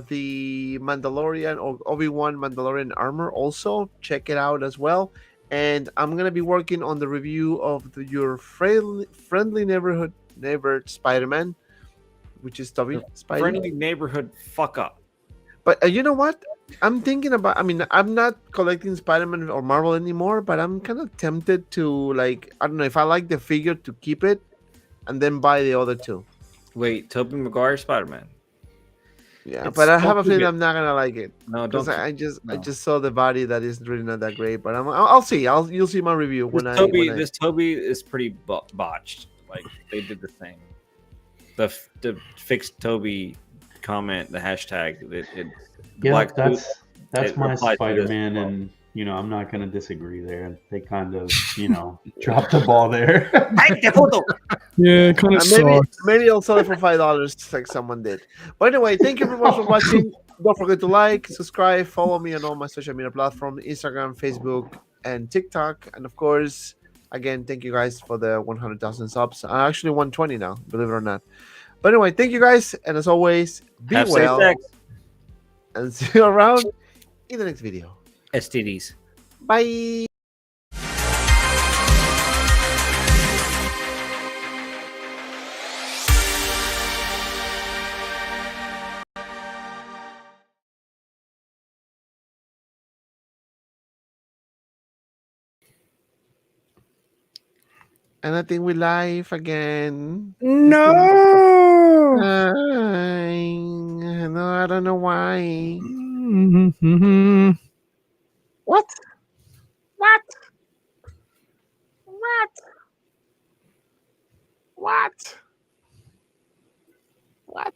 Speaker 1: the Mandalorian or Obi-Wan Mandalorian armor also. Check it out as well. And I'm gonna be working on the review of your friendly neighbor Spider-Man, which is Toby Spidey.
Speaker 7: Friendly neighborhood fuck up.
Speaker 1: But you know what? I'm thinking about. I mean, I'm not collecting Spider-Man or Marvel anymore, but I'm kind of tempted to, like, I don't know, if I like the figure, to keep it and then buy the other 2.
Speaker 7: Wait, Tobey Maguire Spider-Man.
Speaker 1: Yeah,
Speaker 7: It's
Speaker 1: but I have a
Speaker 7: so
Speaker 1: feeling
Speaker 7: good.
Speaker 1: I'm not gonna like it
Speaker 7: No,
Speaker 1: because
Speaker 7: don't.
Speaker 1: I
Speaker 7: no.
Speaker 1: just saw the body that is really not that great. But I'll see. You'll see my review when I.
Speaker 7: This Toby is pretty botched. Like they did the thing. The fixed Toby comment, the hashtag.
Speaker 5: Yeah,
Speaker 7: Black
Speaker 5: that's
Speaker 7: it
Speaker 5: my
Speaker 7: replied to this
Speaker 5: Spider-Man,
Speaker 7: as well.
Speaker 5: and I'm not gonna disagree there. They kind of dropped the ball there.
Speaker 4: Yeah, kind of
Speaker 1: maybe I'll sell it for $5 like someone did. But anyway, thank you everyone for watching. Don't forget to like, subscribe, follow me on all my social media platforms: Instagram, Facebook, and TikTok. And of course, again, thank you guys for the 100,000 subs. I actually 120 now, believe it or not. But anyway, thank you guys, and as always, be
Speaker 7: Have safe
Speaker 1: well,
Speaker 7: sex.
Speaker 1: and see you around in the next video.
Speaker 7: STDs.
Speaker 1: Bye. And I think we live again.
Speaker 4: No.
Speaker 1: No, I don't know why.
Speaker 4: Mhm.
Speaker 1: What? What?